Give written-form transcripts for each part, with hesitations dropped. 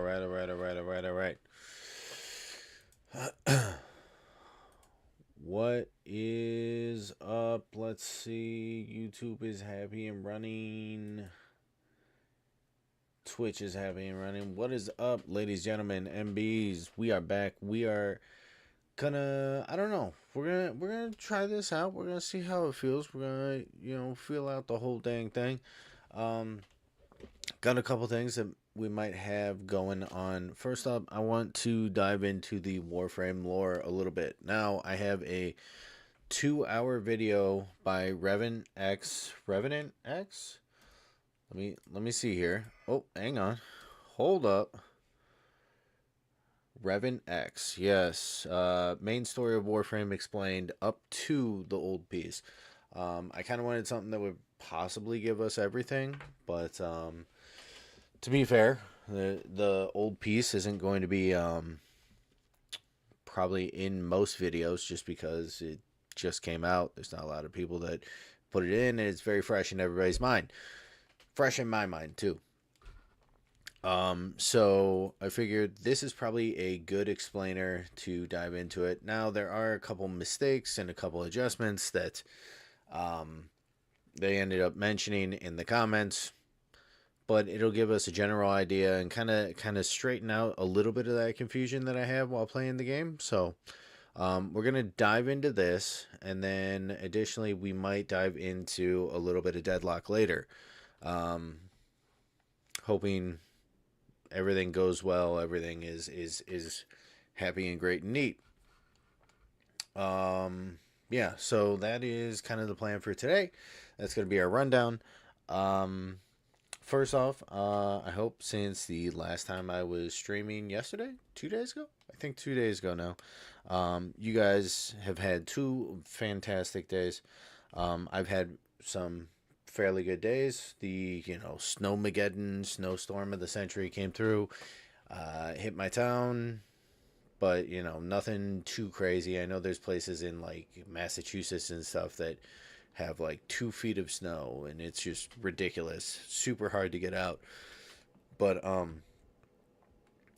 All right. What is up? Let's see. YouTube is happy and running. Twitch is happy and running. What is up, ladies, gentlemen, MBs? We are back. We are gonna, I don't know. We're gonna try this out. We're gonna see how it feels. We're gonna, feel out the whole dang thing. Um Got a couple things that we might have going on. First up, I want to dive into the Warframe lore a little bit. Now, I have a 2-hour video by Revenant X. Revenant X? Let me see here. Oh, hang on. Hold up. Revan X, yes. Main story of Warframe explained up to the old piece. I kind of wanted something that would possibly give us everything, but to be fair, the old piece isn't going to be probably in most videos just because it just came out. There's not a lot of people that put it in, and it's very fresh in everybody's mind. Fresh in my mind, too. So I figured this is probably a good explainer to dive into it. Now, there are a couple mistakes and a couple adjustments that they ended up mentioning in the comments, but it'll give us a general idea and kind of straighten out a little bit of that confusion that I have while playing the game. So we're going to dive into this, and then additionally we might dive into a little bit of Deadlock later. Hoping everything goes well, everything is happy and great and neat. Yeah, so that is kind of the plan for today. That's going to be our rundown. First off, I hope since the last time I was streaming yesterday, 2 days ago, I think 2 days ago now, you guys have had 2 fantastic days. I've had some fairly good days. The Snowmageddon snowstorm of the century came through, hit my town, but nothing too crazy. I know there's places in like Massachusetts and stuff that have like 2 feet of snow, and it's just ridiculous, super hard to get out. But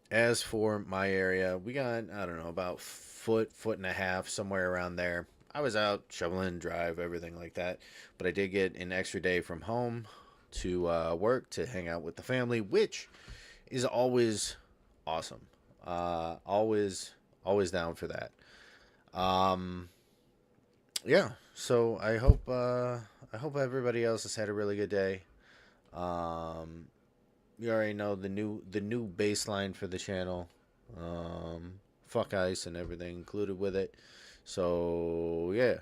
as for my area, we got, I don't know, about foot and a half, somewhere around there. I was out shoveling, drive, everything like that. But I did get an extra day from home to work to hang out with the family, which is always awesome. Always down for that. Yeah. So I hope everybody else has had a really good day. You already know the new baseline for the channel. Fuck ice and everything included with it. So yeah,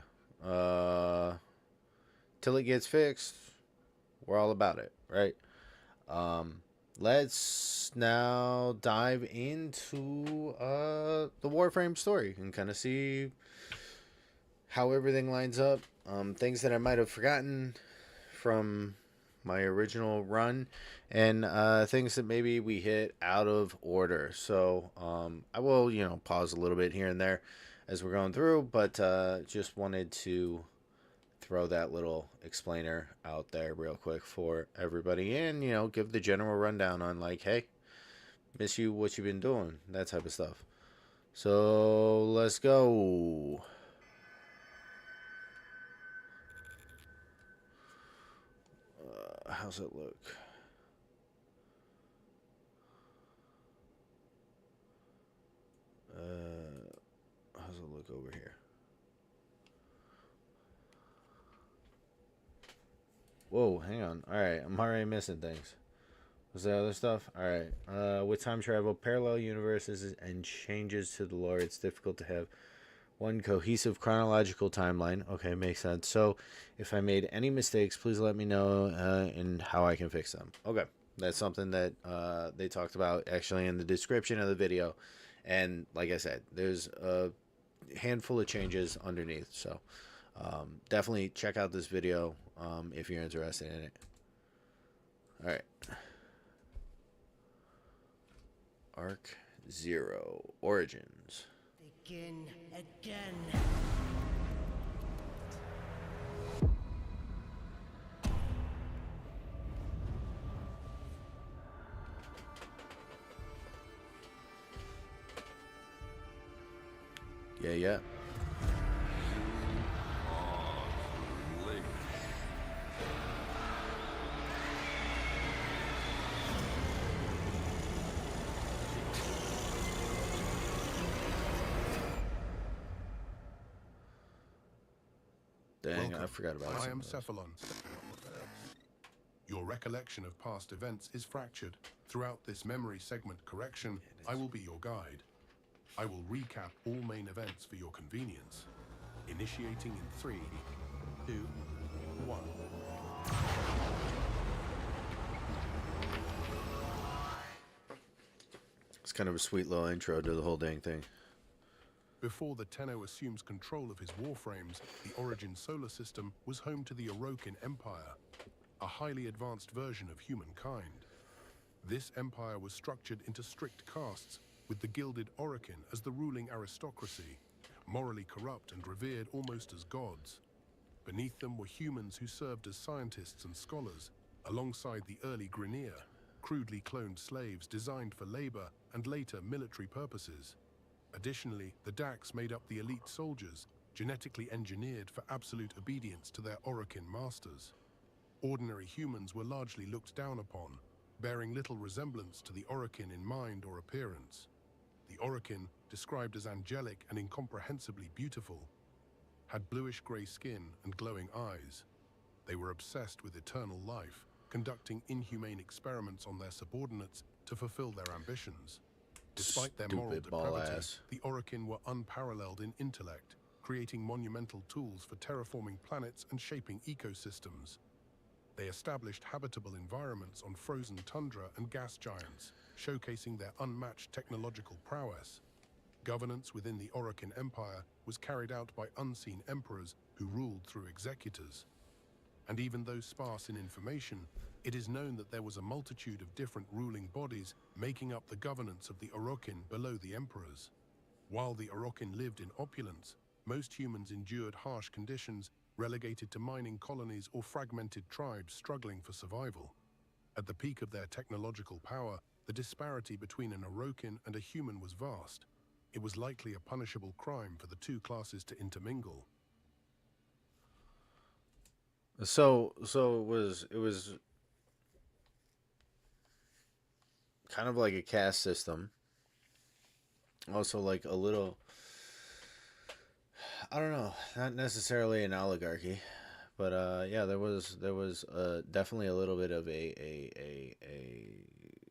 till it gets fixed, we're all about it, right? Let's now dive into the Warframe story and kind of see how everything lines up. Things that I might have forgotten from my original run, and things that maybe we hit out of order. So I will pause a little bit here and there as we're going through, but just wanted to throw that little explainer out there real quick for everybody, and give the general rundown on like, hey, miss you, what you been doing, that type of stuff. So let's go. How's it look? How's it look over here? Whoa, hang on. Alright, I'm already missing things. Was there other stuff? Alright. With time travel, parallel universes, and changes to the lore, it's difficult to have one cohesive chronological timeline. Okay, makes sense. So, if I made any mistakes, please let me know and how I can fix them. Okay, that's something that they talked about actually in the description of the video. And like I said, there's a handful of changes underneath. So, definitely check out this video if you're interested in it. All right. Arc 0 Origins. Begin again. Yeah, yeah. Dang, I Welcome. forgot about I some am of those. Cephalon. Your recollection of past events is fractured. Throughout this memory segment correction, I will be your guide. I will recap all main events for your convenience. Initiating in 3, 2, 1. It's kind of a sweet little intro to the whole dang thing. Before the Tenno assumes control of his warframes, the Origin solar system was home to the Orokin Empire, a highly advanced version of humankind. This empire was structured into strict castes, with the gilded Orokin as the ruling aristocracy, morally corrupt and revered almost as gods. Beneath them were humans who served as scientists and scholars, alongside the early Grineer, crudely cloned slaves designed for labor and later military purposes. Additionally, the Dax made up the elite soldiers, genetically engineered for absolute obedience to their Orokin masters. Ordinary humans were largely looked down upon, bearing little resemblance to the Orokin in mind or appearance. The Orokin, described as angelic and incomprehensibly beautiful, had bluish-gray skin and glowing eyes. They were obsessed with eternal life, conducting inhumane experiments on their subordinates to fulfill their ambitions. Despite their moral Stupid ball depravity, ass. the Orokin were unparalleled in intellect, creating monumental tools for terraforming planets and shaping ecosystems. They established habitable environments on frozen tundra and gas giants, showcasing their unmatched technological prowess. Governance within the Orokin Empire was carried out by unseen emperors who ruled through executors. And even though sparse in information, it is known that there was a multitude of different ruling bodies making up the governance of the Orokin below the emperors. While the Orokin lived in opulence, most humans endured harsh conditions, relegated to mining colonies or fragmented tribes struggling for survival. At the peak of their technological power, the disparity between an Orokin and a human was vast. It was likely a punishable crime for the two classes to intermingle. So it was kind of like a caste system. Also like a little, I don't know, not necessarily an oligarchy, but yeah, there was definitely a little bit of a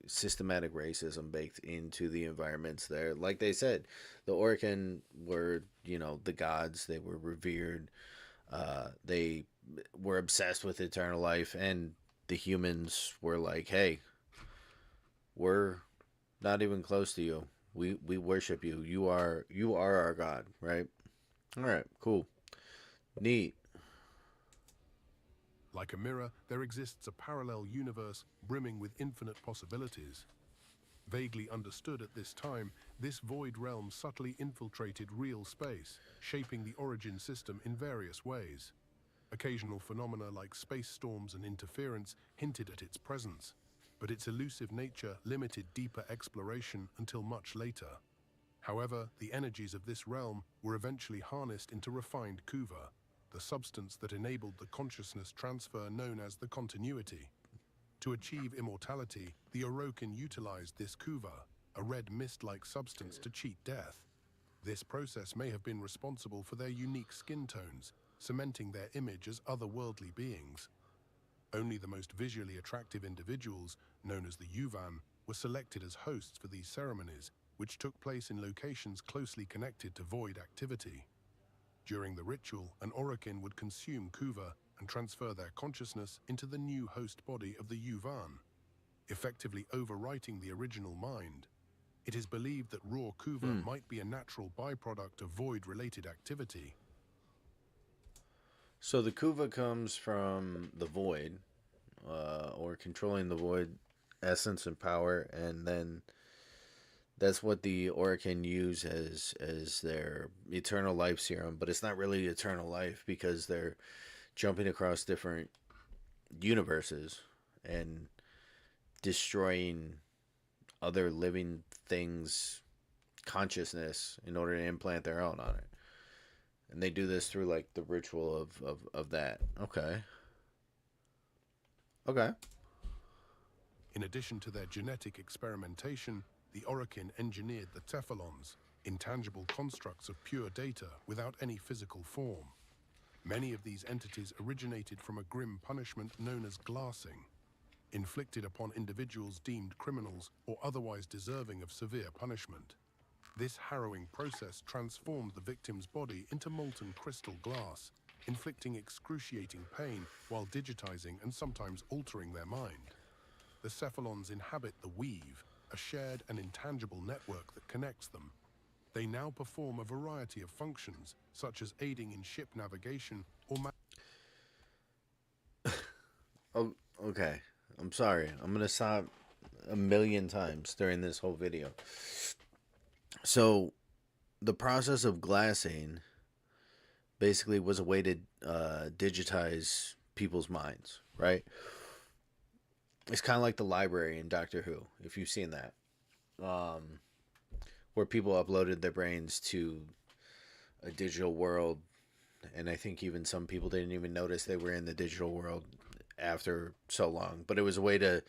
systematic racism baked into the environments there. Like they said, the Orcan were, the gods. They were revered. They were obsessed with eternal life, and the humans were like, "Hey, we're not even close to you. We worship you. You are our god, right?" All right, cool, neat. Like a mirror, there exists a parallel universe brimming with infinite possibilities. Vaguely understood at this time, this void realm subtly infiltrated real space, shaping the origin system in various ways. Occasional phenomena like space storms and interference hinted at its presence, but its elusive nature limited deeper exploration until much later. However, the energies of this realm were eventually harnessed into refined kuva, the substance that enabled the consciousness transfer known as the continuity. To achieve immortality, the Orokin utilized this kuva, a red mist-like substance, to cheat death. This process may have been responsible for their unique skin tones, cementing their image as otherworldly beings. Only the most visually attractive individuals, known as the Yuvan, were selected as hosts for these ceremonies, which took place in locations closely connected to void activity. During the ritual, an Orokin would consume kuva and transfer their consciousness into the new host body of the Yuvan, effectively overwriting the original mind. It is believed that raw kuva might be a natural byproduct of void-related activity. So the kuva comes from the void, or controlling the void essence and power, and then that's what the Orcan use as their eternal life serum. But it's not really eternal life because they're jumping across different universes and destroying other living things consciousness in order to implant their own on it. And they do this through like the ritual of that. Okay. Okay. In addition to their genetic experimentation, the Orokin engineered the Tephalons, intangible constructs of pure data without any physical form. Many of these entities originated from a grim punishment known as glassing, inflicted upon individuals deemed criminals or otherwise deserving of severe punishment. This harrowing process transformed the victim's body into molten crystal glass, inflicting excruciating pain while digitizing and sometimes altering their mind. The Cephalons inhabit the Weave, a shared and intangible network that connects them. They now perform a variety of functions, such as aiding in ship navigation or Oh, okay. I'm sorry. I'm gonna stop a million times during this whole video. So, the process of glassing basically was a way to digitize people's minds, right? It's kind of like the library in Doctor Who, if you've seen that, where people uploaded their brains to a digital world, and I think even some people didn't even notice they were in the digital world after so long. But it was a way to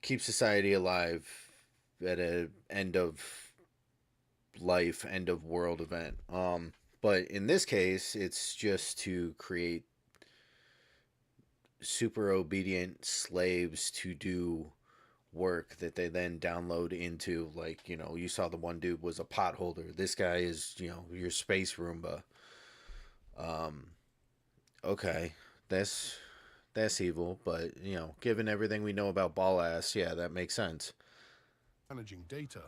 keep society alive at a end of life, end of world event. But in this case, it's just to create super obedient slaves to do work that they then download into, like, you know, you saw the one dude was a pot holder. This guy is, you know, your space Roomba. Okay, that's evil, but, you know, given everything we know about ball ass, yeah, that makes sense. managing data,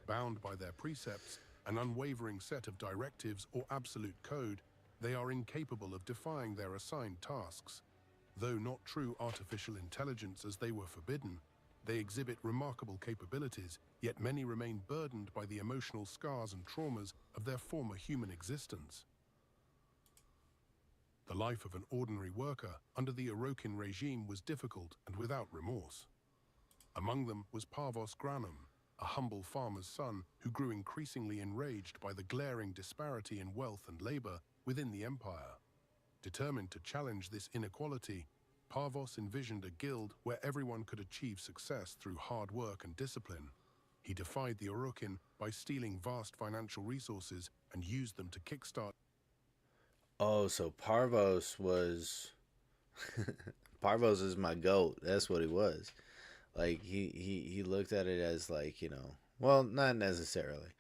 bound by their precepts, an unwavering set of directives or absolute code, they are incapable of defying their assigned tasks. Though not true artificial intelligence as they were forbidden, they exhibit remarkable capabilities, yet many remain burdened by the emotional scars and traumas of their former human existence. The life of an ordinary worker under the Orokin regime was difficult and without remorse. Among them was Parvos Granum, a humble farmer's son who grew increasingly enraged by the glaring disparity in wealth and labor within the empire. Determined to challenge this inequality, Parvos envisioned a guild where everyone could achieve success through hard work and discipline. He defied the Orokin by stealing vast financial resources and used them to kickstart. Oh, so Parvos was Parvos is my goat. That's what he was. Like he looked at it as, like, you know, well, not necessarily.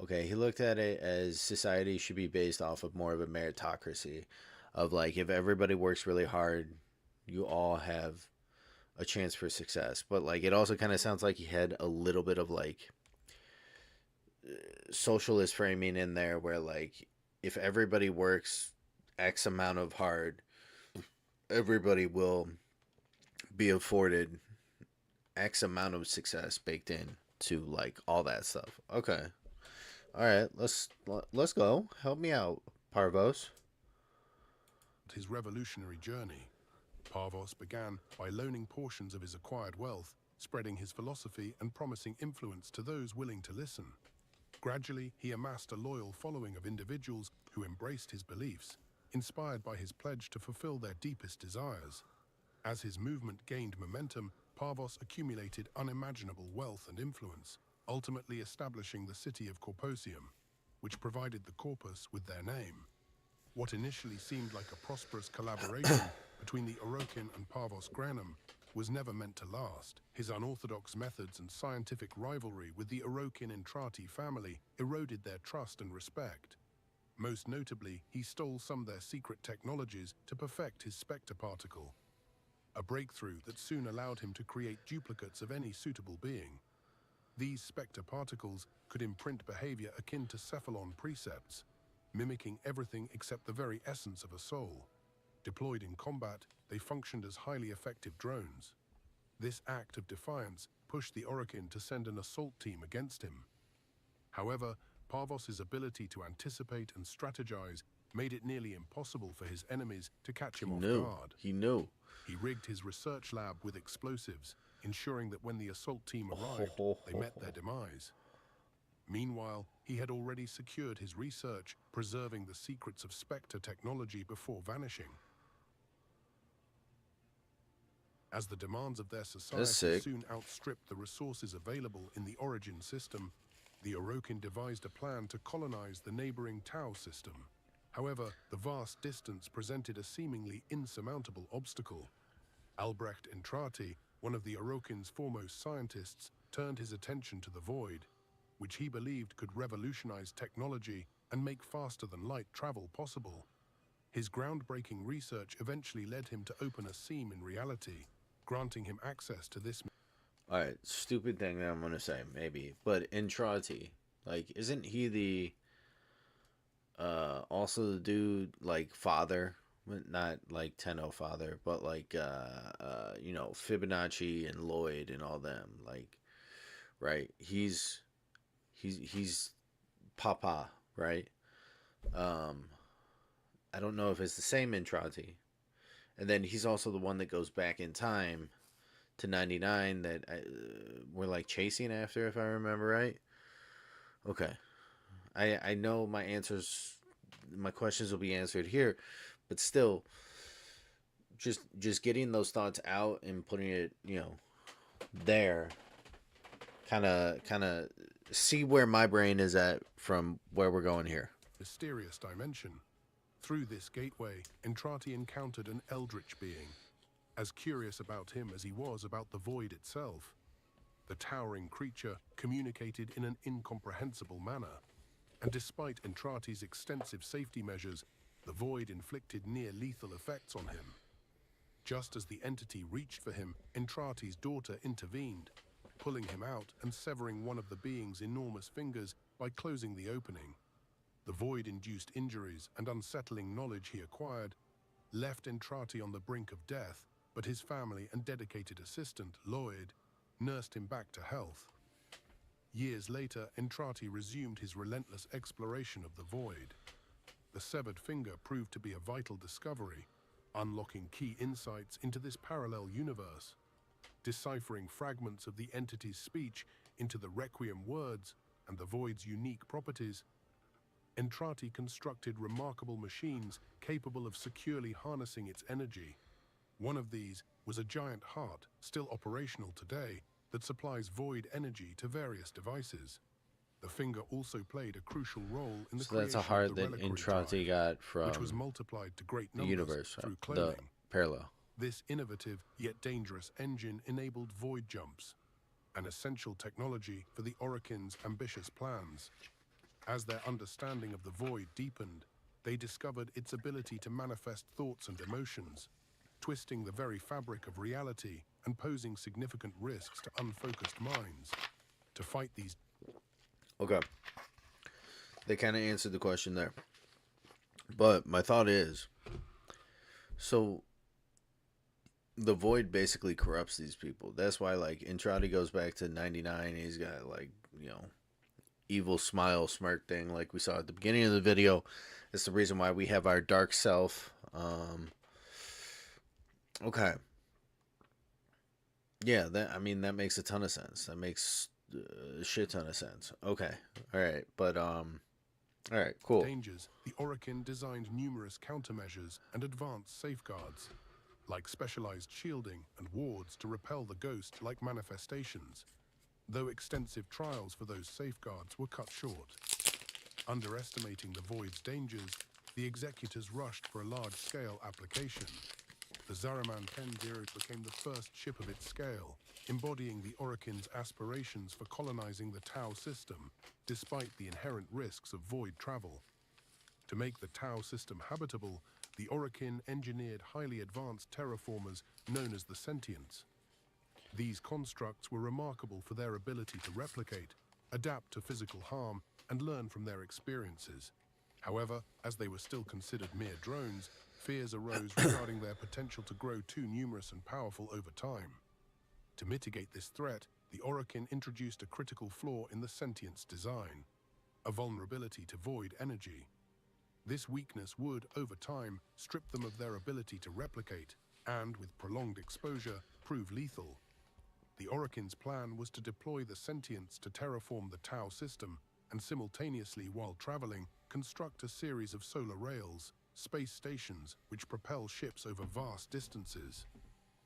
Okay, he looked at it as society should be based off of more of a meritocracy, of like, if everybody works really hard, you all have a chance for success. But like, it also kind of sounds like he had a little bit of like socialist framing in there, where like, if everybody works X amount of hard, everybody will be afforded X amount of success baked in to like all that stuff. Okay. All right, let's go. Help me out, Parvos. His revolutionary journey. Parvos began by loaning portions of his acquired wealth, spreading his philosophy and promising influence to those willing to listen. Gradually, he amassed a loyal following of individuals who embraced his beliefs, inspired by his pledge to fulfill their deepest desires. As his movement gained momentum, Parvos accumulated unimaginable wealth and influence, ultimately establishing the city of Corposium, which provided the corpus with their name. What initially seemed like a prosperous collaboration between the Orokin and Parvos Granum was never meant to last. His unorthodox methods and scientific rivalry with the Orokin Entrati family eroded their trust and respect. Most notably, he stole some of their secret technologies to perfect his Spectre particle, a breakthrough that soon allowed him to create duplicates of any suitable being. These Spectre particles could imprint behavior akin to Cephalon precepts, mimicking everything except the very essence of a soul. Deployed in combat, they functioned as highly effective drones. This act of defiance pushed the Orokin to send an assault team against him. However, Parvos' ability to anticipate and strategize made it nearly impossible for his enemies to catch him off guard. He knew. He rigged his research lab with explosives, ensuring that when the assault team arrived, they met their demise. Meanwhile, he had already secured his research, preserving the secrets of Spectre technology before vanishing. As the demands of their society sick. soon outstripped the resources available in the Origin system, the Orokin devised a plan to colonize the neighboring Tau system. However, the vast distance presented a seemingly insurmountable obstacle. Albrecht Entrati, one of the Orokin's foremost scientists, turned his attention to the Void, which he believed could revolutionize technology and make faster-than-light travel possible. His groundbreaking research eventually led him to open a seam in reality, granting him access to this. Alright, stupid thing that I'm gonna say, maybe. But Entrati, like, isn't he the also the dude like father? Not like Tenno father, but like you know, Fibonacci and Lloyd and all them. Like, right? He's Papa, right? I don't know if it's the same Entrati. And then he's also the one that goes back in time to 99 that we're like chasing after, if I remember right. Okay. I know my questions will be answered here, but still, just getting those thoughts out and putting it, you know, there, kind of see where my brain is at from where we're going here. Mysterious dimension. Through this gateway, Entrati encountered an eldritch being, as curious about him as he was about the Void itself. The towering creature communicated in an incomprehensible manner, and despite Entrati's extensive safety measures, the Void inflicted near-lethal effects on him. Just as the entity reached for him, Entrati's daughter intervened, pulling him out and severing one of the being's enormous fingers by closing the opening. The Void-induced injuries and unsettling knowledge he acquired left Entrati on the brink of death, but his family and dedicated assistant, Lloyd, nursed him back to health. Years later, Entrati resumed his relentless exploration of the Void. The severed finger proved to be a vital discovery, unlocking key insights into this parallel universe. Deciphering fragments of the entity's speech into the Requiem words and the Void's unique properties, Entrati constructed remarkable machines capable of securely harnessing its energy. One of these was a giant heart, still operational today, that supplies void energy to various devices. The finger also played a crucial role in the So that's creation a of heart the that reliquary Entrati drive, got from which was multiplied to great the numbers universe, through the cloning. parallel. This innovative yet dangerous engine enabled void jumps, an essential technology for the Orokin's ambitious plans. As their understanding of the void deepened, they discovered its ability to manifest thoughts and emotions, twisting the very fabric of reality and posing significant risks to unfocused minds. To fight these... Okay. They kind of answered the question there. But my thought is, so the void basically corrupts these people. That's why, like, Entrati goes back to 99 and he's got, like, you know, evil smile smirk thing like we saw at the beginning of the video. It's the reason why we have our dark self. Okay. Yeah, that makes a ton of sense. That makes a shit ton of sense. Okay. All right. But all right, cool. dangers, the Orokin designed numerous countermeasures and advanced safeguards, like specialized shielding and wards to repel the ghost-like manifestations, though extensive trials for those safeguards were cut short. Underestimating the Void's dangers, the executors rushed for a large-scale application. The Zaraman 10-0 became the first ship of its scale, embodying the Orokin's aspirations for colonizing the Tau system, despite the inherent risks of void travel. To make the Tau system habitable, the Orokin engineered highly advanced terraformers known as the Sentients. These constructs were remarkable for their ability to replicate, adapt to physical harm, and learn from their experiences. However, as they were still considered mere drones, fears arose regarding their potential to grow too numerous and powerful over time. To mitigate this threat, the Orokin introduced a critical flaw in the Sentient's design, a vulnerability to void energy. This weakness would, over time, strip them of their ability to replicate, and, with prolonged exposure, prove lethal. The Orokin's plan was to deploy the Sentients to terraform the Tau system, and simultaneously, while traveling, construct a series of solar rails, space stations, which propel ships over vast distances.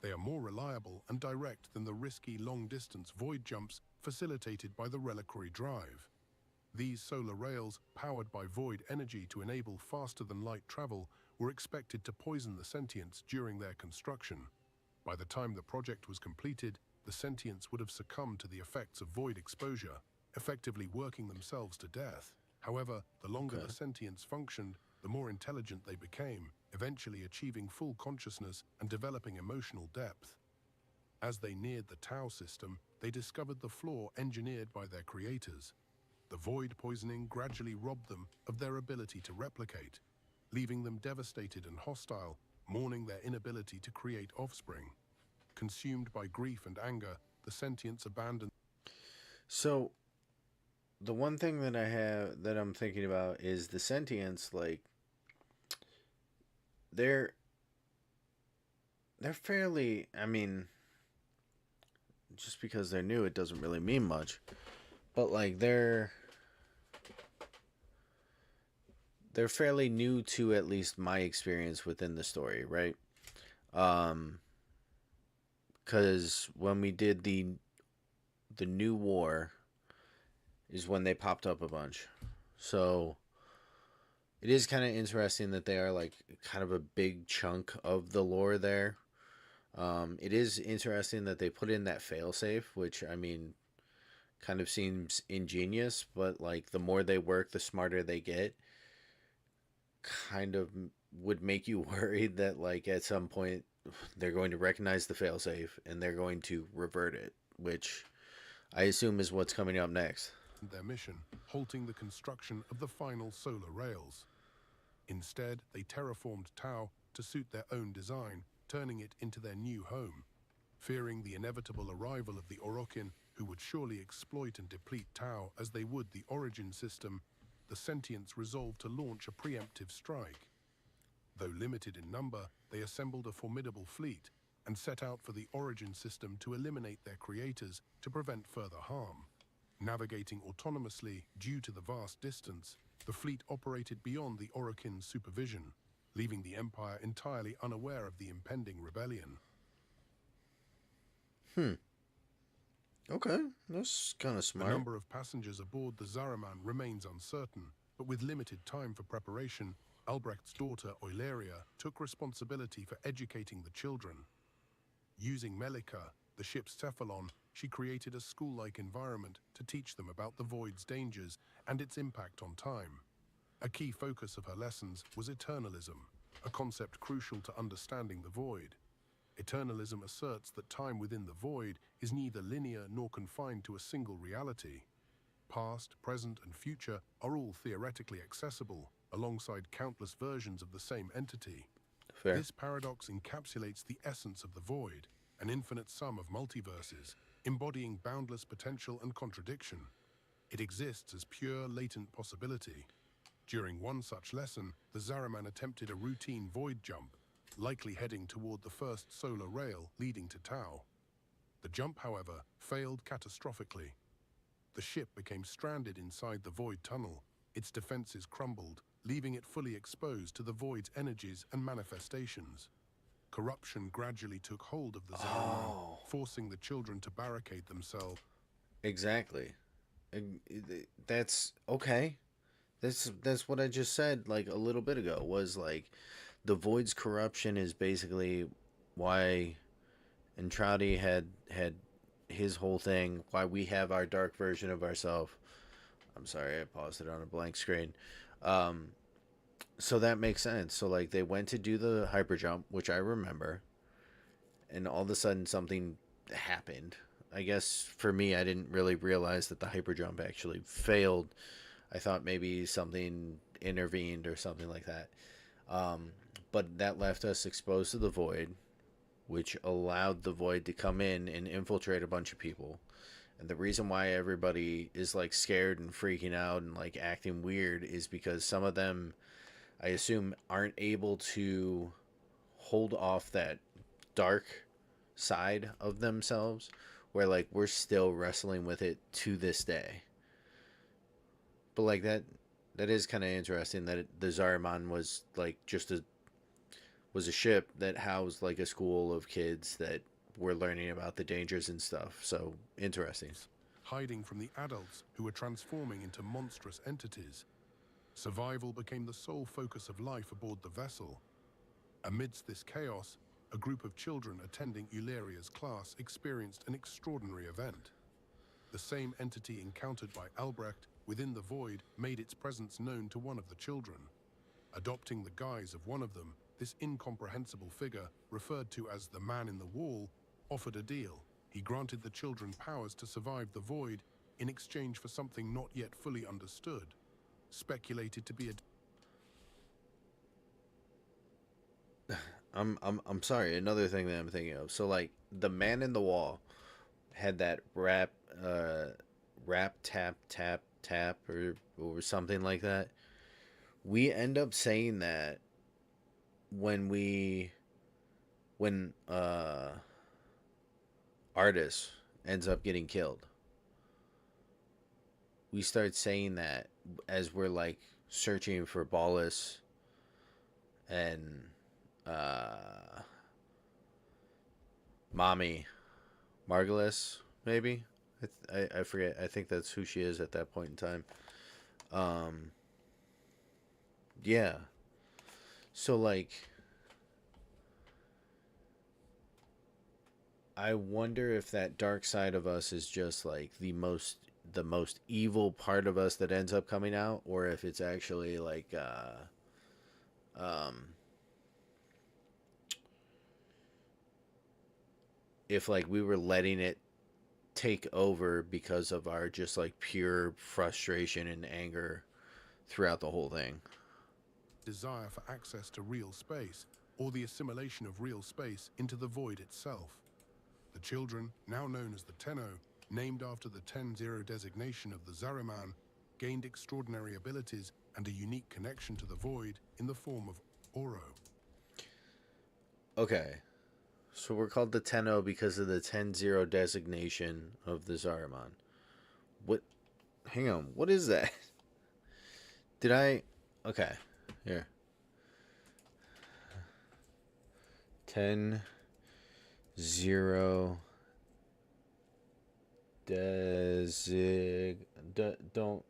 They are more reliable and direct than the risky long-distance void jumps facilitated by the reliquary drive. These solar rails, powered by void energy to enable faster-than-light travel, were expected to poison the sentients during their construction. By the time the project was completed, the sentients would have succumbed to the effects of void exposure, effectively working themselves to death. However, the longer the sentients functioned, the more intelligent they became, eventually achieving full consciousness and developing emotional depth. As they neared the Tau system, they discovered the flaw engineered by their creators. The void poisoning gradually robbed them of their ability to replicate, leaving them devastated and hostile, mourning their inability to create offspring. Consumed by grief and anger, the sentients abandoned. So the one thing that I'm thinking about is the sentients. Like they're fairly. I mean, just because they're new, it doesn't really mean much. But like they're fairly new to at least my experience within the story, right? Because when we did the new war is when they popped up a bunch. So it is kind of interesting that they are like kind of a big chunk of the lore there. It is interesting that they put in that failsafe, which I mean kind of seems ingenious, but like the more they work, the smarter they get. Kind of would make you worried that like at some point they're going to recognize the failsafe and they're going to revert it, which I assume is what's coming up next. Their mission, halting the construction of the final solar rails. Instead, they terraformed Tau to suit their own design, turning it into their new home. Fearing the inevitable arrival of the Orokin, who would surely exploit and deplete Tau as they would the Origin system, the sentients resolved to launch a preemptive strike. Though limited in number, they assembled a formidable fleet and set out for the Origin system to eliminate their creators to prevent further harm. Navigating autonomously due to the vast distance, the fleet operated beyond the Orokin's supervision, leaving the Empire entirely unaware of the impending rebellion. Okay, that's kind of smart. The number of passengers aboard the Zaraman remains uncertain, but with limited time for preparation, Albrecht's daughter Euleria took responsibility for educating the children. Using Melika, the ship's cephalon, she created a school-like environment to teach them about the Void's dangers and its impact on time. A key focus of her lessons was eternalism, a concept crucial to understanding the Void. Eternalism asserts that time within the Void is neither linear nor confined to a single reality. Past, present, and future are all theoretically accessible, alongside countless versions of the same entity. Fair. This paradox encapsulates the essence of the Void, an infinite sum of multiverses, embodying boundless potential and contradiction. It exists as pure, latent possibility. During one such lesson, the Zaraman attempted a routine void jump, likely heading toward the first solar rail leading to Tau. The jump, however, failed catastrophically. The ship became stranded inside the void tunnel. Its defenses crumbled, leaving it fully exposed to the void's energies and manifestations. Corruption gradually took hold of the Zaraman, forcing the children to barricade themselves. Exactly. That's okay. That's what I just said like a little bit ago, was like the Void's corruption is basically why Entradi had his whole thing, why we have our dark version of ourselves. I'm sorry, I paused it on a blank screen. So that makes sense. So like they went to do the hyper jump, which I remember, and all of a sudden something happened. I guess for me, I didn't really realize that the hyper jump actually failed. I thought maybe something intervened or something like that. But that left us exposed to the Void, which allowed the Void to come in and infiltrate a bunch of people. And the reason why everybody is like scared and freaking out and like acting weird is because some of them, I assume, aren't able to hold off that dark side of themselves, where like we're still wrestling with it to this day. But like that is kind of interesting that the Zariman was like just a was a ship that housed like a school of kids that were learning about the dangers and stuff. So interesting. hiding from the adults who were transforming into monstrous entities. Survival became the sole focus of life aboard the vessel. Amidst this chaos, a group of children attending Euleria's class experienced an extraordinary event. The same entity encountered by Albrecht within the void made its presence known to one of the children. Adopting the guise of one of them, this incomprehensible figure, referred to as the man in the wall, offered a deal. He granted the children powers to survive the void in exchange for something not yet fully understood, speculated to be a... I'm sorry. Another thing that I'm thinking of. So like the man in the wall had that rap tap tap tap or something like that. We end up saying that when when artist ends up getting killed. We start saying that as we're like searching for Ballas and uh Mommy Margulis, maybe. I forget. I think that's who she is at that point in time. Um, yeah. So like, I wonder if that dark side of us is just like the most evil part of us that ends up coming out, or if it's actually like um, if like we were letting it take over because of our just like pure frustration and anger throughout the whole thing. desire for access to real space, or the assimilation of real space into the void itself. The children, now known as the Tenno, named after the 10-0 designation of the Zariman, gained extraordinary abilities and a unique connection to the void in the form of Oro. Okay. So we're called the Tenno because of the 10-0 designation of the Zariman. What? Hang on. What is that? Did I? Okay. Here. 10-0 don't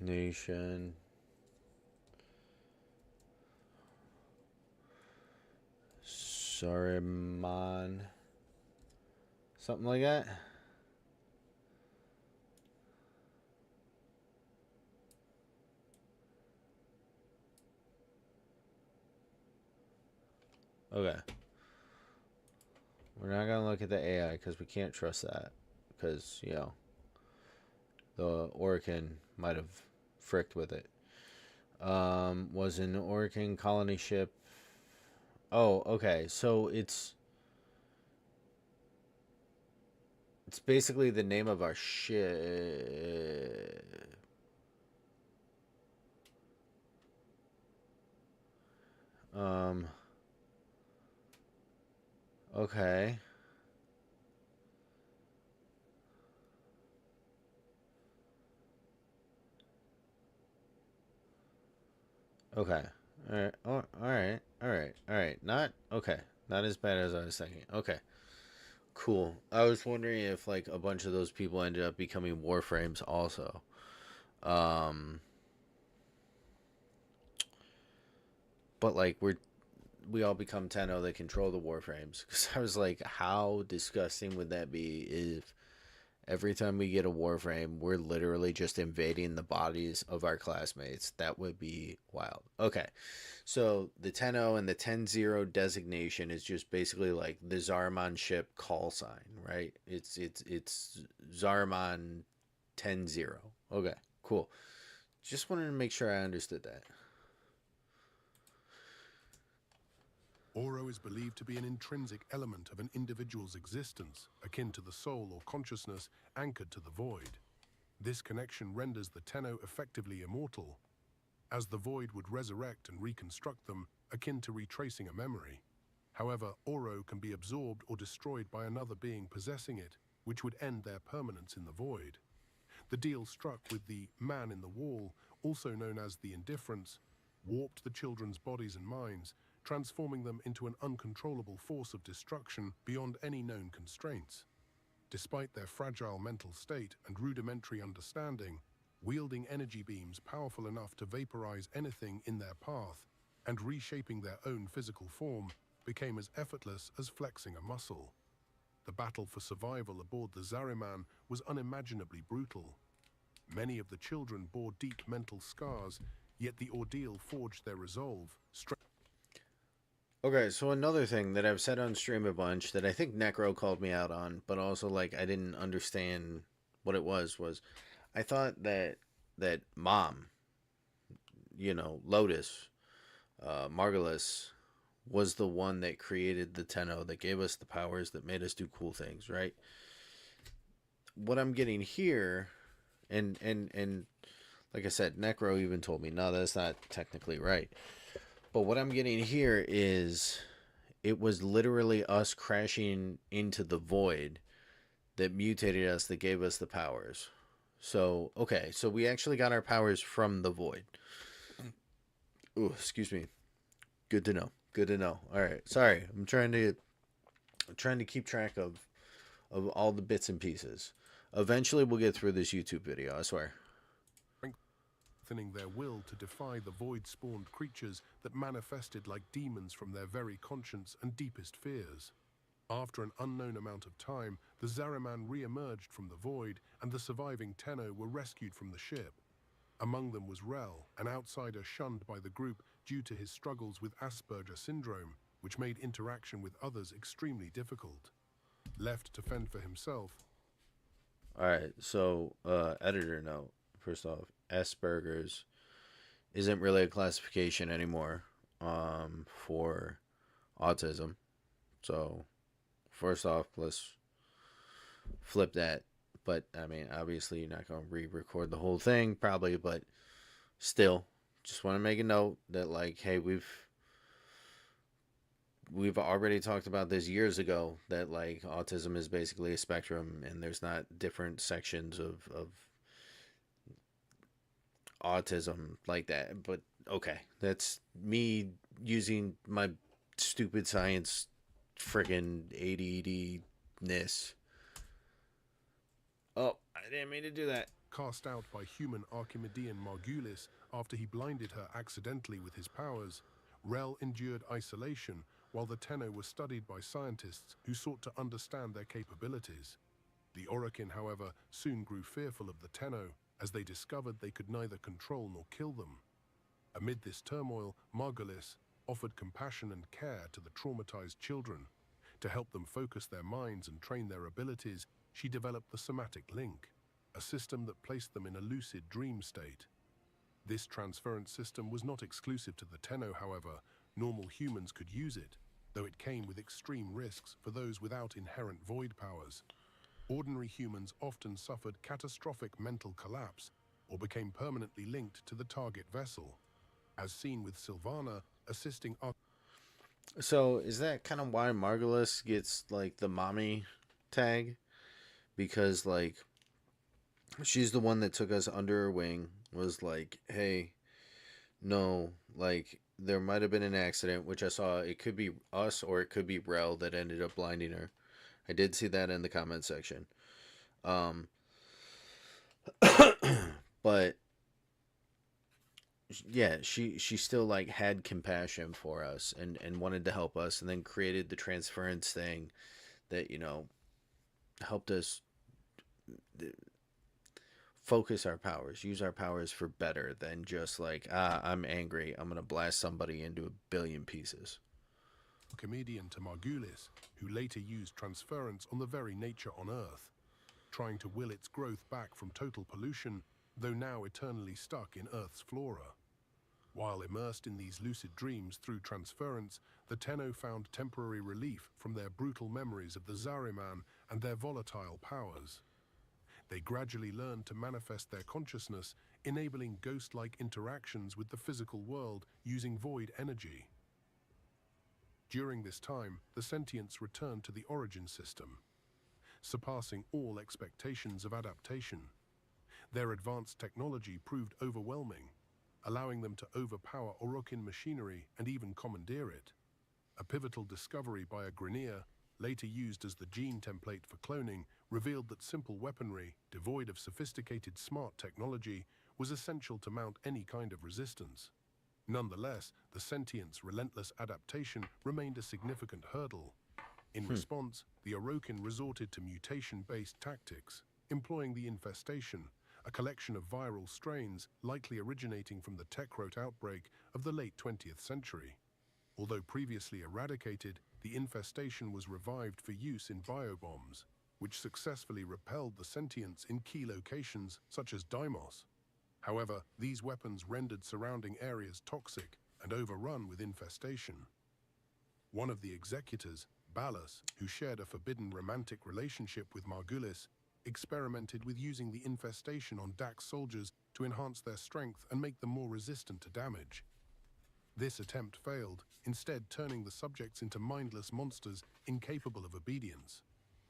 nation Saruman, something like that. Okay, we're not gonna look at the AI because we can't trust that, because the Orkin might have fricked with it. Was an Orkin colony ship. Oh, okay. So it's basically the name of our ship. Um. Okay. Okay. All right. Oh, all right. All right. All right. Not okay. Not as bad as I was thinking. Okay. Cool. I was wondering if like a bunch of those people ended up becoming Warframes also. Um, but like we all become Tenno that control the Warframes. Because I was like, how disgusting would that be if every time we get a Warframe, we're literally just invading the bodies of our classmates? That would be wild. Okay. So the 10-0 and the 10-0 designation is just basically like the Zarman ship call sign, right? It's Zarman 10-0. Okay, cool. Just wanted to make sure I understood that. Oro is believed to be an intrinsic element of an individual's existence, akin to the soul or consciousness anchored to the void. This connection renders the Tenno effectively immortal, as the void would resurrect and reconstruct them, akin to retracing a memory. However, Oro can be absorbed or destroyed by another being possessing it, which would end their permanence in the void. The deal struck with the man in the wall, also known as the Indifference, warped the children's bodies and minds, transforming them into an uncontrollable force of destruction beyond any known constraints. Despite their fragile mental state and rudimentary understanding, wielding energy beams powerful enough to vaporize anything in their path and reshaping their own physical form became as effortless as flexing a muscle. The battle for survival aboard the Zariman was unimaginably brutal. Many of the children bore deep mental scars, yet the ordeal forged their resolve. Okay, so another thing that I've said on stream a bunch that I think Necro called me out on, but also like I didn't understand what it was I thought that Mom, Lotus, Margulis, was the one that created the Tenno, that gave us the powers, that made us do cool things, right? What I'm getting here, and like I said, Necro even told me, no, that's not technically right. But what I'm getting here is it was literally us crashing into the void that mutated us, that gave us the powers. So, okay, so we actually got our powers from the void. Ooh, excuse me. Good to know. Good to know. All right. Sorry. I'm trying to keep track of all the bits and pieces. Eventually we'll get through this YouTube video, I swear. Strengthening their will to defy the void-spawned creatures that manifested like demons from their very conscience and deepest fears. After an unknown amount of time, the Zariman re-emerged from the void, and the surviving Tenno were rescued from the ship. Among them was Rel, an outsider shunned by the group due to his struggles with Asperger syndrome, which made interaction with others extremely difficult. Left to fend for himself. Alright, so, editor note. First off, Asperger's isn't really a classification anymore for autism. So, first off, let's flip that. But, I mean, obviously you're not going to re-record the whole thing, probably, but still, just want to make a note that, like, hey, we've already talked about this years ago, that, like, autism is basically a spectrum, and there's not different sections of autism like that. But, okay, that's me using my stupid science freaking ADD-ness. Oh, I didn't mean to do that. Cast out by human Archimedean Margulis after he blinded her accidentally with his powers, Rel endured isolation while the Tenno were studied by scientists who sought to understand their capabilities. The Orokin, however, soon grew fearful of the Tenno as they discovered they could neither control nor kill them. Amid this turmoil, Margulis offered compassion and care to the traumatized children. To help them focus their minds and train their abilities, she developed the somatic link, a system that placed them in a lucid dream state. This transference system was not exclusive to the Tenno, however. Normal humans could use it, though it came with extreme risks for those without inherent void powers. Ordinary humans often suffered catastrophic mental collapse or became permanently linked to the target vessel, as seen with Sylvana assisting us. So, is that kind of why Margulis gets, like, the mommy tag? Because, like, she's the one that took us under her wing, was like, hey, no, like, there might have been an accident, which I saw. It could be us or it could be Rel that ended up blinding her. I did see that in the comment section. But yeah, she still, like, had compassion for us and wanted to help us, and then created the transference thing that, helped us focus our powers, use our powers for better than just like, I'm angry, I'm gonna blast somebody into a billion pieces. Comedian to Margulis, who later used transference on the very nature on Earth, trying to will its growth back from total pollution, though now eternally stuck in Earth's flora. While immersed in these lucid dreams through transference, the Tenno found temporary relief from their brutal memories of the Zariman and their volatile powers. They gradually learned to manifest their consciousness, enabling ghost-like interactions with the physical world using void energy. During this time, the sentience returned to the origin system, surpassing all expectations of adaptation. Their advanced technology proved overwhelming, allowing them to overpower Orokin machinery and even commandeer it. A pivotal discovery by a Grineer, later used as the gene template for cloning, revealed that simple weaponry, devoid of sophisticated smart technology, was essential to mount any kind of resistance. Nonetheless, the sentient's relentless adaptation remained a significant hurdle. In response, the Orokin resorted to mutation-based tactics, employing the infestation, a collection of viral strains likely originating from the Techrote outbreak of the late 20th century. Although previously eradicated, the infestation was revived for use in biobombs, which successfully repelled the sentients in key locations such as Deimos. However, these weapons rendered surrounding areas toxic and overrun with infestation. One of the executors, Ballas, who shared a forbidden romantic relationship with Margulis, experimented with using the infestation on Dax soldiers to enhance their strength and make them more resistant to damage. This attempt failed, instead turning the subjects into mindless monsters incapable of obedience.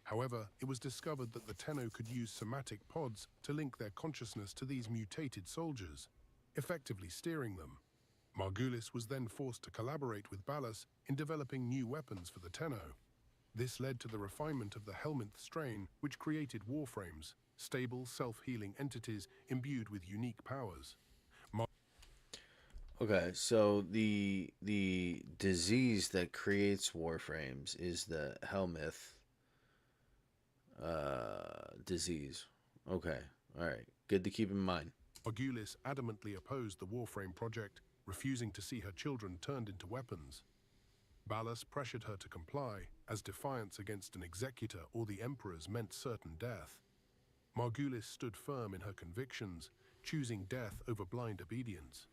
However, it was discovered that the Tenno could use somatic pods to link their consciousness to these mutated soldiers, effectively steering them. Margulis was then forced to collaborate with Ballas in developing new weapons for the Tenno. This led to the refinement of the Helminth strain, which created Warframes, stable, self-healing entities imbued with unique powers. Okay, so the disease that creates Warframes is the Helminth disease. Okay, all right, good to keep in mind. Margulis adamantly opposed the Warframe project, refusing to see her children turned into weapons. Ballas pressured her to comply, as defiance against an executor or the emperors meant certain death. Margulis stood firm in her convictions, choosing death over blind obedience.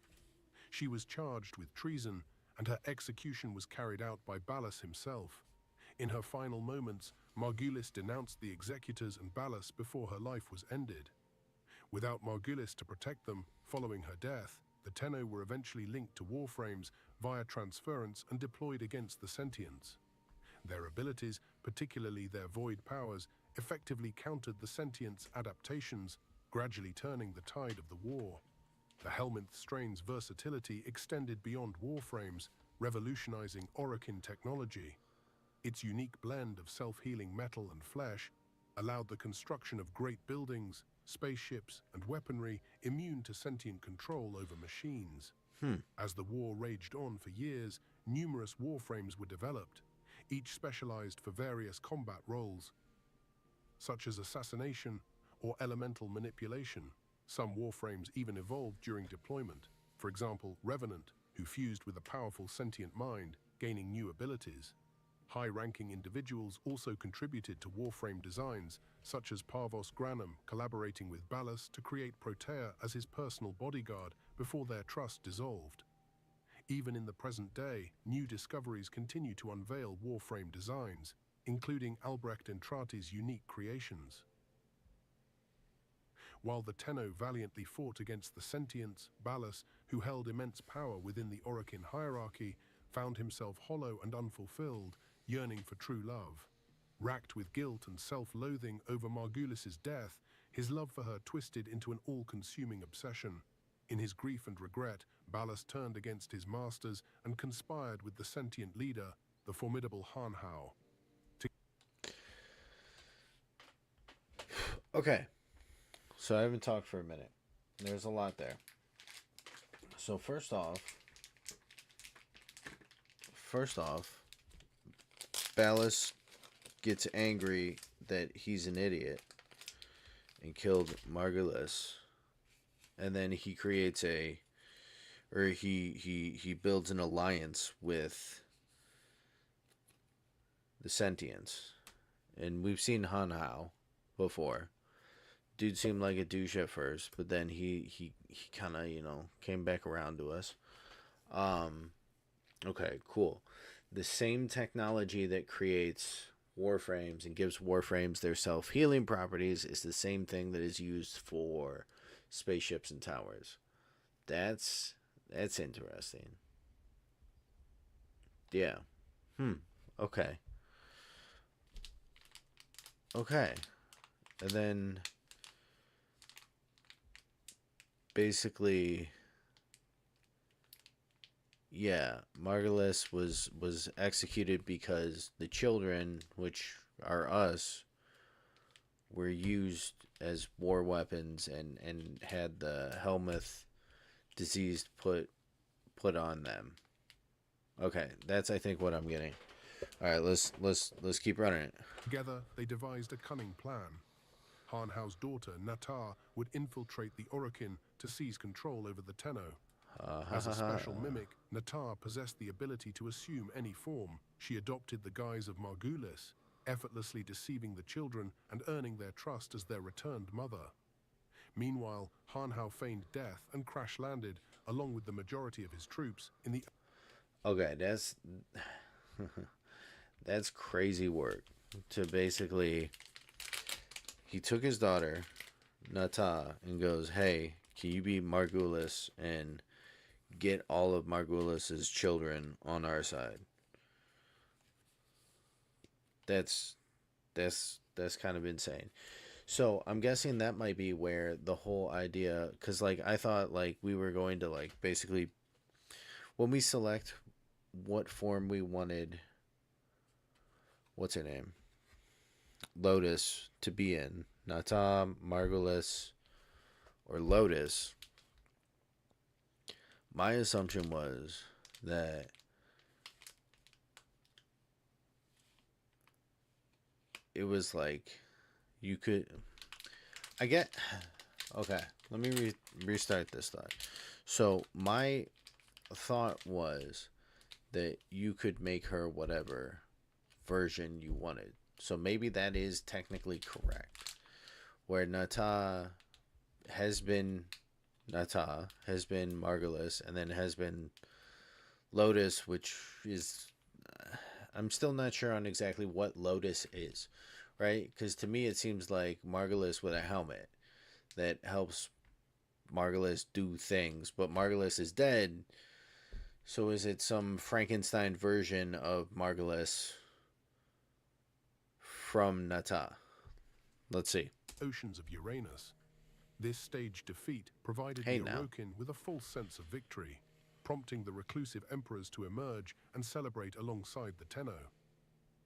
She was charged with treason, and her execution was carried out by Ballas himself. In her final moments, Margulis denounced the executors and Ballas before her life was ended. Without Margulis to protect them, following her death, the Tenno were eventually linked to Warframes via transference and deployed against the sentients. Their abilities, particularly their void powers, effectively countered the sentients' adaptations, gradually turning the tide of the war. The Helminth strain's versatility extended beyond Warframes, revolutionizing Orokin technology. Its unique blend of self-healing metal and flesh allowed the construction of great buildings, spaceships, and weaponry immune to sentient control over machines. As the war raged on for years, numerous Warframes were developed, each specialized for various combat roles, such as assassination or elemental manipulation. Some Warframes even evolved during deployment. For example, Revenant, who fused with a powerful sentient mind, gaining new abilities. High-ranking individuals also contributed to Warframe designs, such as Parvos Granum collaborating with Ballas to create Protea as his personal bodyguard before their trust dissolved. Even in the present day, new discoveries continue to unveil Warframe designs, including Albrecht Entrati's unique creations. While the Tenno valiantly fought against the sentients, Ballas, who held immense power within the Orokin hierarchy, found himself hollow and unfulfilled, yearning for true love. Racked with guilt and self-loathing over Margulis's death, his love for her twisted into an all-consuming obsession. In his grief and regret, Ballas turned against his masters and conspired with the sentient leader, the formidable Han Hao. Okay, so I haven't talked for a minute. There's a lot there. So first off, Ballas gets angry that he's an idiot and killed Margulis, and then he creates he builds an alliance with the sentients, and we've seen Han Hao before. Dude seemed like a douche at first, but then he kind of, came back around to us. Okay, cool. The same technology that creates Warframes and gives Warframes their self-healing properties is the same thing that is used for spaceships and towers. That's interesting. Yeah. Okay. Okay. And then basically, yeah, Margulis was executed because the children, which are us, were used as war weapons and had the Helmuth disease put on them. Okay, that's I think what I'm getting. All right, let's keep running it. Together, they devised a cunning plan. Hanhao's daughter, Natar, would infiltrate the Orokin to seize control over the Tenno. As a special mimic, Natar possessed the ability to assume any form. She adopted the guise of Margulis, effortlessly deceiving the children and earning their trust as their returned mother. Meanwhile, Hanhao feigned death and crash-landed, along with the majority of his troops, in the... Okay, that's crazy work. To basically, he took his daughter, Nata, and goes, "Hey, can you be Margulis and get all of Margulis's children on our side?" That's that's kind of insane. So I'm guessing that might be where the whole idea, because like I thought like we were going to like basically when we select what form we wanted, what's her name, Lotus to be in, Nata, Margulis, or Lotus. My assumption was that it was like you could. I get. Okay, let me restart this thought. So my thought was that you could make her whatever version you wanted. So maybe that is technically correct. Where has been Nata has been Margulis, and then has been Lotus, which is I'm still not sure on exactly what Lotus is, right? Because to me it seems like Margulis with a helmet that helps Margulis do things, but Margulis is dead. So is it some Frankenstein version of Margulis from Nata? Let's see. oceans of Uranus. This staged defeat provided Hey the now. Orokin with a false sense of victory, prompting the reclusive emperors to emerge and celebrate alongside the Tenno.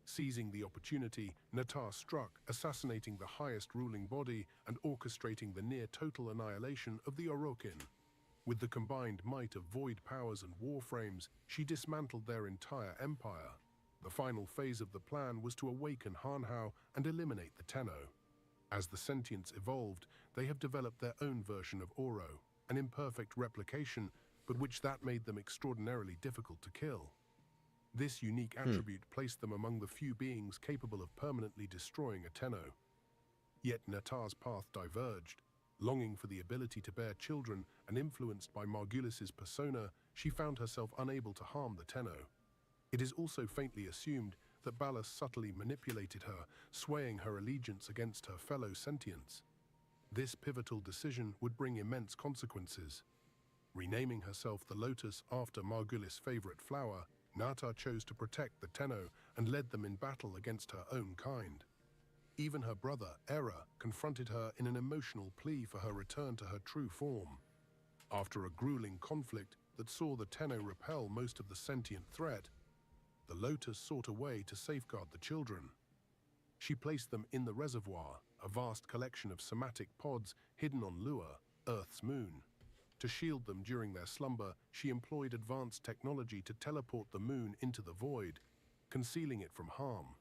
Seizing the opportunity, Natar struck, assassinating the highest ruling body and orchestrating the near-total annihilation of the Orokin. With the combined might of void powers and warframes, she dismantled their entire empire. The final phase of the plan was to awaken Hanhao and eliminate the Tenno. As the sentients evolved, they have developed their own version of Oro, an imperfect replication, but which that made them extraordinarily difficult to kill. This unique attribute placed them among the few beings capable of permanently destroying a Tenno. Yet Natar's path diverged. Longing for the ability to bear children and influenced by Margulis's persona, she found herself unable to harm the Tenno. It is also faintly assumed that Ballas subtly manipulated her, swaying her allegiance against her fellow sentients. This pivotal decision would bring immense consequences. Renaming herself the Lotus after Margulis' favorite flower, Nata chose to protect the Tenno and led them in battle against her own kind. Even her brother, Era, confronted her in an emotional plea for her return to her true form. After a grueling conflict that saw the Tenno repel most of the sentient threat, the Lotus sought a way to safeguard the children. She placed them in the reservoir, a vast collection of somatic pods hidden on Lua, Earth's moon. To shield them during their slumber, she employed advanced technology to teleport the moon into the void, concealing it from harm.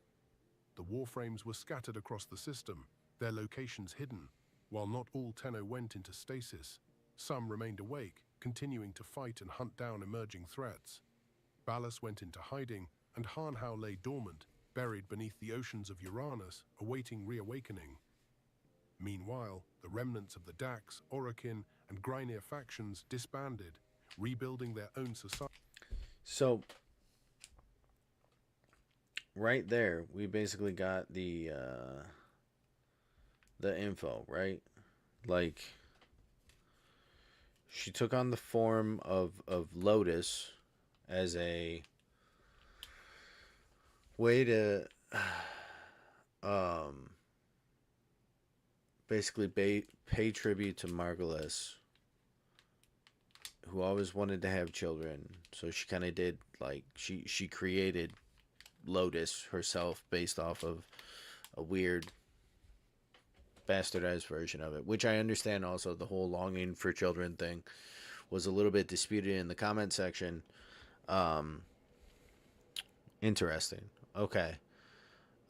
The warframes were scattered across the system, their locations hidden. While not all Tenno went into stasis, some remained awake, continuing to fight and hunt down emerging threats. Ballas went into hiding, and Hanhao lay dormant, buried beneath the oceans of Uranus, awaiting reawakening. Meanwhile, the remnants of the Dax, Orokin, and Grynir factions disbanded, rebuilding their own society. So right there, we basically got the info, right? Like she took on the form of Lotus as a way to basically pay tribute to Margulis who always wanted to have children. So she kind of did like she created Lotus herself based off of a weird bastardized version of it, which I understand. Also, the whole longing for children thing was a little bit disputed in the comment section. Um, Interesting. Okay.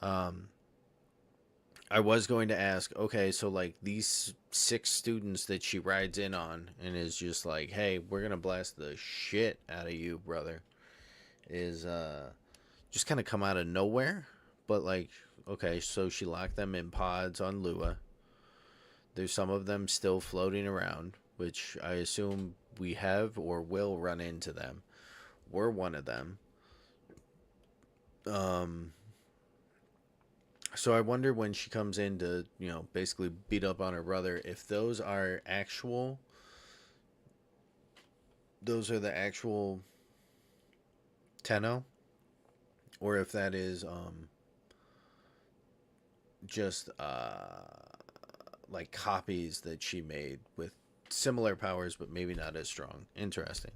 Um, I was going to ask, okay, so like these 6 students that she rides in on and is just like, hey, we're gonna blast the shit out of you, brother, is just kind of come out of nowhere. But like, okay, so she locked them in pods on Lua. There's some of them still floating around, which I assume we have or will run into them. We're one of them. Um, So I wonder when she comes in to, basically beat up on her brother, if those are the actual Tenno, or if that is just like copies that she made with similar powers but maybe not as strong. Interesting.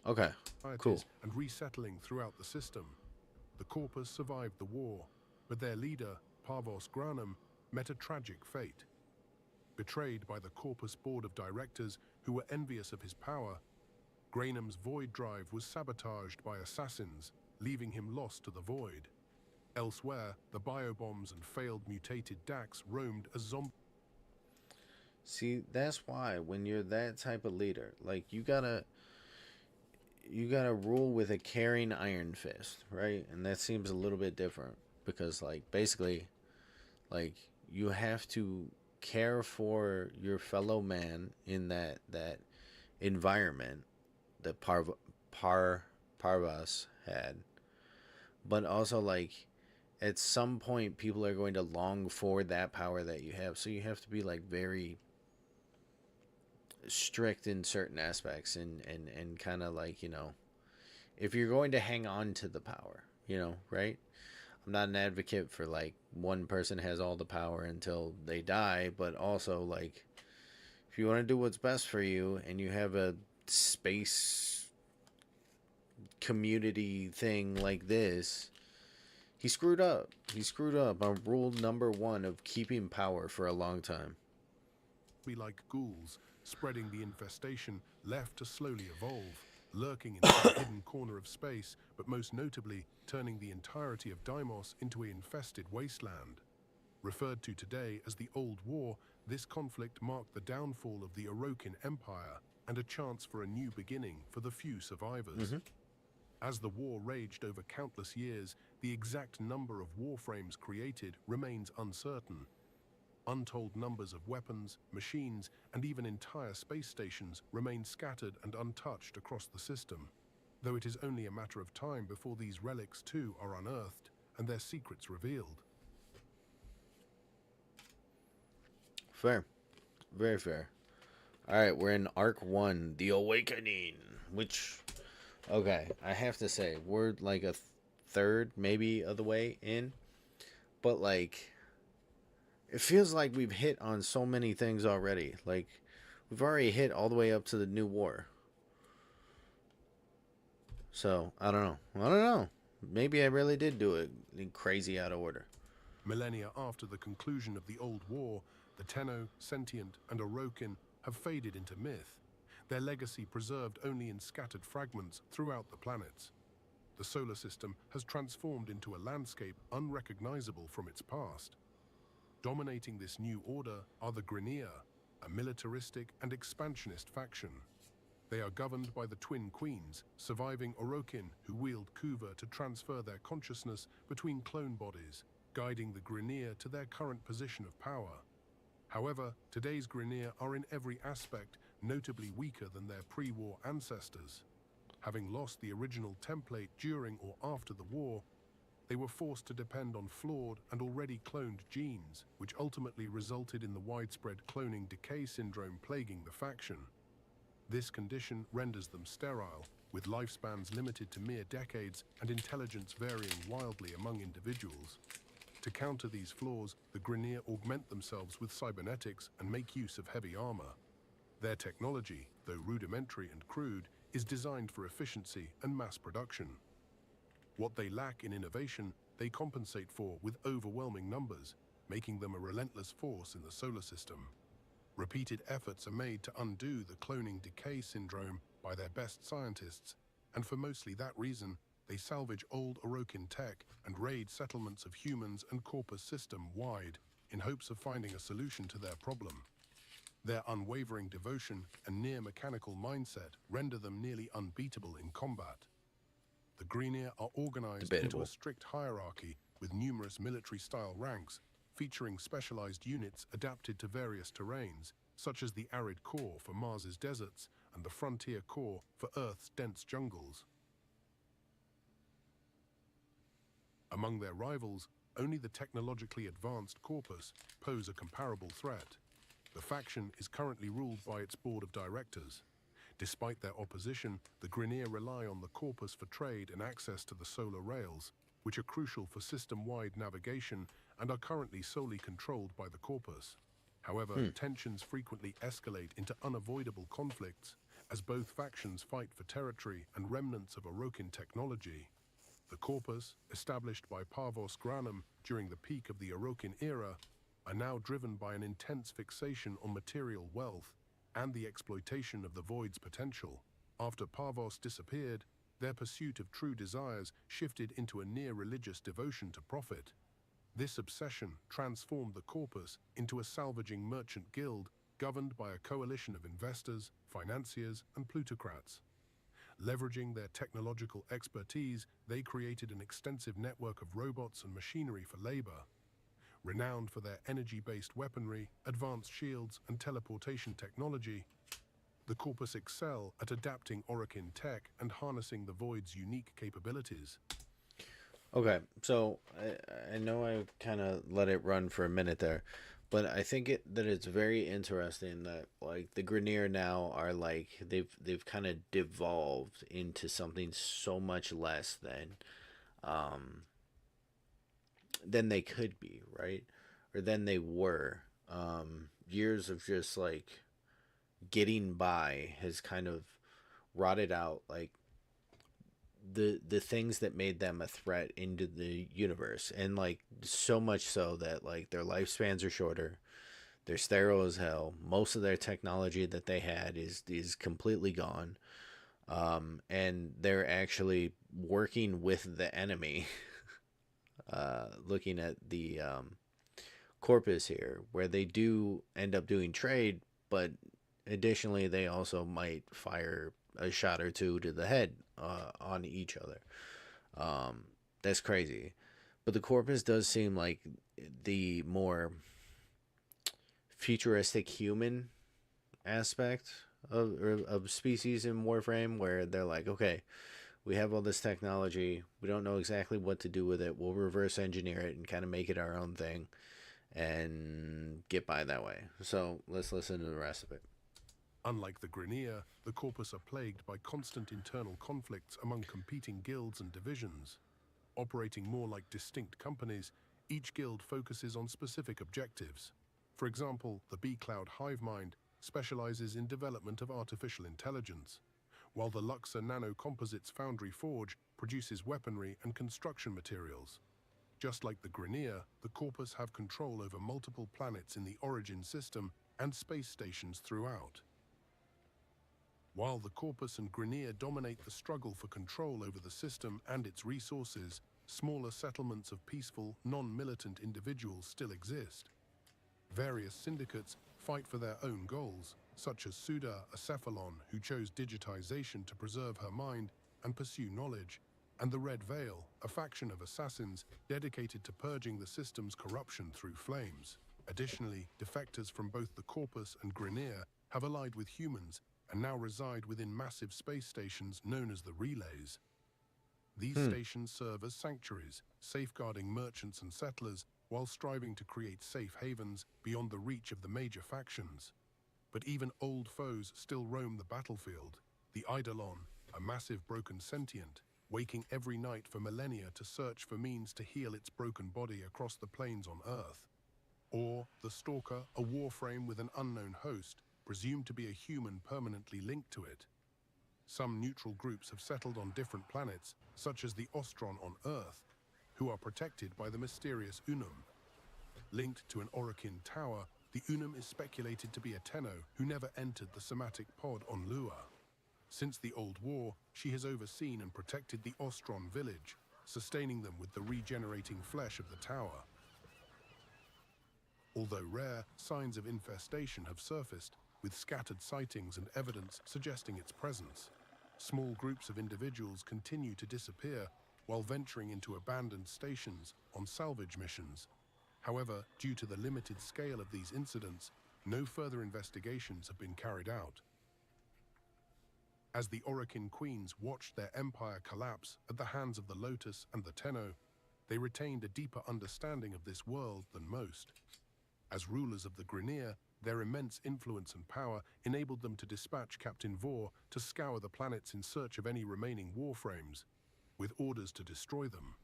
Okay, cool. And resettling throughout the system. The Corpus survived the war, but their leader, Parvos Granum, met a tragic fate. Betrayed by the Corpus board of directors who were envious of his power, Granum's void drive was sabotaged by assassins, leaving him lost to the void. Elsewhere, the biobombs and failed mutated Dax roamed as zombies. See, that's why when you're that type of leader, like you gotta rule with a caring iron fist, right? And that seems a little bit different because like basically like you have to care for your fellow man in that environment that Parvas had, but also like at some point people are going to long for that power that you have, so you have to be like very strict in certain aspects and kind of like if you're going to hang on to the power, right? I'm not an advocate for like one person has all the power until they die, but also like if you want to do what's best for you and you have a space community thing like this, he screwed up. He screwed up on rule number 1 of keeping power for a long time. Be like ghouls, spreading the infestation left to slowly evolve, lurking in some hidden corner of space, but most notably turning the entirety of Deimos into an infested wasteland. Referred to today as the Old War, this conflict marked the downfall of the Orokin Empire and a chance for a new beginning for the few survivors. As the war raged over countless years, the exact number of warframes created remains uncertain. Untold numbers of weapons, machines, and even entire space stations remain scattered and untouched across the system, though it is only a matter of time before these relics too are unearthed and their secrets revealed. Fair. Very fair. Alright, we're in Arc 1, The Awakening, which, okay, I have to say, we're like a third, maybe, of the way in, but like, it feels like we've hit on so many things already. Like, we've already hit all the way up to the new war. So, I don't know. Maybe I really did do it crazy out of order. Millennia after the conclusion of the Old War, the Tenno, Sentient, and Orokin have faded into myth, their legacy preserved only in scattered fragments throughout the planets. The solar system has transformed into a landscape unrecognizable from its past. Dominating this new order are the Grineer, a militaristic and expansionist faction. They are governed by the Twin Queens, surviving Orokin who wield Kuva to transfer their consciousness between clone bodies, guiding the Grineer to their current position of power. However, today's Grineer are in every aspect notably weaker than their pre-war ancestors. Having lost the original template during or after the war, they were forced to depend on flawed and already cloned genes, which ultimately resulted in the widespread cloning decay syndrome plaguing the faction. This condition renders them sterile, with lifespans limited to mere decades and intelligence varying wildly among individuals. To counter these flaws, the Grineer augment themselves with cybernetics and make use of heavy armor. Their technology, though rudimentary and crude, is designed for efficiency and mass production. What they lack in innovation, they compensate for with overwhelming numbers, making them a relentless force in the solar system. Repeated efforts are made to undo the cloning decay syndrome by their best scientists, and for mostly that reason, they salvage old Orokin tech and raid settlements of humans and Corpus system-wide in hopes of finding a solution to their problem. Their unwavering devotion and near-mechanical mindset render them nearly unbeatable in combat. The Grineer are organized into a strict hierarchy with numerous military-style ranks, featuring specialized units adapted to various terrains, such as the arid core for Mars's deserts and the frontier core for Earth's dense jungles. Among their rivals, only the technologically advanced Corpus pose a comparable threat. The faction is currently ruled by its board of directors. Despite their opposition, the Grineer rely on the Corpus for trade and access to the solar rails, which are crucial for system-wide navigation and are currently solely controlled by the Corpus. However, tensions frequently escalate into unavoidable conflicts as both factions fight for territory and remnants of Orokin technology. The Corpus, established by Parvos Granum during the peak of the Orokin era, are now driven by an intense fixation on material wealth and the exploitation of the Void's potential. After Parvos disappeared, their pursuit of true desires shifted into a near-religious devotion to profit. This obsession transformed the Corpus into a salvaging merchant guild governed by a coalition of investors, financiers, and plutocrats. Leveraging their technological expertise, they created an extensive network of robots and machinery for labor. Renowned for their energy-based weaponry, advanced shields, and teleportation technology, the Corpus excel at adapting Orokin tech and harnessing the Void's unique capabilities. Okay, so I know I kind of let it run for a minute there, but I think that it's very interesting that like the Grineer now are like they've kind of devolved into something so much less than they could be, right? Or than they were. Years of just like getting by has kind of rotted out like the things that made them a threat into the universe, and like so much so that like their lifespans are shorter, they're sterile as hell, most of their technology that they had is completely gone, and they're actually working with the enemy. Looking at the Corpus here, where they do end up doing trade, but additionally they also might fire a shot or two to the head on each other. That's crazy. But the Corpus does seem like the more futuristic human aspect of species in Warframe, where they're like, okay, we have all this technology, we don't know exactly what to do with it, we'll reverse engineer it and kind of make it our own thing and get by that way. So let's listen to the rest of it. Unlike the Grineer, the Corpus are plagued by constant internal conflicts among competing guilds and divisions. Operating more like distinct companies, each guild focuses on specific objectives. For example, the B-Cloud Hivemind specializes in development of artificial intelligence, while the Luxor Nanocomposites Foundry Forge produces weaponry and construction materials. Just like the Grineer, the Corpus have control over multiple planets in the Origin system and space stations throughout. While the Corpus and Grineer dominate the struggle for control over the system and its resources, smaller settlements of peaceful, non-militant individuals still exist. Various syndicates fight for their own goals, such as Suda, a Cephalon who chose digitization to preserve her mind and pursue knowledge, and the Red Veil, a faction of assassins dedicated to purging the system's corruption through flames. Additionally, defectors from both the Corpus and Grineer have allied with humans and now reside within massive space stations known as the Relays. These stations serve as sanctuaries, safeguarding merchants and settlers while striving to create safe havens beyond the reach of the major factions. But even old foes still roam the battlefield. The Eidolon, a massive broken sentient, waking every night for millennia to search for means to heal its broken body across the plains on Earth. Or the Stalker, a warframe with an unknown host, presumed to be a human permanently linked to it. Some neutral groups have settled on different planets, such as the Ostron on Earth, who are protected by the mysterious Unum. Linked to an Orokin tower, the Unum is speculated to be a Tenno who never entered the somatic pod on Lua. Since the Old War, she has overseen and protected the Ostron village, sustaining them with the regenerating flesh of the tower. Although rare, signs of infestation have surfaced, with scattered sightings and evidence suggesting its presence. Small groups of individuals continue to disappear while venturing into abandoned stations on salvage missions. However, due to the limited scale of these incidents, no further investigations have been carried out. As the Orokin queens watched their empire collapse at the hands of the Lotus and the Tenno, they retained a deeper understanding of this world than most. As rulers of the Grineer, their immense influence and power enabled them to dispatch Captain Vor to scour the planets in search of any remaining warframes, with orders to destroy them.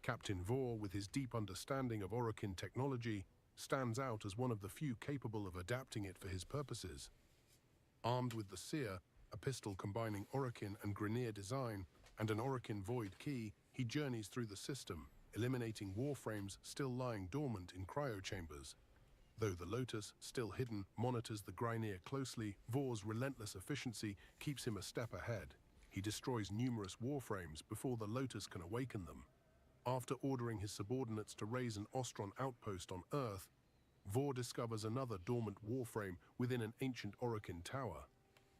Captain Vor, with his deep understanding of Orokin technology, stands out as one of the few capable of adapting it for his purposes. Armed with the Seer, a pistol combining Orokin and Grineer design, and an Orokin void key, he journeys through the system, eliminating warframes still lying dormant in cryochambers. Though the Lotus, still hidden, monitors the Grineer closely, Vor's relentless efficiency keeps him a step ahead. He destroys numerous warframes before the Lotus can awaken them. After ordering his subordinates to raise an Ostron outpost on Earth, Vor discovers another dormant warframe within an ancient Orokin tower.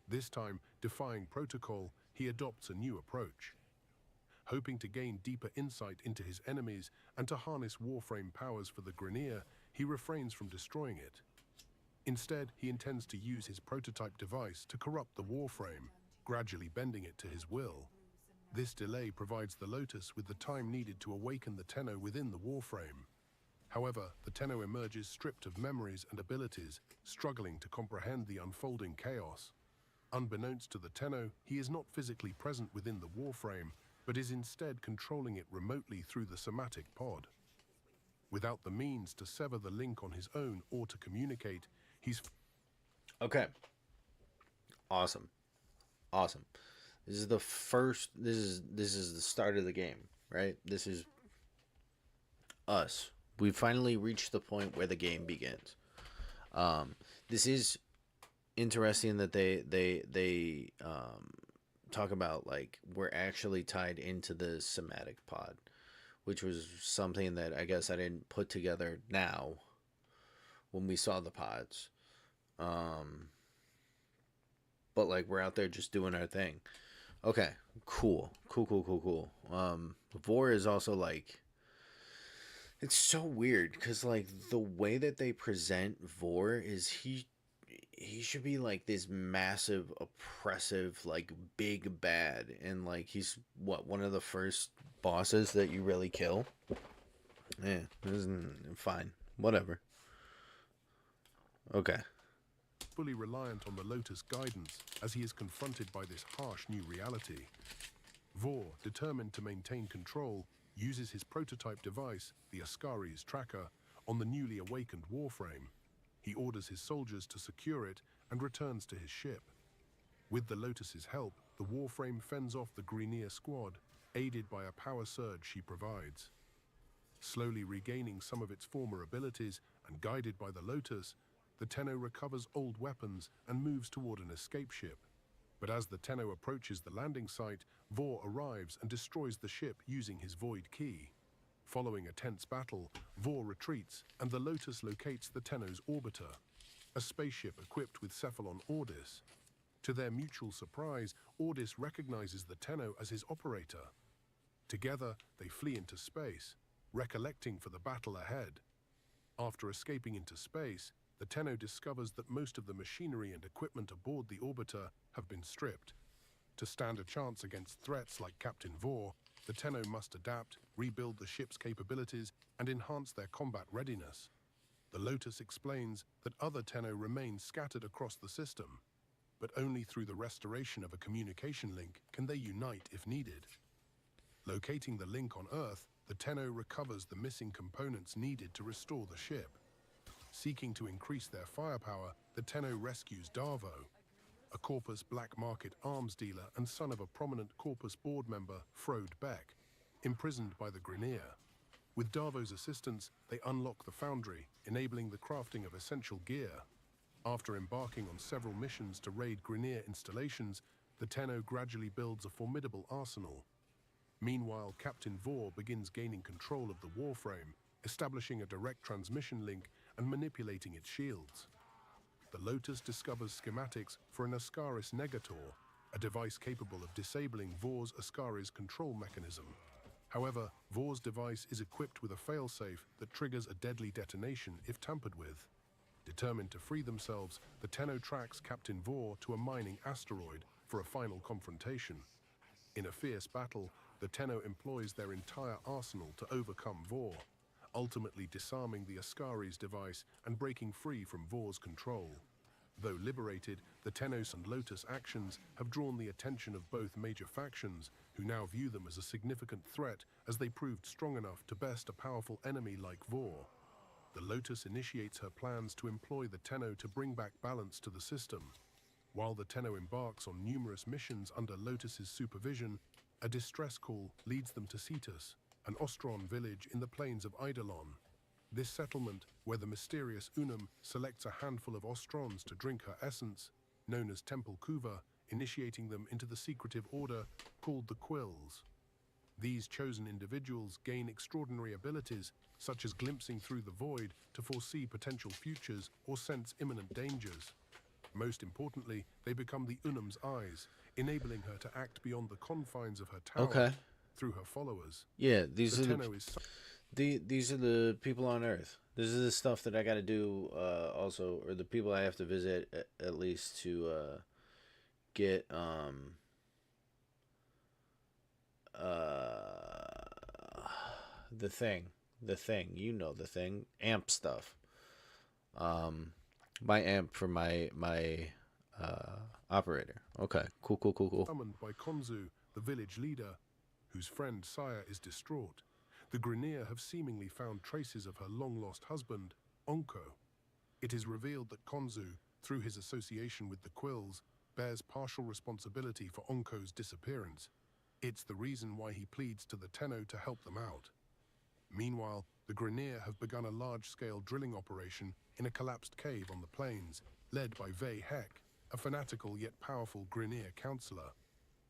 This time, defying protocol, he adopts a new approach. Hoping to gain deeper insight into his enemies and to harness warframe powers for the Grineer, he refrains from destroying it. Instead, he intends to use his prototype device to corrupt the warframe, gradually bending it to his will. This delay provides the Lotus with the time needed to awaken the Tenno within the warframe. However, the Tenno emerges stripped of memories and abilities, struggling to comprehend the unfolding chaos. Unbeknownst to the Tenno, he is not physically present within the warframe, but is instead controlling it remotely through the somatic pod. Without the means to sever the link on his own or to communicate, he's... Okay. Awesome. Awesome. This is the first, this is the start of the game, right? This is us. We finally reached the point where the game begins. This is interesting that they talk about, like, we're actually tied into the somatic pod, which was something that I guess I didn't put together now when we saw the pods. But, like, we're out there just doing our thing. Okay, cool. Vor is also, like, it's so weird because, like, the way that they present Vor is he should be, like, this massive, oppressive, like, big bad, and, like, he's one of the first bosses that you really kill. Yeah, fine, whatever. Okay. fully reliant on the Lotus guidance as he is confronted by this harsh new reality. Vor, determined to maintain control, uses his prototype device, the Ascari's tracker, on the newly awakened Warframe. He orders his soldiers to secure it and returns to his ship. With the Lotus's help, the Warframe fends off the Grineer squad, aided by a power surge she provides. Slowly regaining some of its former abilities and guided by the Lotus, the Tenno recovers old weapons and moves toward an escape ship. But as the Tenno approaches the landing site, Vor arrives and destroys the ship using his void key. Following a tense battle, Vor retreats and the Lotus locates the Tenno's orbiter, a spaceship equipped with Cephalon Ordis. To their mutual surprise, Ordis recognizes the Tenno as his operator. Together, they flee into space, recollecting for the battle ahead. After escaping into space, the Tenno discovers that most of the machinery and equipment aboard the orbiter have been stripped. To stand a chance against threats like Captain Vor, the Tenno must adapt, rebuild the ship's capabilities, and enhance their combat readiness. The Lotus explains that other Tenno remain scattered across the system, but only through the restoration of a communication link can they unite if needed. Locating the link on Earth, the Tenno recovers the missing components needed to restore the ship. Seeking to increase their firepower, the Tenno rescues Darvo, a Corpus black market arms dealer and son of a prominent Corpus board member, Frode Beck, imprisoned by the Grineer. With Darvo's assistance, they unlock the foundry, enabling the crafting of essential gear. After embarking on several missions to raid Grineer installations, the Tenno gradually builds a formidable arsenal. Meanwhile, Captain Vor begins gaining control of the Warframe, establishing a direct transmission link and manipulating its shields. The Lotus discovers schematics for an Ascaris Negator, a device capable of disabling Vor's Ascaris control mechanism. However, Vor's device is equipped with a failsafe that triggers a deadly detonation if tampered with. Determined to free themselves, the Tenno tracks Captain Vor to a mining asteroid for a final confrontation. In a fierce battle, the Tenno employs their entire arsenal to overcome Vor, ultimately disarming the Ascaris device and breaking free from Vor's control. Though liberated, the Tenno's and Lotus actions have drawn the attention of both major factions, who now view them as a significant threat as they proved strong enough to best a powerful enemy like Vor. The Lotus initiates her plans to employ the Tenno to bring back balance to the system. While the Tenno embarks on numerous missions under Lotus's supervision, a distress call leads them to Cetus, an Ostron village in the plains of Eidolon. This settlement, where the mysterious Unum selects a handful of Ostrons to drink her essence, known as Temple Kuva, initiating them into the secretive order called the Quills. These chosen individuals gain extraordinary abilities, such as glimpsing through the void to foresee potential futures or sense imminent dangers. Most importantly, they become the Unum's eyes, enabling her to act beyond the confines of her tower through her followers. Yeah, these are These are the people on Earth. This is the stuff that I got to do also, or the people I have to visit at least to get the thing, you know, the thing, amp stuff. My amp for my operator. Okay, cool. Summoned by Konzu, the village leader, whose friend Saya is distraught. The Grineer have seemingly found traces of her long-lost husband, Onko. It is revealed that Konzu, through his association with the Quills, bears partial responsibility for Onko's disappearance. It's the reason why he pleads to the Tenno to help them out. Meanwhile, the Grineer have begun a large-scale drilling operation in a collapsed cave on the plains, led by Vei Hek, a fanatical yet powerful Grineer counselor.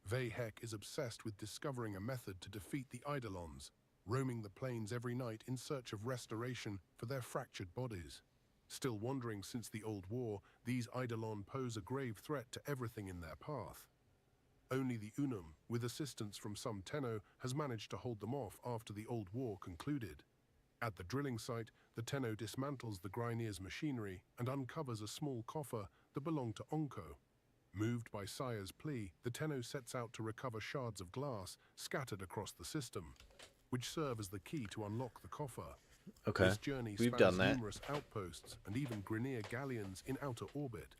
Vei Hek is obsessed with discovering a method to defeat the Eidolons, roaming the plains every night in search of restoration for their fractured bodies. Still wandering since the Old War, these Eidolon pose a grave threat to everything in their path. Only the Unum, with assistance from some Tenno, has managed to hold them off after the Old War concluded. At the drilling site, the Tenno dismantles the Grineer's machinery and uncovers a small coffer that belonged to Onko. Moved by Saya's plea, the Tenno sets out to recover shards of glass scattered across the system, which serve as the key to unlock the coffer. Okay, This journey we've spans done that. numerous outposts and even Grineer galleons in outer orbit.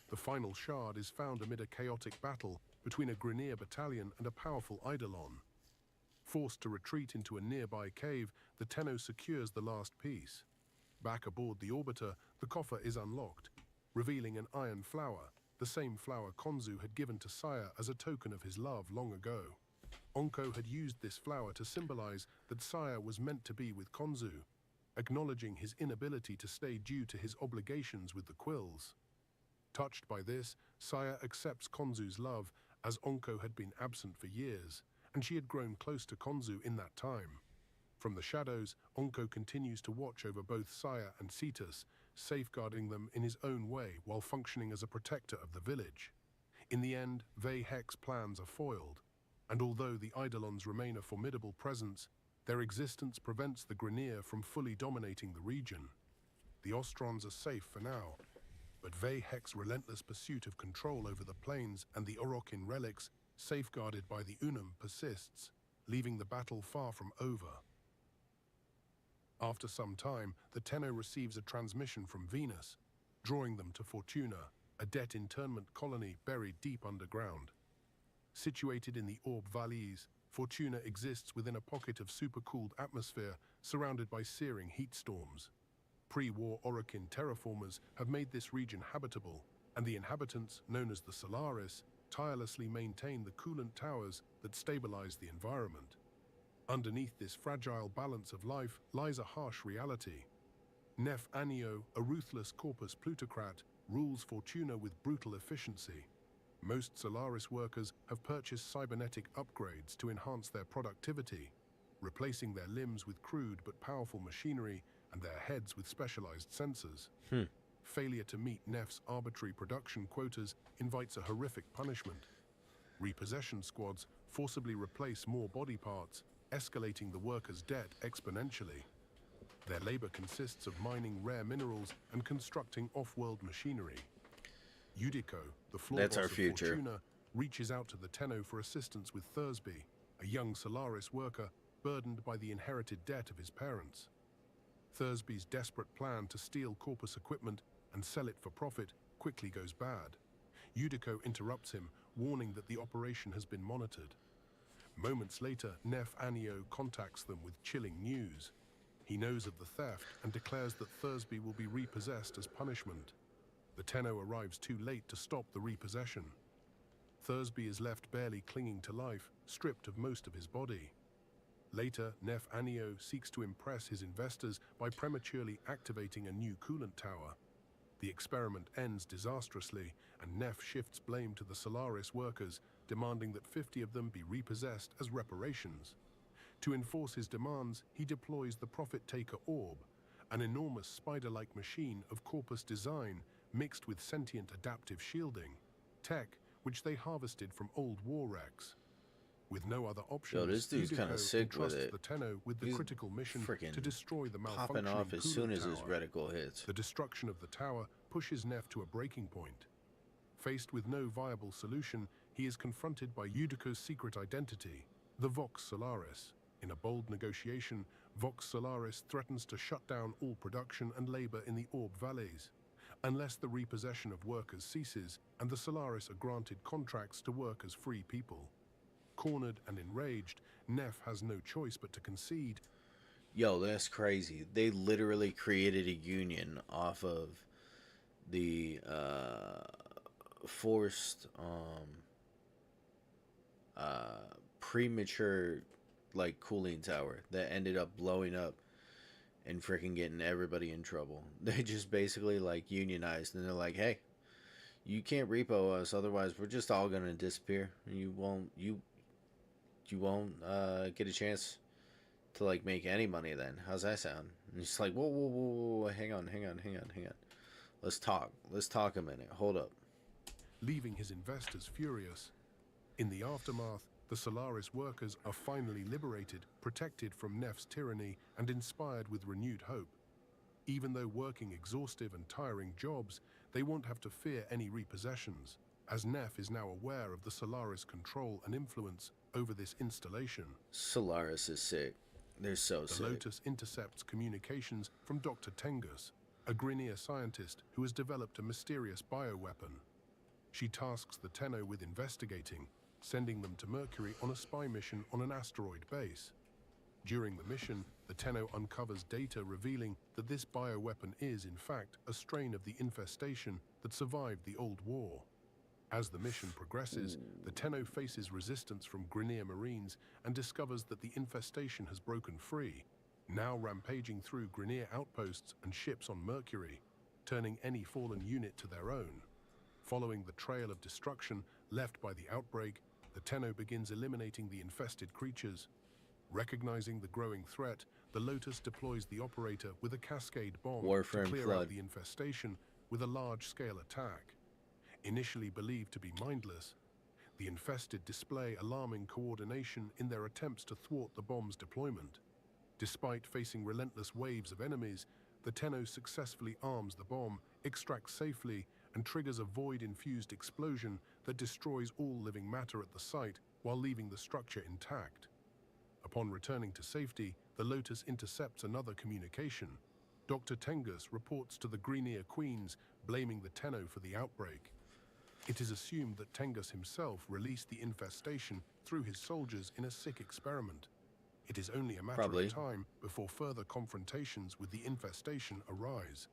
The final shard is found amid a chaotic battle between a Grineer battalion and a powerful Eidolon. Forced to retreat into a nearby cave, the Tenno secures the last piece. Back aboard the orbiter, the coffer is unlocked, revealing an iron flower, the same flower Konzu had given to Saya as a token of his love long ago. Onko had used this flower to symbolize that Saya was meant to be with Konzu, acknowledging his inability to stay due to his obligations with the Quills. Touched by this, Saya accepts Konzu's love, as Onko had been absent for years, and she had grown close to Konzu in that time. From the shadows, Onko continues to watch over both Saya and Cetus, safeguarding them in his own way while functioning as a protector of the village. In the end, Vei Hek's plans are foiled, and although the Eidolons remain a formidable presence, their existence prevents the Grineer from fully dominating the region. The Ostrons are safe for now, but Vei Hek's relentless pursuit of control over the plains and the Orokin relics, safeguarded by the Unum, persists, leaving the battle far from over. After some time, the Tenno receives a transmission from Venus, drawing them to Fortuna, a debt internment colony buried deep underground. Situated in the Orb Valleys, Fortuna exists within a pocket of supercooled atmosphere surrounded by searing heat storms. Pre-war Orokin terraformers have made this region habitable, and the inhabitants, known as the Solaris, tirelessly maintain the coolant towers that stabilize the environment. Underneath this fragile balance of life lies a harsh reality. Nef Anio, a ruthless corpus plutocrat, rules Fortuna with brutal efficiency. Most Solaris workers have purchased cybernetic upgrades to enhance their productivity, replacing their limbs with crude but powerful machinery and their heads with specialized sensors. Failure to meet Nef's arbitrary production quotas invites a horrific punishment. Repossession squads forcibly replace more body parts, escalating the workers' debt exponentially. Their labor consists of mining rare minerals and constructing off-world machinery. Yudico, the floor That's boss our of future. Fortuna, reaches out to the Tenno for assistance with Thursby, a young Solaris worker burdened by the inherited debt of his parents. Thursby's desperate plan to steal Corpus equipment and sell it for profit quickly goes bad. Yudico interrupts him, warning that the operation has been monitored. Moments later, Nef Anio contacts them with chilling news. He knows of the theft and declares that Thursby will be repossessed as punishment. The Tenno arrives too late to stop the repossession. Thursby is left barely clinging to life, stripped of most of his body. Later, Nef Anio seeks to impress his investors by prematurely activating a new coolant tower. The experiment ends disastrously, and Nef shifts blame to the Solaris workers, demanding that 50 of them be repossessed as reparations. To enforce his demands, he deploys the Prophet-Taker Orb, an enormous spider-like machine of Corpus design mixed with sentient adaptive shielding, tech which they harvested from old war wrecks. With no other options, Yo, this dude's kind of sick with it. the Tenno with the He's critical mission freaking to destroy the popping malfunctioning off as soon coolant as his tower. reticle hits. The destruction of the tower pushes Nef to a breaking point. Faced with no viable solution, he is confronted by Yudico's secret identity, the Vox Solaris. In a bold negotiation, Vox Solaris threatens to shut down all production and labor in the Orb Valleys, unless the repossession of workers ceases and the Solaris are granted contracts to work as free people. Cornered and enraged, Nef has no choice but to concede. Yo, that's crazy. They literally created a union off of the forced premature like cooling tower that ended up blowing up and freaking getting everybody in trouble. They just basically like unionized, and they're like, hey, you can't repo us, otherwise we're just all gonna disappear. You won't get a chance to like make any money then. How's that sound? And it's like, whoa, hang on. Let's talk a minute. Hold up. Leaving his investors furious. In the aftermath, the Solaris workers are finally liberated, protected from Nef's tyranny, and inspired with renewed hope. Even though working exhaustive and tiring jobs, they won't have to fear any repossessions, as Nef is now aware of the Solaris control and influence over this installation. Solaris is sick. They're so sick. The Lotus intercepts communications from Dr. Tengus, a Grineer scientist who has developed a mysterious bioweapon. She tasks the Tenno with investigating, sending them to Mercury on a spy mission on an asteroid base. During the mission, the Tenno uncovers data revealing that this bioweapon is, in fact, a strain of the infestation that survived the old war. As the mission progresses, the Tenno faces resistance from Grineer Marines and discovers that the infestation has broken free, now rampaging through Grineer outposts and ships on Mercury, turning any fallen unit to their own. Following the trail of destruction left by the outbreak, the Tenno begins eliminating the infested creatures. Recognizing the growing threat, the Lotus deploys the operator with a cascade bomb Warframe to clear flood. out the infestation with a large-scale attack. Initially believed to be mindless, the infested display alarming coordination in their attempts to thwart the bomb's deployment. Despite facing relentless waves of enemies, the Tenno successfully arms the bomb, extracts safely, and triggers a void-infused explosion that destroys all living matter at the site while leaving the structure intact. Upon returning to safety, the Lotus intercepts another communication. Dr. Tengus reports to the Grineer Queens, blaming the Tenno for the outbreak. It is assumed that Tengus himself released the infestation through his soldiers in a sick experiment. It is only a matter Probably. of time before further confrontations with the infestation arise.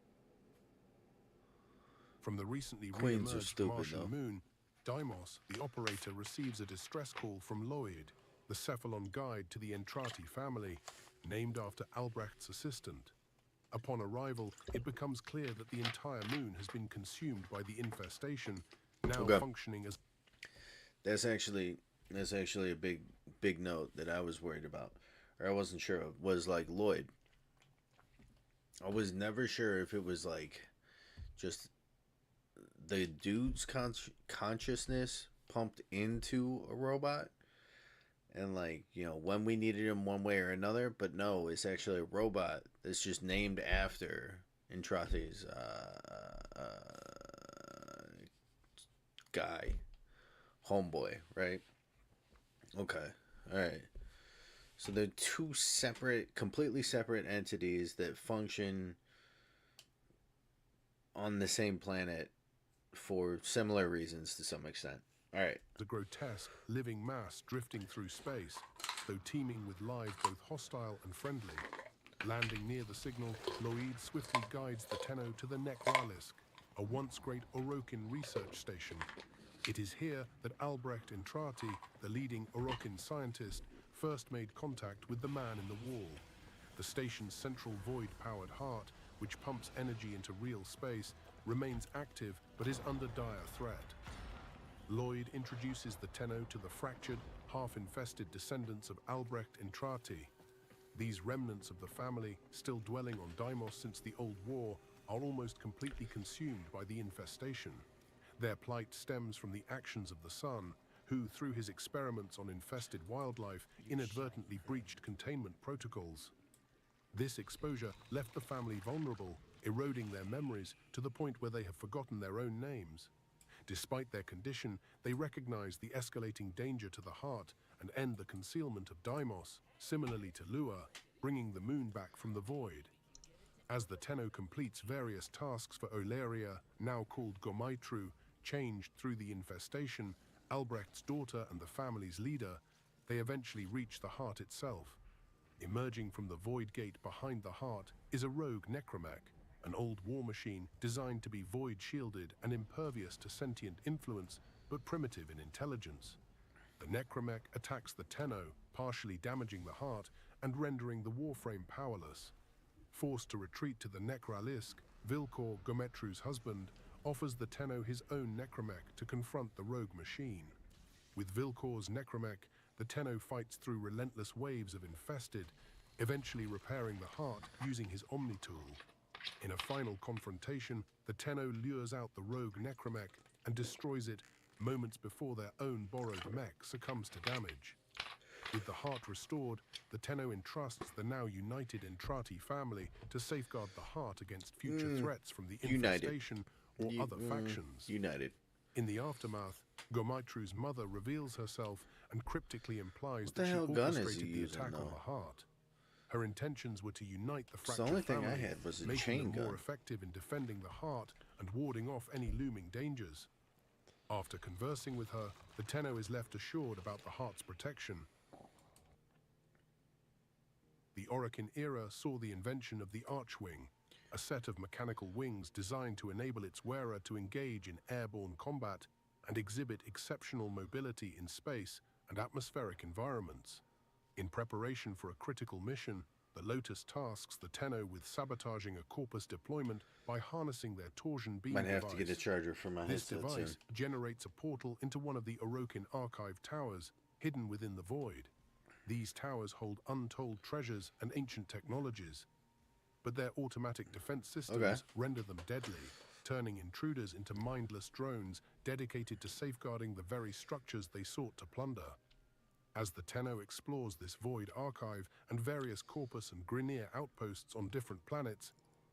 From the recently Queens are re-emerged stupid, Martian though. moon, Deimos, the operator, receives a distress call from Lloyd, the Cephalon guide to the Entrati family, named after Albrecht's assistant. Upon arrival, it becomes clear that the entire moon has been consumed by the infestation, now Okay. functioning as... That's actually a big note that I was worried about, or I wasn't sure of, was like Lloyd. I was never sure if it was like just the dude's consciousness pumped into a robot, and like, you know, when we needed him one way or another. But no, it's actually a robot that's just named after Entrati's guy, homeboy, right? Okay, all right. So they're two separate, completely separate entities that function on the same planet for similar reasons to some extent. All right. a grotesque, living mass drifting through space, though teeming with life both hostile and friendly. Landing near the signal, Lloyd swiftly guides the Tenno to the Necralisk, a once great Orokin research station. It is here that Albrecht Entrati, the leading Orokin scientist, first made contact with the man in the wall. The station's central void-powered heart, which pumps energy into real space, remains active but is under dire threat. Lloyd introduces the Tenno to the fractured, half-infested descendants of Albrecht Entrati. These remnants of the family, still dwelling on Deimos since the Old War, are almost completely consumed by the infestation. Their plight stems from the actions of the Sun, who, through his experiments on infested wildlife, inadvertently breached containment protocols. This exposure left the family vulnerable, eroding their memories to the point where they have forgotten their own names. Despite their condition, they recognize the escalating danger to the heart and end the concealment of Deimos, similarly to Lua, bringing the moon back from the void. As the Tenno completes various tasks for Oleria, now called Gomaitru, changed through the infestation, Albrecht's daughter and the family's leader, they eventually reach the heart itself. Emerging from the void gate behind the heart is a rogue necromech, an old war machine designed to be void-shielded and impervious to sentient influence, but primitive in intelligence. The necromech attacks the Tenno, partially damaging the heart and rendering the Warframe powerless. Forced to retreat to the Necralisk, Vilcor, Gometru's husband, offers the Tenno his own necromech to confront the rogue machine. With Vilcor's necromech, the Tenno fights through relentless waves of infested, eventually repairing the heart using his Omni-tool. In a final confrontation, the Tenno lures out the rogue necromech and destroys it moments before their own borrowed mech succumbs to damage. With the heart restored, the Tenno entrusts the now united Entrati family to safeguard the heart against future threats from the infestation or other factions. United. In the aftermath, Gomaitru's mother reveals herself and cryptically implies What the that she hell gun is he orchestrated the using, attack on though? the heart. Her intentions were to unite the The fractured only thing I family, had was a making chain them gun. more effective in defending the heart and warding off any looming dangers. After conversing with her, the Tenno is left assured about the heart's protection. The Orokin era saw the invention of the Archwing, a set of mechanical wings designed to enable its wearer to engage in airborne combat and exhibit exceptional mobility in space and atmospheric environments. In preparation for a critical mission, the Lotus tasks the Tenno with sabotaging a Corpus deployment by harnessing their torsion beam Might have device. to get a charger for my This headset device soon. generates a portal into one of the Orokin archive towers, hidden within the void. These towers hold untold treasures and ancient technologies, but their automatic defense systems render them deadly, turning intruders into mindless drones dedicated to safeguarding the very structures they sought to plunder. As the Tenno explores this void archive and various Corpus and Grineer outposts on different planets,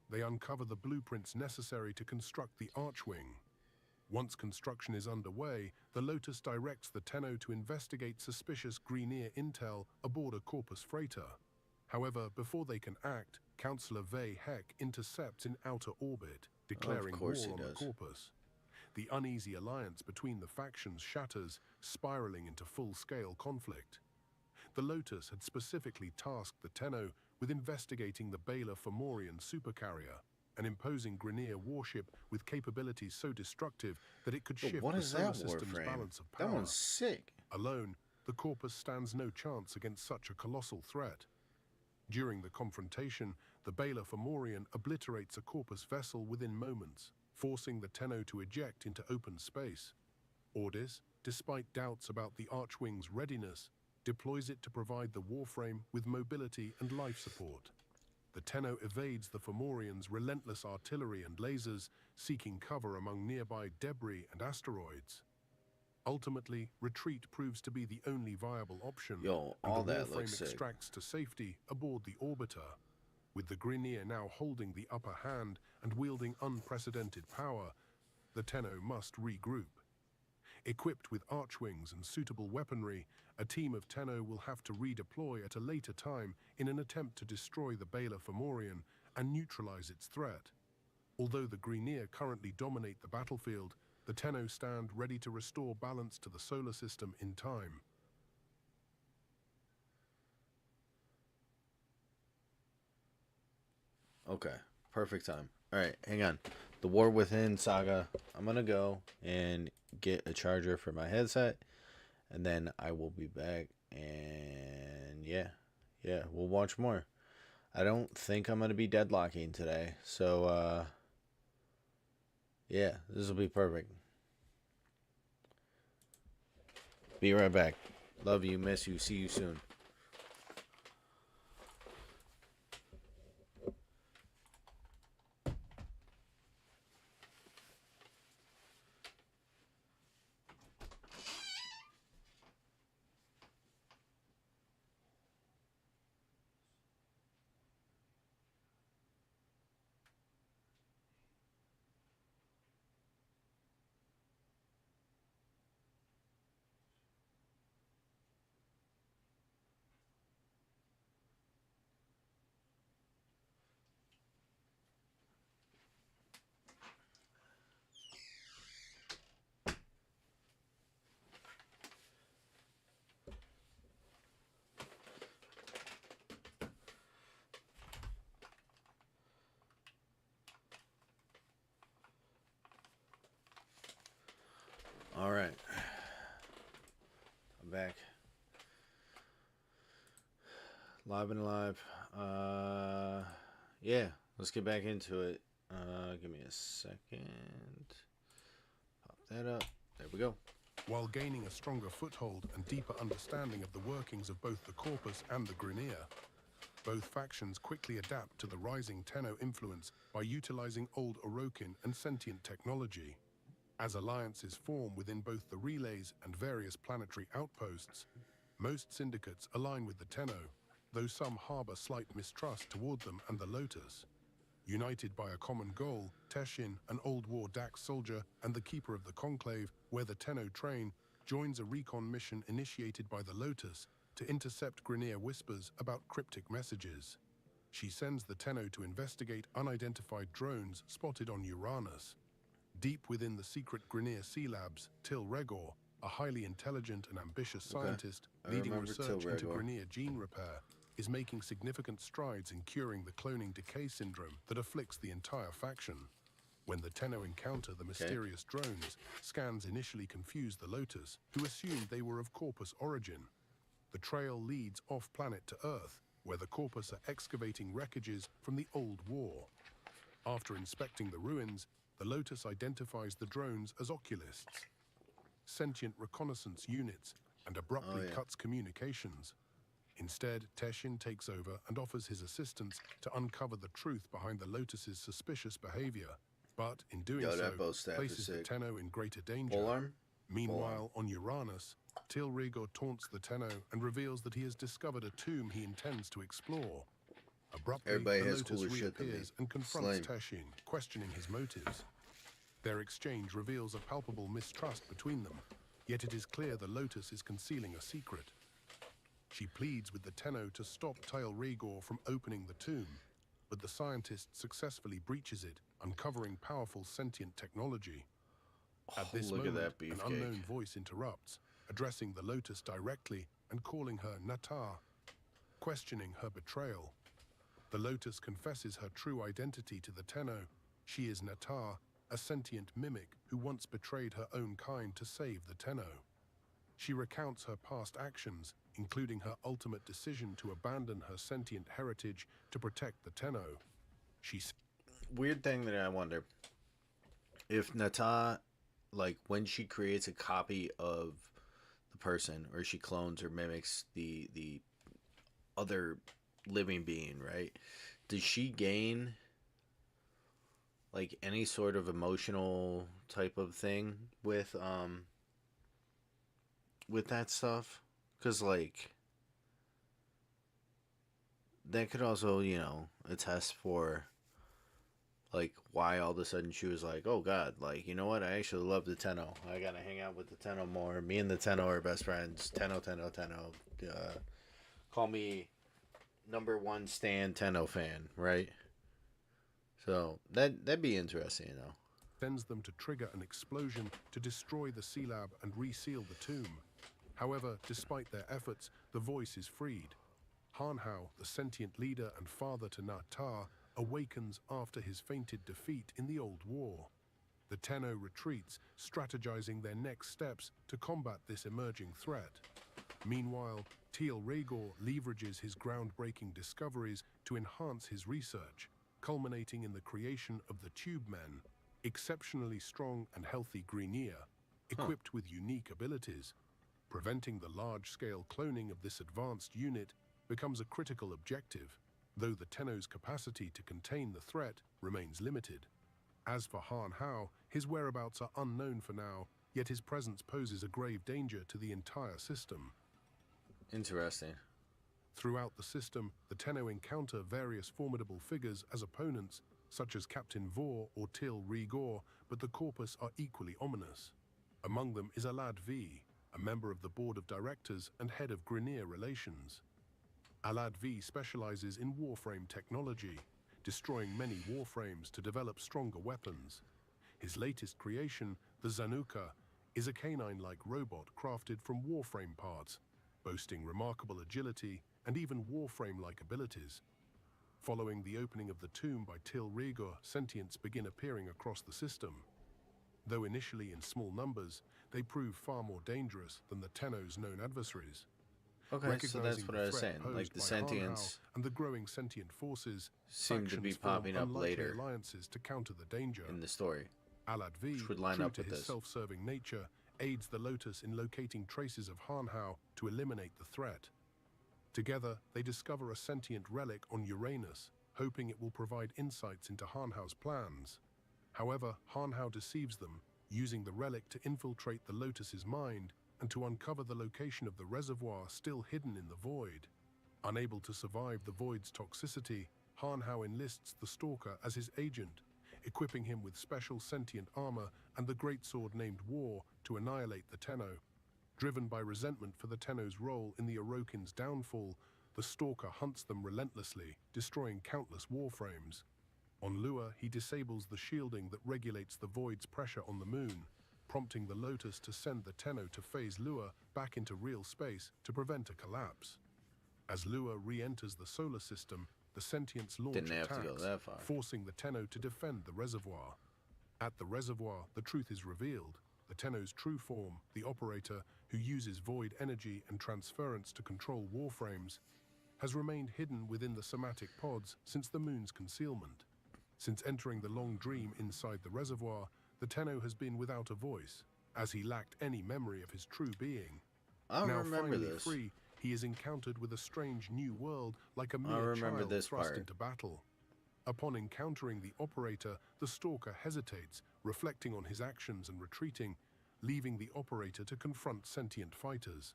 they uncover the blueprints necessary to construct the Archwing. Once construction is underway, the Lotus directs the Tenno to investigate suspicious Grineer intel aboard a Corpus freighter. However, before they can act, Councillor Vey Heck intercepts in outer orbit, declaring war on the Corpus. The uneasy alliance between the factions shatters, spiraling into full-scale conflict. the Lotus had specifically tasked the Tenno with investigating the Baylor Fomorian supercarrier, an imposing Grineer warship with capabilities so destructive that it could But shift what the is solar that system's Warframe? balance of That power. one's sick. Alone, the Corpus stands no chance against such a colossal threat. During the confrontation, the Baylor Fomorian obliterates a Corpus vessel within moments, forcing the Tenno to eject into open space. Ordis, despite doubts about the Archwing's readiness, deploys it to provide the Warframe with mobility and life support. The Tenno evades the Fomorian's relentless artillery and lasers, seeking cover among nearby debris and asteroids. Ultimately, retreat proves to be the only viable option, Yo, and all the that Warframe looks sick. extracts to safety aboard the orbiter. With the Grineer now holding the upper hand and wielding unprecedented power, the Tenno must regroup. Equipped with archwings and suitable weaponry, a team of Tenno will have to redeploy at a later time in an attempt to destroy the Baylor Fomorian and neutralize its threat. Although the Grineer currently dominate the battlefield, the Tenno stand ready to restore balance to the solar system in time. Okay, perfect time. All right, hang on. The War Within saga. I'm gonna go and get a charger for my headset, and then I will be back. And yeah, we'll watch more. I don't think I'm gonna be deadlocking today, so yeah, this will be perfect. Be right back. Love you, miss you, see you soon. All right, I'm back, live and alive. Yeah, let's get back into it. Give me a second. Pop that up. There we go. While gaining a stronger foothold and deeper understanding of the workings of both the Corpus and the Grineer, both factions quickly adapt to the rising Tenno influence by utilizing old Orokin and sentient technology. As alliances form within both the relays and various planetary outposts, most syndicates align with the Tenno, though some harbor slight mistrust toward them and the Lotus. United by a common goal, Teshin, an old war Dax soldier and the keeper of the Conclave, where the Tenno train, joins a recon mission initiated by the Lotus to intercept Grineer whispers about cryptic messages. She sends the Tenno to investigate unidentified drones spotted on Uranus. Deep within the secret Grineer Sea Labs, Til Regor, a highly intelligent and ambitious scientist leading research into Grineer gene repair, is making significant strides in curing the cloning decay syndrome that afflicts the entire faction. When the Tenno encounter the mysterious drones, scans initially confuse the Lotus, who assumed they were of Corpus origin. The trail leads off-planet to Earth, where the Corpus are excavating wreckages from the old war. After inspecting the ruins, the Lotus identifies the drones as oculists, sentient reconnaissance units, and abruptly cuts communications. Instead, Teshin takes over and offers his assistance to uncover the truth behind the Lotus's suspicious behavior, but in doing so, places the Tenno in greater danger. Meanwhile, on Uranus, Til Regor taunts the Tenno and reveals that he has discovered a tomb he intends to explore. Abruptly, the Lotus reappears and confronts Teshin, questioning his motives. Their exchange reveals a palpable mistrust between them, yet it is clear the Lotus is concealing a secret. She pleads with the Tenno to stop Til Regor from opening the tomb, but the scientist successfully breaches it, uncovering powerful sentient technology. At this moment, an unknown voice interrupts, addressing the Lotus directly and calling her Natar, questioning her betrayal. The Lotus confesses her true identity to the Tenno. She is Natar, a sentient mimic who once betrayed her own kind to save the Tenno. She recounts her past actions, including her ultimate decision to abandon her sentient heritage to protect the Tenno. Weird thing that I wonder if Nata, like when she creates a copy of the person, or she clones or mimics the other living being, right? Does she gain like any sort of emotional type of thing with that stuff? Because like that could also, you know, attest for like why all of a sudden she was like, oh god, like, you know what, I actually love the Tenno, I gotta hang out with the Tenno more, me and the Tenno are best friends, Tenno, call me #1 Stan Tenno fan, right? So that'd be interesting, you know. Sends them to trigger an explosion to destroy the sea lab and reseal the tomb. However, despite their efforts, the voice is freed. Hanhao, the sentient leader and father to Natar, awakens after his fainted defeat in the old war. The Tenno retreats, strategizing their next steps to combat this emerging threat. Meanwhile, Teal Rhaegor leverages his groundbreaking discoveries to enhance his research, culminating in the creation of the Tube Men, exceptionally strong and healthy Grineer, equipped with unique abilities. Preventing the large-scale cloning of this advanced unit becomes a critical objective, though the Tenno's capacity to contain the threat remains limited. As for Hanhao, his whereabouts are unknown for now, yet his presence poses a grave danger to the entire system. Interesting. Throughout the system, the Tenno encounter various formidable figures as opponents, such as Captain Vor or Teal Rhaegor, but the corpus are equally ominous. Among them is Alad V, a member of the board of directors and head of Grineer relations. Alad V specializes in Warframe technology, destroying many Warframes to develop stronger weapons. His latest creation, the Zanuka, is a canine-like robot crafted from Warframe parts, boasting remarkable agility and even Warframe-like abilities. Following the opening of the tomb by Teal Rhaegor, sentients begin appearing across the system. Though initially in small numbers, they prove far more dangerous than the Tenno's known adversaries. Okay, so that's what I was saying. Like the sentients and the growing sentient forces seem to be popping up later alliances to counter the danger in the story. Alad V, which would line true up to with his this. self-serving nature, aids the Lotus in locating traces of Hanhao to eliminate the threat. Together, they discover a sentient relic on Uranus, hoping it will provide insights into Hanhao's plans. However, Hanhao deceives them, using the relic to infiltrate the Lotus's mind and to uncover the location of the reservoir still hidden in the void. Unable to survive the void's toxicity, Hanhao enlists the Stalker as his agent, equipping him with special sentient armor and the greatsword named War to annihilate the Tenno. Driven by resentment for the Tenno's role in the Orokin's downfall, the Stalker hunts them relentlessly, destroying countless Warframes. On Lua, he disables the shielding that regulates the void's pressure on the moon, prompting the Lotus to send the Tenno to phase Lua back into real space to prevent a collapse. As Lua re-enters the solar system, the sentients launch attacks, forcing the Tenno to defend the reservoir. At the reservoir, the truth is revealed. The Tenno's true form, the Operator, who uses void energy and transference to control Warframes, has remained hidden within the somatic pods since the moon's concealment. Since entering the long dream inside the reservoir, the Tenno has been without a voice, as he lacked any memory of his true being. Now finally free, he is encountered with a strange new world like a mere child thrust into battle. Upon encountering the Operator, the Stalker hesitates, reflecting on his actions and retreating, leaving the Operator to confront sentient fighters.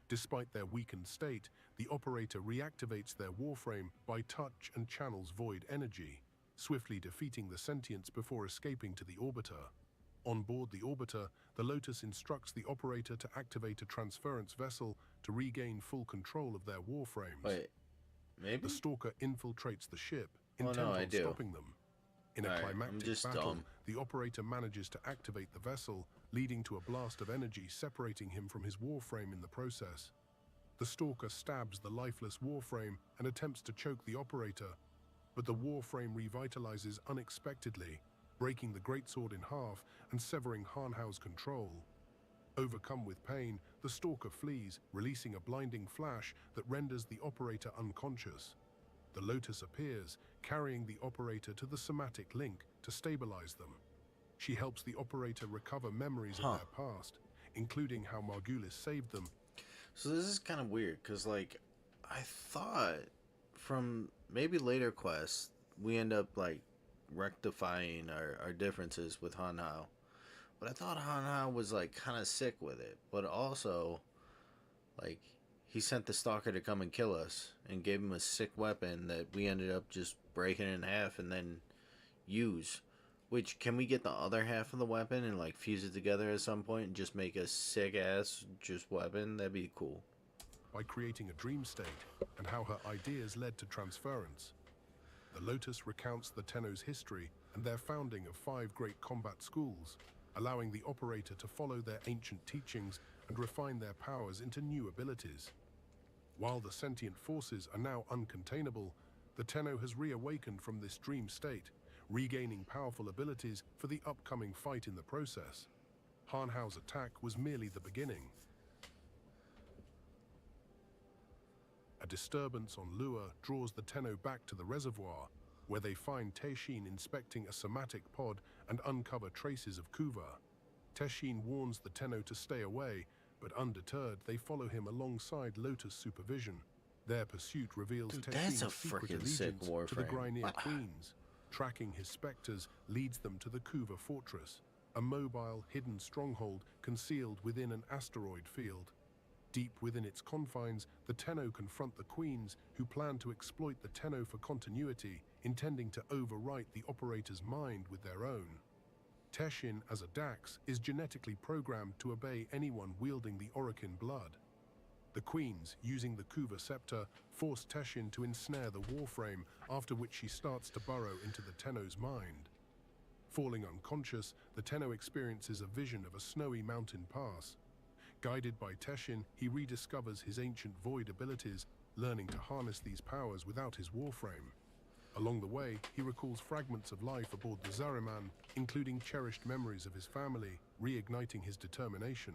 Despite their weakened state, the Operator reactivates their Warframe by touch and channels void energy, swiftly defeating the sentients before escaping to the Orbiter. On board the Orbiter, the Lotus instructs the Operator to activate a transference vessel to regain full control of their Warframes. Wait, maybe? The Stalker infiltrates the ship, intent on stopping them. In a climactic battle, the Operator manages to activate the vessel, leading to a blast of energy separating him from his Warframe in the process. The stalker stabs the lifeless Warframe and attempts to choke the operator, but the Warframe revitalizes unexpectedly, breaking the greatsword in half and severing Hanhao's control. Overcome with pain, the stalker flees, releasing a blinding flash that renders the operator unconscious. The Lotus appears, carrying the operator to the somatic link to stabilize them. She helps the operator recover memories of their past, including how Margulis saved them. So this is kind of weird, because, like, I thought from maybe later quests, we end up, like, rectifying our differences with Hanhao. But I thought Hanhao was, like, kind of sick with it. But also, like, he sent the stalker to come and kill us and gave him a sick weapon that we ended up just breaking in half and then use. Which, can we get the other half of the weapon and, like, fuse it together at some point and just make a sick-ass just weapon? That'd be cool. By creating a dream state and how her ideas led to transference. The Lotus recounts the Tenno's history and their founding of 5 great combat schools, allowing the operator to follow their ancient teachings and refine their powers into new abilities. While the sentient forces are now uncontainable, the Tenno has reawakened from this dream state, regaining powerful abilities for the upcoming fight in the process. Hanhao's attack was merely the beginning. A disturbance on Lua draws the Tenno back to the reservoir, where they find Teshin inspecting a somatic pod and uncover traces of Kuva. Teshin warns the Tenno to stay away, but undeterred, they follow him alongside Lotus supervision. Their pursuit reveals that's a Teshin's secret freaking sick allegiance to the Warframe. Grynir Queens. Tracking his specters leads them to the Kuva Fortress, a mobile, hidden stronghold concealed within an asteroid field. Deep within its confines, the Tenno confront the Queens, who plan to exploit the Tenno for continuity, intending to overwrite the operator's mind with their own. Teshin, as a Dax, is genetically programmed to obey anyone wielding the Orokin blood. The Queens, using the Kuva scepter, force Teshin to ensnare the Warframe, after which she starts to burrow into the Tenno's mind. Falling unconscious, the Tenno experiences a vision of a snowy mountain pass. Guided by Teshin, he rediscovers his ancient void abilities, learning to harness these powers without his Warframe. Along the way, he recalls fragments of life aboard the Zariman, including cherished memories of his family, reigniting his determination.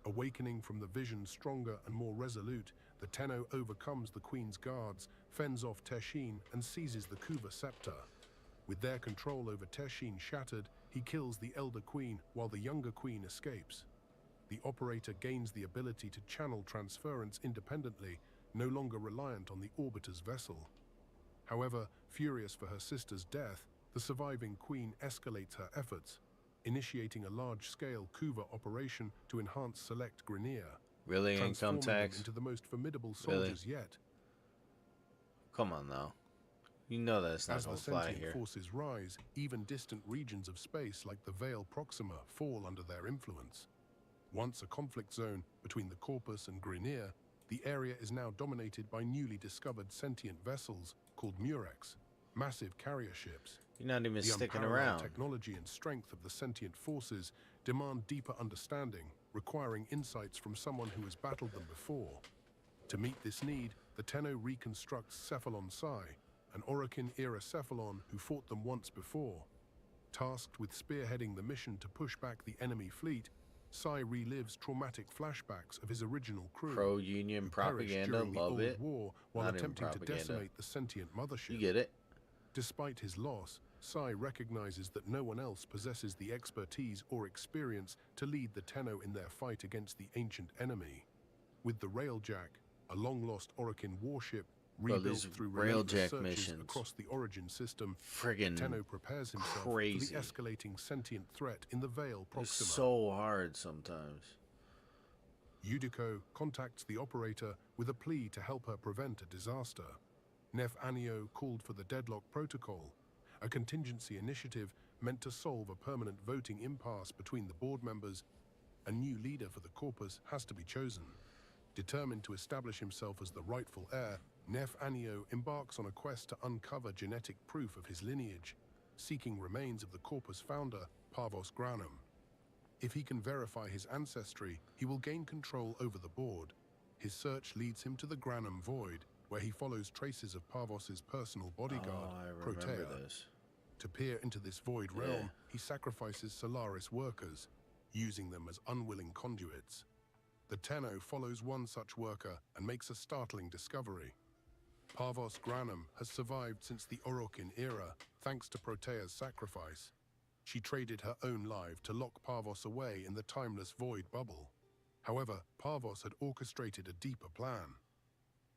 Awakening from the vision stronger and more resolute, the Tenno overcomes the Queen's guards, fends off Teshin, and seizes the Kuva scepter. With their control over Teshin shattered, he kills the Elder Queen while the younger Queen escapes. The operator gains the ability to channel transference independently, no longer reliant on the Orbiter's vessel. However, furious for her sister's death, the surviving Queen escalates her efforts, initiating a large-scale Kuva operation to enhance select Grynir, Really, income transforming them tax? into the most formidable soldiers yet. Come on, now. You know that's not As going the to fly sentient here. forces rise, even distant regions of space like the Veil Proxima fall under their influence. Once a conflict zone between the Corpus and Grynir, the area is now dominated by newly discovered sentient vessels called Murex, massive carrier ships. You're not even The sticking unparalleled around. technology and strength of the sentient forces demand deeper understanding, requiring insights from someone who has battled them before. To meet this need, the Tenno reconstructs Cephalon Psi, an Orokin-era Cephalon who fought them once before. Tasked with spearheading the mission to push back the enemy fleet, Psi relives traumatic flashbacks of his original crew. Pro-Union who perished propaganda, during the love Old it. War while Not even attempting to propaganda. decimate the sentient mothership. You get it? Despite his loss, Psi recognizes that no one else possesses the expertise or experience to lead the Tenno in their fight against the ancient enemy. With the Railjack, a long-lost Orokin warship, Bro, rebuilt these through relentless Railjack searches missions. across the Origin system, Friggin' Tenno prepares himself crazy. for the escalating sentient threat in the Veil It's Proxima. so hard sometimes. Yudiko contacts the operator with a plea to help her prevent a disaster. Nef Anio called for the Deadlocked Protocol, a contingency initiative meant to solve a permanent voting impasse between the board members. A new leader for the Corpus has to be chosen. Determined to establish himself as the rightful heir, Nef Anio embarks on a quest to uncover genetic proof of his lineage, seeking remains of the Corpus founder, Parvos Granum. If he can verify his ancestry, he will gain control over the board. His search leads him to the Granum Void, where he follows traces of Parvos's personal bodyguard, Oh, I Protea. remember this. To peer into this void realm, he sacrifices Solaris workers, using them as unwilling conduits. The Tenno follows one such worker and makes a startling discovery. Parvos Granum has survived since the Orokin era, thanks to Protea's sacrifice. She traded her own life to lock Parvos away in the timeless void bubble. However, Parvos had orchestrated a deeper plan.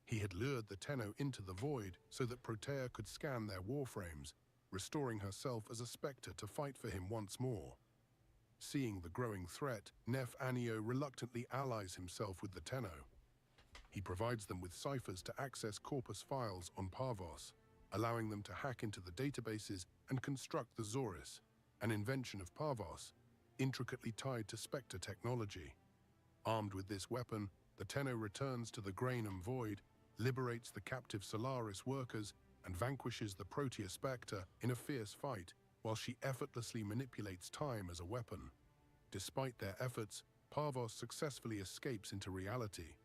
He had lured the Tenno into the void so that Protea could scan their warframes, restoring herself as a spectre to fight for him once more. Seeing the growing threat, Nef Anio reluctantly allies himself with the Tenno. He provides them with ciphers to access corpus files on Parvos, allowing them to hack into the databases and construct the Zoris, an invention of Parvos, intricately tied to Spectre technology. Armed with this weapon, the Tenno returns to the Granum Void, liberates the captive Solaris workers, and vanquishes the Protea Spectre in a fierce fight, while she effortlessly manipulates time as a weapon. Despite their efforts, Parvos successfully escapes into reality.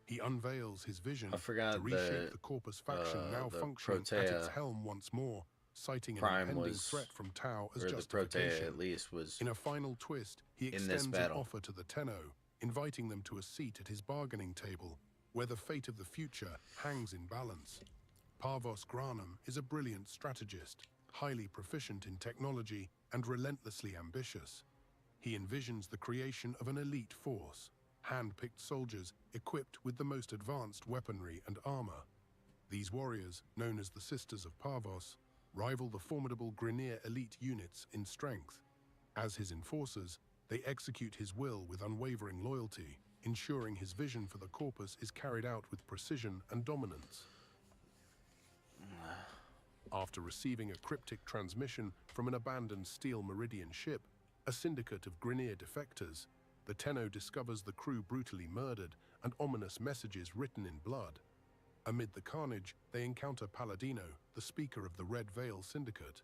He unveils his vision I forgot to reshape that, the Corpus faction now the functioning at Protea its helm once more, citing an Prime impending was, threat from Tau as or the justification. Protea at least, was In a final twist, he in extends this an battle. offer to the Tenno, inviting them to a seat at his bargaining table, where the fate of the future hangs in balance. Parvos Granum is a brilliant strategist, highly proficient in technology and relentlessly ambitious. He envisions the creation of an elite force, hand-picked soldiers equipped with the most advanced weaponry and armor. These warriors, known as the Sisters of Parvos, rival the formidable Grineer elite units in strength. As his enforcers, they execute his will with unwavering loyalty, ensuring his vision for the Corpus is carried out with precision and dominance. After receiving a cryptic transmission from an abandoned Steel Meridian ship, a syndicate of Grineer defectors, the Tenno discovers the crew brutally murdered and ominous messages written in blood. Amid the carnage, they encounter Palladino, the speaker of the Red Veil Syndicate.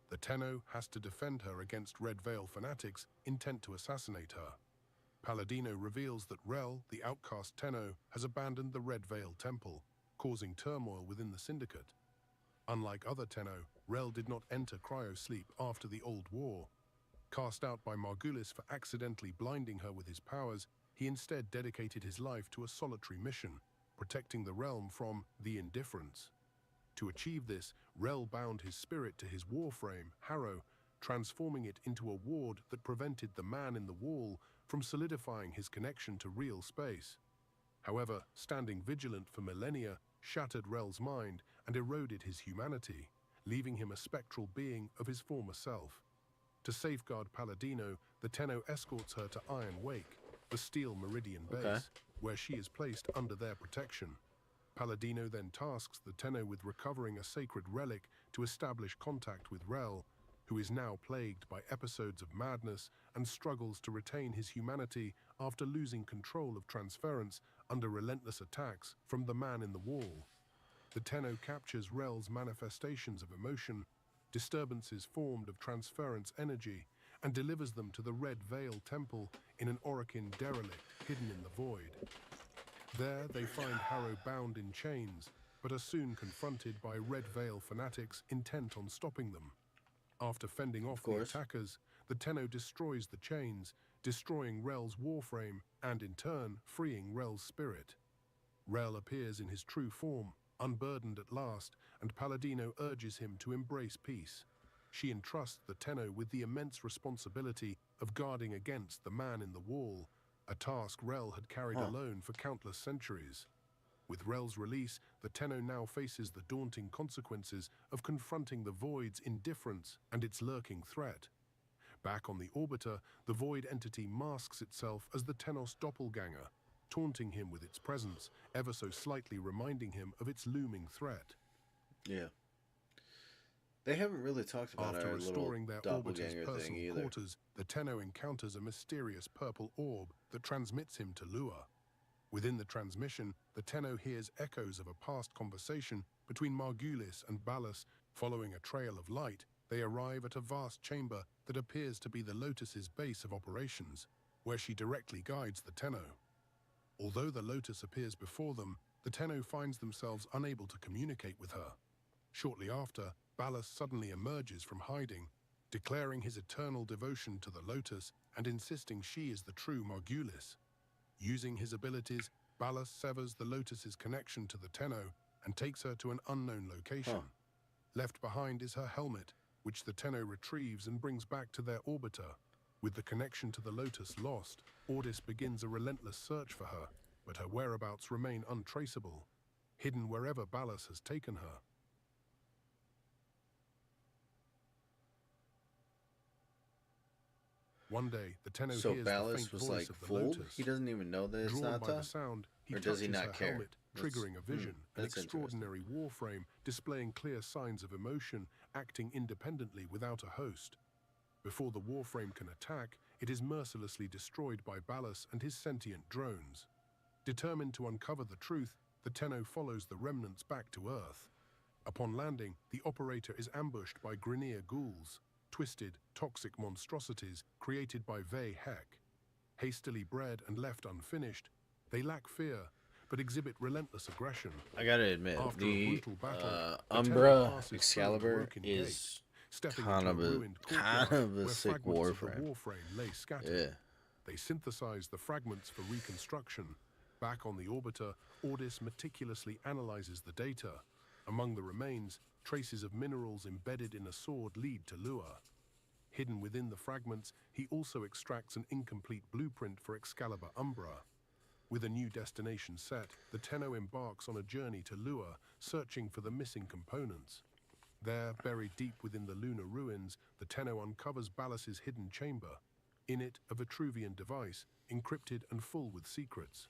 The Tenno has to defend her against Red Veil fanatics intent to assassinate her. Palladino reveals that Rel, the outcast Tenno, has abandoned the Red Veil Temple, causing turmoil within the Syndicate. Unlike other Tenno, Rel did not enter cryosleep after the Old War. Cast out by Margulis for accidentally blinding her with his powers, he instead dedicated his life to a solitary mission, protecting the realm from the Indifference. To achieve this, Rel bound his spirit to his warframe, Harrow, transforming it into a ward that prevented the man in the wall from solidifying his connection to real space. However, standing vigilant for millennia shattered Rel's mind and eroded his humanity, leaving him a spectral being of his former self. To safeguard Palladino, the Tenno escorts her to Iron Wake, the Steel Meridian base, where she is placed under their protection. Palladino then tasks the Tenno with recovering a sacred relic to establish contact with Rel, who is now plagued by episodes of madness and struggles to retain his humanity after losing control of transference under relentless attacks from the man in the wall. The Tenno captures Rel's manifestations of emotion, disturbances formed of transference energy, and delivers them to the Red Veil Temple in an Orokin derelict hidden in the void. There they find Harrow bound in chains, but are soon confronted by Red Veil fanatics intent on stopping them. After fending off the attackers, the Tenno destroys the chains, destroying Rel's warframe and in turn freeing Rel's spirit. Rel appears in his true form, unburdened at last, and Palladino urges him to embrace peace. She entrusts the Tenno with the immense responsibility of guarding against the man in the wall, a task Rel had carried alone for countless centuries. With Rel's release, the Tenno now faces the daunting consequences of confronting the Void's indifference and its lurking threat. Back on the Orbiter, the Void entity masks itself as the Tennos doppelganger, taunting him with its presence, ever so slightly reminding him of its looming threat. Yeah. They haven't really talked about After our restoring little their Orbiter's doppelganger thing personal either. quarters, the Tenno encounters a mysterious purple orb that transmits him to Lua. Within the transmission, the Tenno hears echoes of a past conversation between Margulis and Ballas. Following a trail of light, they arrive at a vast chamber that appears to be the Lotus's base of operations, where she directly guides the Tenno. Although the Lotus appears before them, the Tenno finds themselves unable to communicate with her. Shortly after, Ballas suddenly emerges from hiding, declaring his eternal devotion to the Lotus and insisting she is the true Margulis. Using his abilities, Ballas severs the Lotus's connection to the Tenno and takes her to an unknown location. Left behind is her helmet, which the Tenno retrieves and brings back to their orbiter. With the connection to the Lotus lost, Ordis begins a relentless search for her, but her whereabouts remain untraceable, hidden wherever Ballas has taken her. One day, the Tenno So hears the Ballas faint was voice like of the fooled? Lotus. He doesn't even know that it's Drawn by the Nata? sound, he Or does he touches not her care? helmet, That's- triggering a vision, an that's extraordinary Warframe displaying clear signs of emotion, acting independently without a host. Before the Warframe can attack, it is mercilessly destroyed by Ballas and his sentient drones. Determined to uncover the truth, the Tenno follows the remnants back to Earth. Upon landing, the operator is ambushed by Grineer ghouls, twisted, toxic monstrosities created by Vey Hek. Hastily bred and left unfinished, they lack fear, but exhibit relentless aggression. I gotta admit, After a the brutal battle, the Tenno Umbra passes through the Excalibur broken is gate, stepping kind into of a a ruined courtyard where sick fragments of the Warframe. Warframe lay scattered. Yeah. They synthesize the fragments for reconstruction. Back on the orbiter, Ordis meticulously analyzes the data. Among the remains, traces of minerals embedded in a sword lead to Lua. Hidden within the fragments, he also extracts an incomplete blueprint for Excalibur Umbra. With a new destination set, the Tenno embarks on a journey to Lua, searching for the missing components. There, buried deep within the lunar ruins, the Tenno uncovers Ballas's hidden chamber. In it, a Vitruvian device, encrypted and full with secrets.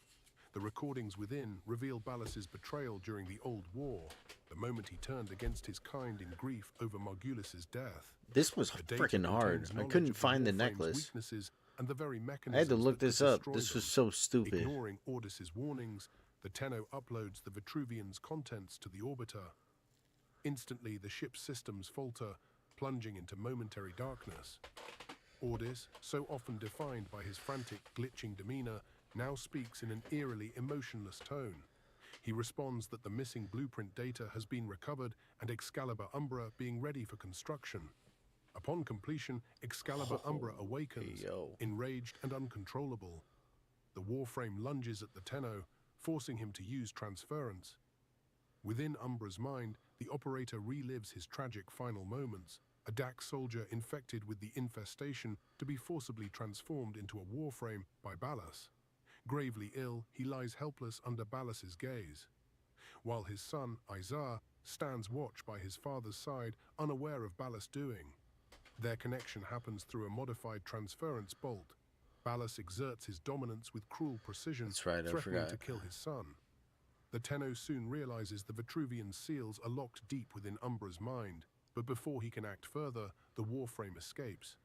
The recordings within reveal Ballas's betrayal during the Old War, the moment he turned against his kind in grief over Margulis's death. This was The data freaking hard. contains I knowledge couldn't of the find the Warframe's necklace. weaknesses and the very I had to mechanisms look that this could up. destroy This was them. so stupid. Ignoring Ordis's warnings, the Tenno uploads the Vitruvian's contents to the orbiter. Instantly, the ship's systems falter, plunging into momentary darkness. Ordis, so often defined by his frantic, glitching demeanor, now speaks in an eerily emotionless tone. He responds that the missing blueprint data has been recovered and Excalibur Umbra being ready for construction. Upon completion, Excalibur Umbra awakens, enraged and uncontrollable. The Warframe lunges at the Tenno, forcing him to use transference. Within Umbra's mind, the operator relives his tragic final moments, a Dax soldier infected with the infestation to be forcibly transformed into a Warframe by Ballas. Gravely ill, he lies helpless under Ballas's gaze, while his son, Izar, stands watch by his father's side, unaware of Ballas' doing. Their connection happens through a modified transference bolt. Ballas exerts his dominance with cruel precision, That's right, I threatening forgot. to kill his son. The Tenno soon realizes the Vitruvian seals are locked deep within Umbra's mind, but before he can act further, the Warframe escapes.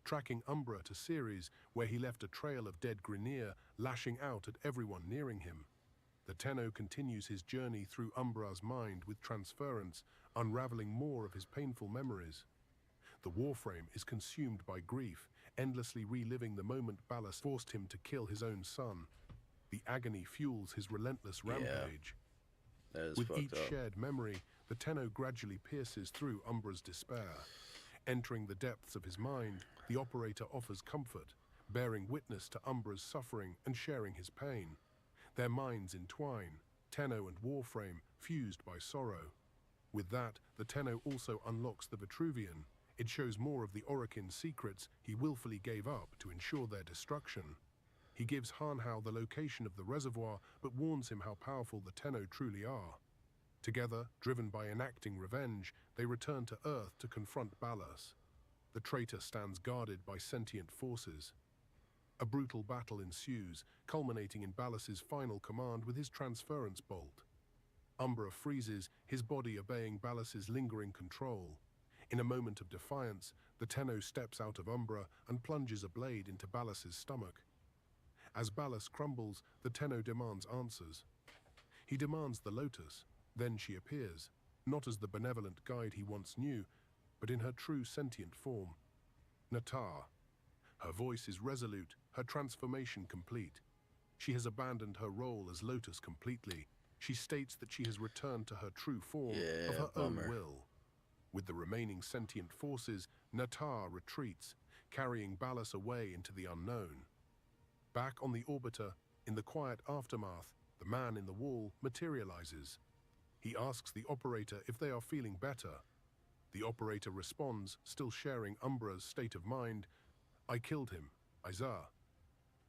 Tracking Umbra to Ceres, where he left a trail of dead Grineer, lashing out at everyone nearing him. The Tenno continues his journey through Umbra's mind with transference, unraveling more of his painful memories. The Warframe is consumed by grief, endlessly reliving the moment Ballas forced him to kill his own son. The agony fuels his relentless rampage. That is With fucked each up. shared memory, the Tenno gradually pierces through Umbra's despair. Entering the depths of his mind, the operator offers comfort, bearing witness to Umbra's suffering and sharing his pain. Their minds entwine, Tenno and Warframe fused by sorrow. With that, the Tenno also unlocks the Vitruvian. It shows more of the Orokin's secrets he willfully gave up to ensure their destruction. He gives Hanhao the location of the reservoir, but warns him how powerful the Tenno truly are. Together, driven by enacting revenge, they return to Earth to confront Ballas. The traitor stands guarded by sentient forces. A brutal battle ensues, culminating in Ballas's final command with his transference bolt. Umbra freezes, his body obeying Ballas's lingering control. In a moment of defiance, the Tenno steps out of Umbra and plunges a blade into Ballas's stomach. As Ballas crumbles, the Tenno demands answers. He demands the Lotus. Then she appears, not as the benevolent guide he once knew, but in her true sentient form. Natar. Her voice is resolute, her transformation complete. She has abandoned her role as Lotus completely. She states that she has returned to her true form of her own will. With the remaining sentient forces, Natar retreats, carrying Ballas away into the unknown. Back on the orbiter, in the quiet aftermath, the man in the wall materializes. He asks the operator if they are feeling better. The operator responds, still sharing Umbra's state of mind, "I killed him, Izar."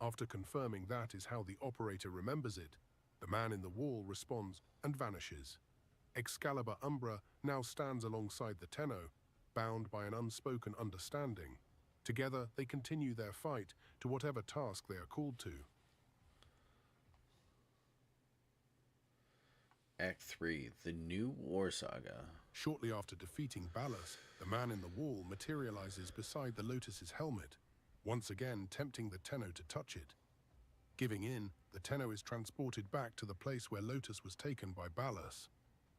After confirming that is how the operator remembers it, the man in the wall responds and vanishes. Excalibur Umbra now stands alongside the Tenno, bound by an unspoken understanding. Together, they continue their fight to whatever task they are called to. Act 3, The New War Saga. Shortly after defeating Ballas, the man in the wall materializes beside the Lotus's helmet, once again tempting the Tenno to touch it. Giving in, the Tenno is transported back to the place where Lotus was taken by Ballas.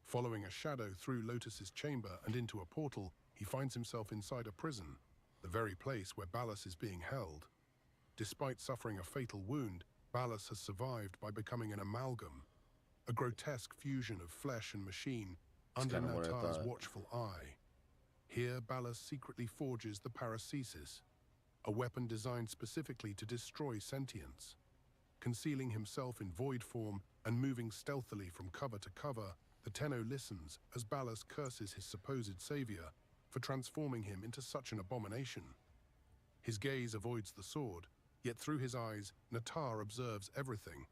Following a shadow through Lotus's chamber and into a portal, he finds himself inside a prison, the very place where Ballas is being held. Despite suffering a fatal wound, Ballas has survived by becoming an amalgam, a grotesque fusion of flesh and machine under Natar's watchful eye. Here, Ballas secretly forges the Paracesis, a weapon designed specifically to destroy sentience. Concealing himself in void form and moving stealthily from cover to cover, the Tenno listens as Ballas curses his supposed savior for transforming him into such an abomination. His gaze avoids the sword, yet through his eyes, Natar observes everything.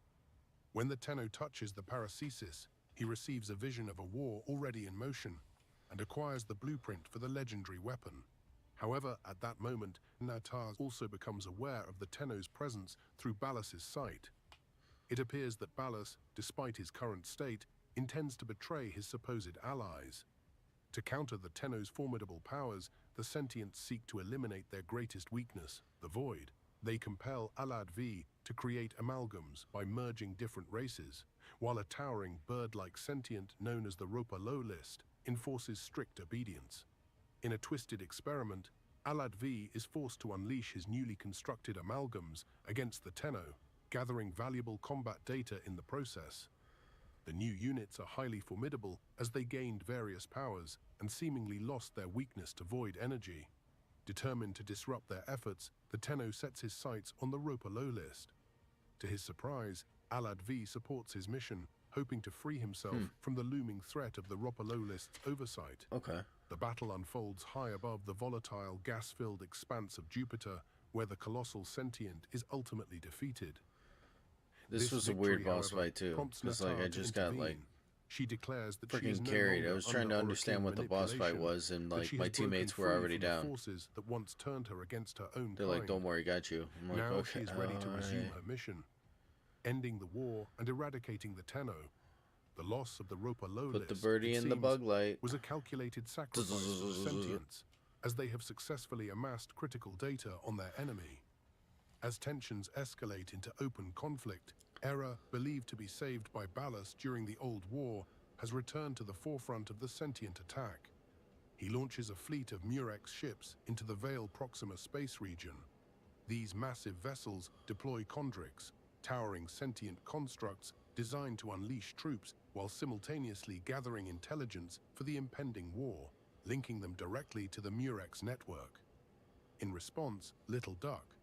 When the Tenno touches the Paracesis, he receives a vision of a war already in motion and acquires the blueprint for the legendary weapon. However, at that moment, Natar also becomes aware of the Tenno's presence through Ballas's sight. It appears that Ballas, despite his current state, intends to betray his supposed allies. To counter the Tenno's formidable powers, the sentients seek to eliminate their greatest weakness, the Void. They compel Alad V to create amalgams by merging different races, while a towering bird-like sentient known as the Ropa Low List enforces strict obedience. In a twisted experiment, Alad V is forced to unleash his newly constructed amalgams against the Tenno, gathering valuable combat data in the process. The new units are highly formidable as they gained various powers and seemingly lost their weakness to void energy. Determined to disrupt their efforts, the Tenno sets his sights on the Ropa Low List. To his surprise, Alad V supports his mission, hoping to free himself from the looming threat of the Ropa Low List's oversight. The battle unfolds high above the volatile, gas-filled expanse of Jupiter, where the colossal sentient is ultimately defeated. This was a weird boss fight too, because like I just got like she declares that freaking carried. I was trying to understand what the boss fight was, and like my teammates were already down. Forces that once turned her against her own They're like, "Don't worry, got you." I'm like, now okay, she is ready to resume her mission, ending the war and eradicating the Tenno. The loss of the Ropa Low List, put the birdie in the bug light, was a calculated sacrifice for the sentients, as they have successfully amassed critical data on their enemy. As tensions escalate into open conflict, Era, believed to be saved by Ballas during the Old War, has returned to the forefront of the sentient attack. He launches a fleet of Murex ships into the Vale Proxima space region. These massive vessels deploy chondrix, towering sentient constructs designed to unleash troops while simultaneously gathering intelligence for the impending war, linking them directly to the Murex network. In response, Little Duck,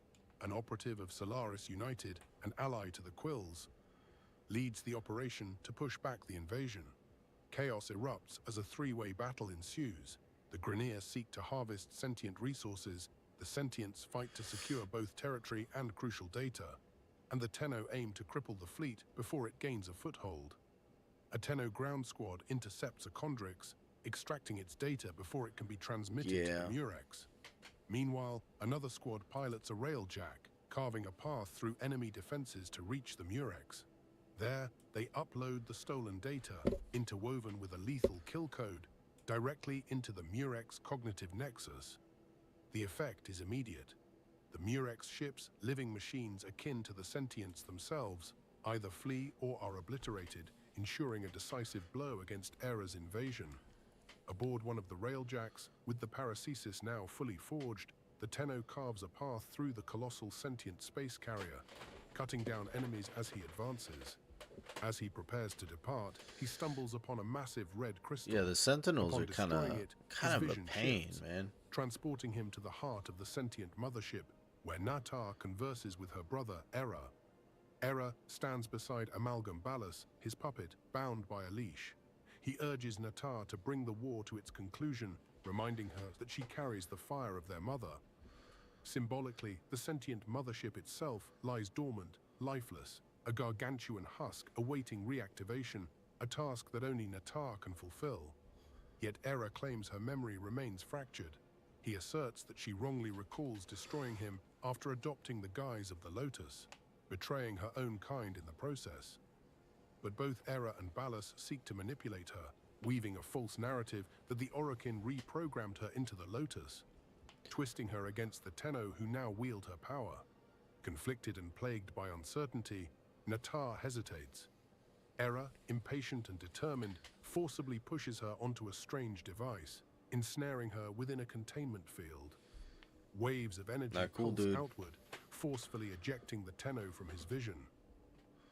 an operative of Solaris United and ally to the Quills, leads the operation to push back the invasion. Chaos erupts as a three-way battle ensues. The Grineer seek to harvest sentient resources, the Sentients fight to secure both territory and crucial data, and the Tenno aim to cripple the fleet before it gains a foothold. A Tenno ground squad intercepts a chondrix, extracting its data before it can be transmitted to the Murex. Meanwhile, another squad pilots a railjack, carving a path through enemy defenses to reach the Murex. There, they upload the stolen data, interwoven with a lethal kill code, directly into the Murex cognitive nexus. The effect is immediate. The Murex ships, living machines akin to the sentients themselves, either flee or are obliterated, ensuring a decisive blow against Era's invasion. Aboard one of the railjacks, with the Paracesis now fully forged, the Tenno carves a path through the colossal sentient space carrier. cutting down enemies as he advances. As he prepares to depart, he stumbles upon a massive red crystal. Yeah, the Sentinels Upon are destroying it, kind his of a vision pain, shifts, man. transporting him to the heart of the sentient mothership, where Natar converses with her brother, Era. Era stands beside Amalgam Ballas, his puppet, bound by a leash. He urges Natar to bring the war to its conclusion, reminding her that she carries the fire of their mother. Symbolically, the sentient mothership itself lies dormant, lifeless, a gargantuan husk awaiting reactivation, a task that only Natar can fulfill. Yet Era claims her memory remains fractured. He asserts that she wrongly recalls destroying him after adopting the guise of the Lotus, betraying her own kind in the process. But both Era and Ballas seek to manipulate her, weaving a false narrative that the Orokin reprogrammed her into the Lotus, twisting her against the Tenno who now wield her power. Conflicted and plagued by uncertainty, Natar hesitates. Era, impatient and determined, forcibly pushes her onto a strange device, ensnaring her within a containment field. Waves of energy pulse outward, forcefully ejecting the Tenno from his vision.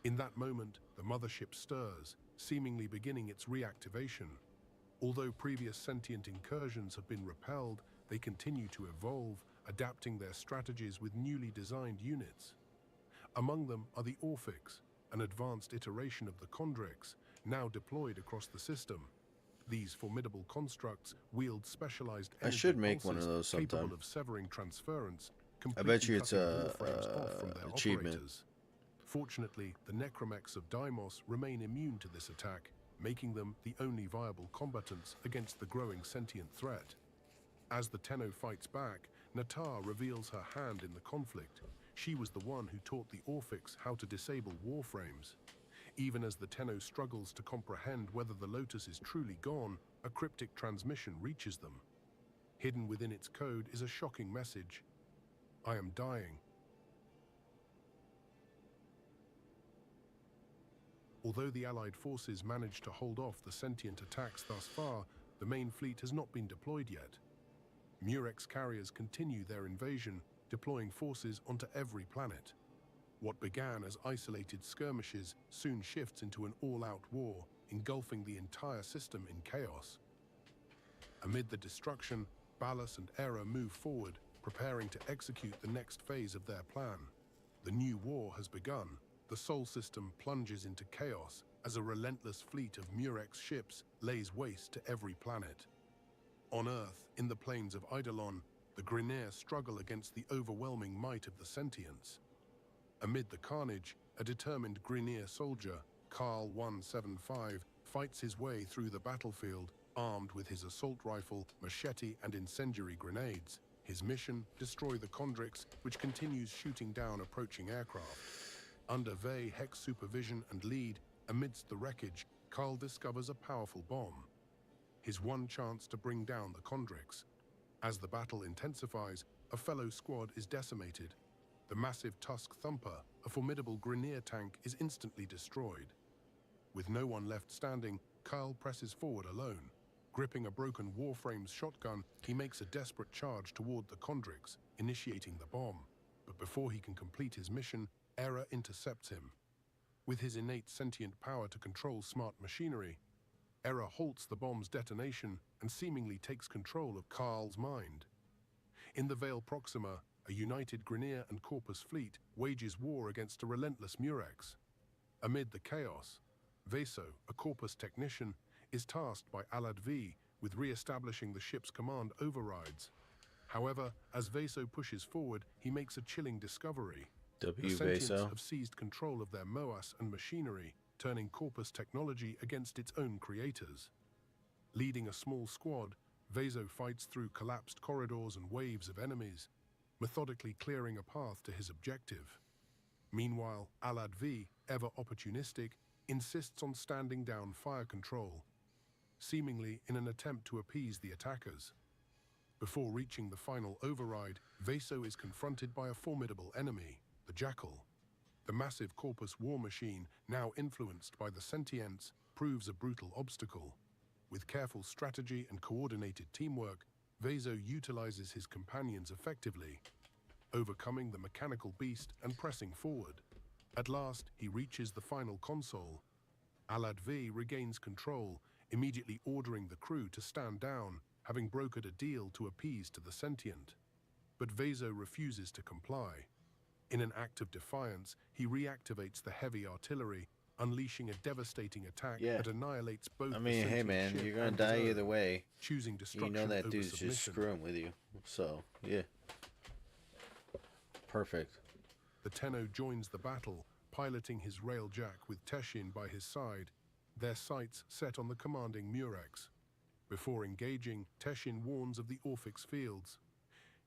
In that moment, the mothership stirs, seemingly beginning its reactivation. Although previous sentient incursions have been repelled, they continue to evolve, adapting their strategies with newly designed units. Among them are the Orphics, an advanced iteration of the Chondrix, now deployed across the system. These formidable constructs wield specialized energy I should make one of pulses those sometime. capable of severing transference, I bet you it's cutting a Warframes off from their achievement. operators. Fortunately, the necromechs of Deimos remain immune to this attack, making them the only viable combatants against the growing sentient threat. As the Tenno fights back, Natar reveals her hand in the conflict. She was the one who taught the Orphics how to disable Warframes. Even as the Tenno struggles to comprehend whether the Lotus is truly gone, a cryptic transmission reaches them. Hidden within its code is a shocking message. I am dying. Although the Allied forces managed to hold off the sentient attacks thus far, the main fleet has not been deployed yet. Murex carriers continue their invasion, deploying forces onto every planet. What began as isolated skirmishes soon shifts into an all-out war, engulfing the entire system in chaos. Amid the destruction, Ballas and Era move forward, preparing to execute the next phase of their plan. The new war has begun. The Sol system plunges into chaos as a relentless fleet of Murex ships lays waste to every planet. On Earth, in the plains of Eidolon, the Grineer struggle against the overwhelming might of the sentients. Amid the carnage, a determined Grineer soldier, Carl 175, fights his way through the battlefield, armed with his assault rifle, machete, and incendiary grenades. His mission, destroy the Chondrix, which continues shooting down approaching aircraft. Under Vey Hex supervision and lead, amidst the wreckage, Carl discovers a powerful bomb. His one chance to bring down the Chondrix. As the battle intensifies, a fellow squad is decimated. The massive Tusk Thumper, a formidable Grineer tank, is instantly destroyed. With no one left standing, Carl presses forward alone. Gripping a broken Warframe's shotgun, he makes a desperate charge toward the Chondrix, initiating the bomb. But before he can complete his mission, Era intercepts him. With his innate sentient power to control smart machinery, Era halts the bomb's detonation and seemingly takes control of Carl's mind. In the Vale Proxima, a united Grineer and Corpus fleet wages war against a relentless Murex. Amid the chaos, Veso, a Corpus technician, is tasked by Alad V with re-establishing the ship's command overrides. However, as Veso pushes forward, he makes a chilling discovery. The sentients have seized control of their MOAS and machinery, turning Corpus technology against its own creators. Leading a small squad, Veso fights through collapsed corridors and waves of enemies, methodically clearing a path to his objective. Meanwhile, Alad V, ever opportunistic, insists on standing down fire control, seemingly in an attempt to appease the attackers. Before reaching the final override, Veso is confronted by a formidable enemy, the Jackal. The massive Corpus war machine, now influenced by the sentients, proves a brutal obstacle. With careful strategy and coordinated teamwork, Veso utilizes his companions effectively, overcoming the mechanical beast and pressing forward. At last, he reaches the final console. Alad V regains control, immediately ordering the crew to stand down, having brokered a deal to appease to the sentient. But Vezo refuses to comply. In an act of defiance, he reactivates the heavy artillery, unleashing a devastating attack that annihilates both I the mean, hey sentient man, ship you're gonna and his die own, either way. choosing You destruction know that over dude's just submission. screwing with you. So, yeah. Perfect. The Tenno joins the battle, piloting his railjack with Teshin by his side, their sights set on the commanding Murex. Before engaging, Teshin warns of the Orphix fields.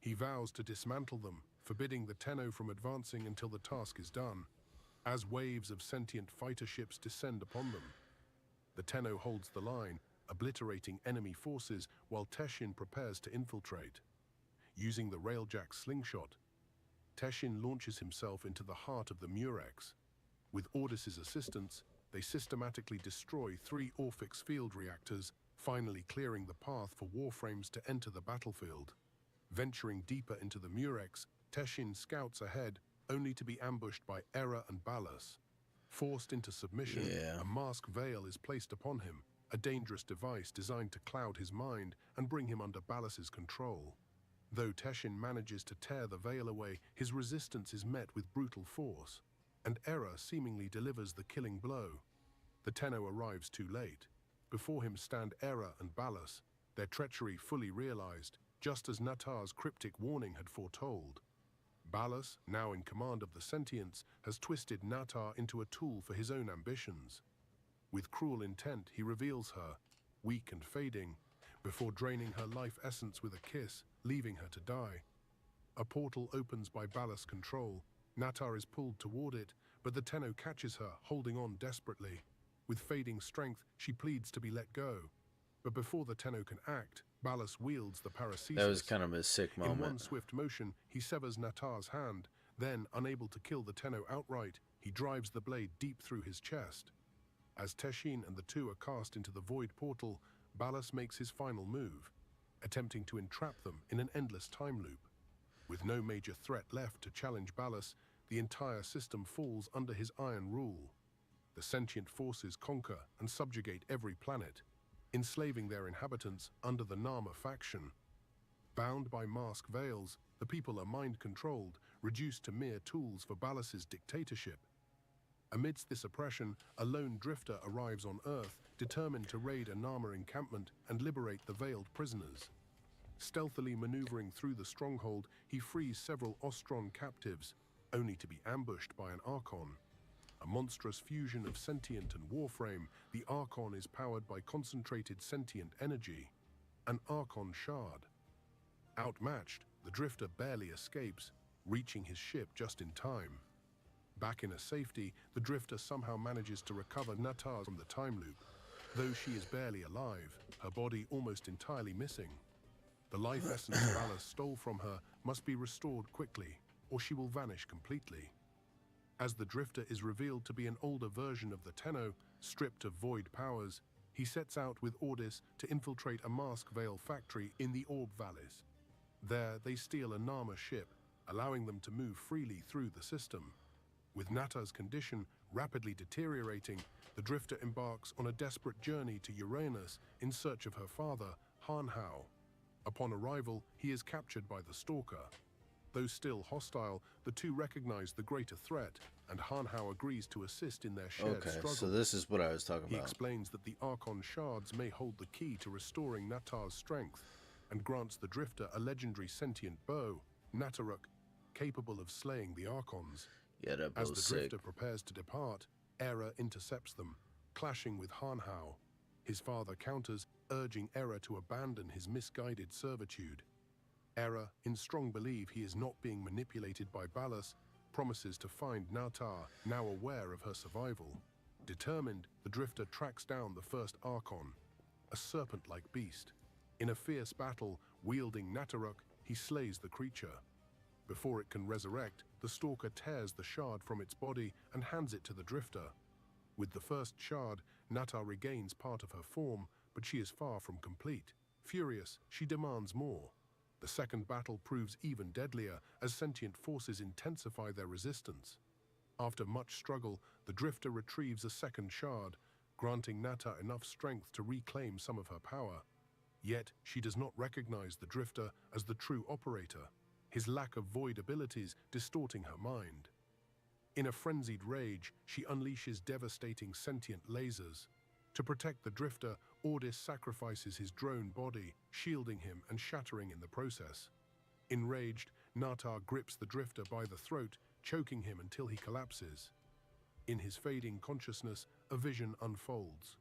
He vows to dismantle them, forbidding the Tenno from advancing until the task is done. As waves of sentient fighter ships descend upon them, the Tenno holds the line, obliterating enemy forces while Teshin prepares to infiltrate. Using the railjack slingshot, Teshin launches himself into the heart of the Murex. With Ordis's assistance, they systematically destroy 3 Orphix field reactors, finally clearing the path for Warframes to enter the battlefield. Venturing deeper into the Murex, Teshin scouts ahead, only to be ambushed by Era and Ballas. Forced into submission, a mask veil is placed upon him, a dangerous device designed to cloud his mind and bring him under Ballas's control. Though Teshin manages to tear the veil away, his resistance is met with brutal force, and Era seemingly delivers the killing blow. The Tenno arrives too late. Before him stand Era and Ballas, their treachery fully realized, just as Natar's cryptic warning had foretold. Ballas, now in command of the Sentients, has twisted Natar into a tool for his own ambitions. With cruel intent, he reveals her, weak and fading, before draining her life essence with a kiss, leaving her to die. A portal opens by Ballas' control. Natar is pulled toward it, but the Tenno catches her, holding on desperately. With fading strength, she pleads to be let go. But before the Tenno can act, Ballas wields the paracesis. That was kind of a sick moment. In one swift motion, he severs Natar's hand. Then, unable to kill the Tenno outright, he drives the blade deep through his chest. As Teshin and the two are cast into the void portal, Ballas makes his final move, attempting to entrap them in an endless time loop. With no major threat left to challenge Ballas, the entire system falls under his iron rule. The sentient forces conquer and subjugate every planet, enslaving their inhabitants under the Nama faction. Bound by mask veils, the people are mind-controlled, reduced to mere tools for Ballas's dictatorship. Amidst this oppression, a lone drifter arrives on Earth, determined to raid a Nama encampment and liberate the veiled prisoners. Stealthily maneuvering through the stronghold, he frees several Ostron captives, only to be ambushed by an Archon. A monstrous fusion of sentient and Warframe, the Archon is powered by concentrated sentient energy, an Archon shard. Outmatched, the drifter barely escapes, reaching his ship just in time. Back in a safety, the drifter somehow manages to recover Natar from the time loop. Though she is barely alive, her body almost entirely missing. The life essence Ballas stole from her must be restored quickly, or she will vanish completely. As the drifter is revealed to be an older version of the Tenno, stripped of void powers, he sets out with Ordis to infiltrate a mask veil factory in the Orb Valleys. There, they steal a Nama ship, allowing them to move freely through the system. With Natar's condition rapidly deteriorating, the drifter embarks on a desperate journey to Uranus in search of her father, Hanhao. Upon arrival, he is captured by the Stalker. Though still hostile, the two recognize the greater threat, and Hanhao agrees to assist in their shared struggle. So this is what I was talking He about. explains that the Archon shards may hold the key to restoring Natar's strength, and grants the drifter a legendary sentient bow, Nataruk, capable of slaying the Archons. Yeah, that As was the sick. drifter prepares to depart, Era intercepts them, clashing with Hanhao. His father counters, urging Era to abandon his misguided servitude. Era, in strong belief he is not being manipulated by Ballas, promises to find Natar, now aware of her survival. Determined, the drifter tracks down the first Archon, a serpent-like beast. In a fierce battle, wielding Nataruk, he slays the creature. Before it can resurrect, the Stalker tears the shard from its body and hands it to the drifter. With the first shard, Natar regains part of her form, but she is far from complete. Furious, she demands more. The second battle proves even deadlier as sentient forces intensify their resistance. After much struggle, the Drifter retrieves a second shard, granting Nata enough strength to reclaim some of her power. Yet, she does not recognize the Drifter as the true operator, his lack of void abilities distorting her mind. In a frenzied rage, she unleashes devastating sentient lasers. To protect the Drifter, Ordis sacrifices his drone body, shielding him and shattering in the process. Enraged, Nata grips the Drifter by the throat, choking him until he collapses. In his fading consciousness, a vision unfolds.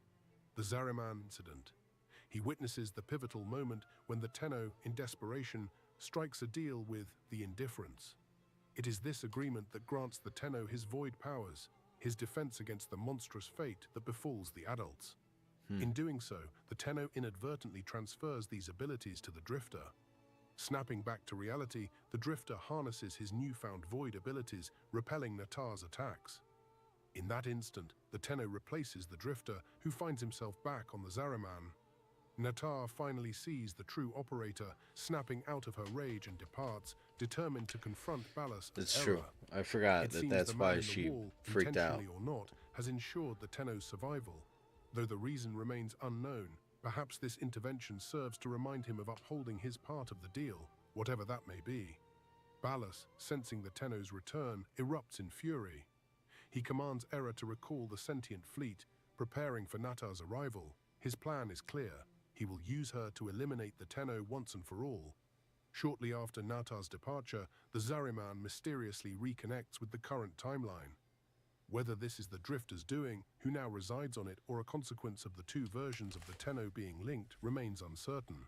The Zariman incident. He witnesses the pivotal moment when the Tenno, in desperation, strikes a deal with the Indifference. It is this agreement that grants the Tenno his void powers, his defense against the monstrous fate that befalls the adults. In doing so, the Tenno inadvertently transfers these abilities to the Drifter. Snapping back to reality, the Drifter harnesses his newfound void abilities, repelling Nata's attacks. In that instant, the Tenno replaces the Drifter, who finds himself back on the Zariman. Nata finally sees the true operator, snapping out of her rage and departs, determined to confront Ballas as That's error. true. I forgot It that seems that's the man why in the she wall, freaked out. intentionally or not, has ensured the Tenno's survival. Though the reason remains unknown, perhaps this intervention serves to remind him of upholding his part of the deal, whatever that may be. Ballas, sensing the Tenno's return, erupts in fury. He commands Era to recall the sentient fleet, preparing for Nata's arrival. His plan is clear. He will use her to eliminate the Tenno once and for all. Shortly after Nata's departure, the Zariman mysteriously reconnects with the current timeline. Whether this is the Drifter's doing, who now resides on it, or a consequence of the two versions of the Tenno being linked, remains uncertain.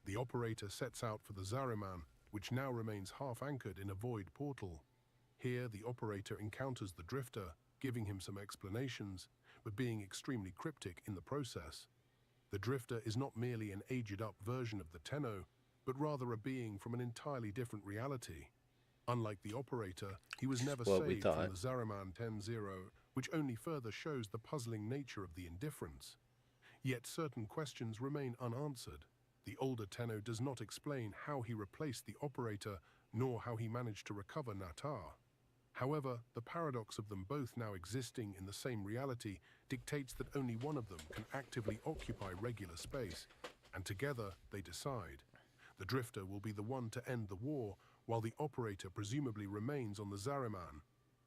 The operator sets out for the Zariman, which now remains half-anchored in a void portal. Here, the operator encounters the Drifter, giving him some explanations, but being extremely cryptic in the process. The Drifter is not merely an aged-up version of the Tenno, but rather a being from an entirely different reality. Unlike the operator, he was never saved from the Zariman 10-0, which only further shows the puzzling nature of the Indifference. Yet certain questions remain unanswered. The older Tenno does not explain how he replaced the operator, nor how he managed to recover Nata. However, the paradox of them both now existing in the same reality dictates that only one of them can actively occupy regular space, and together they decide. The Drifter will be the one to end the war, while the operator presumably remains on the Zariman,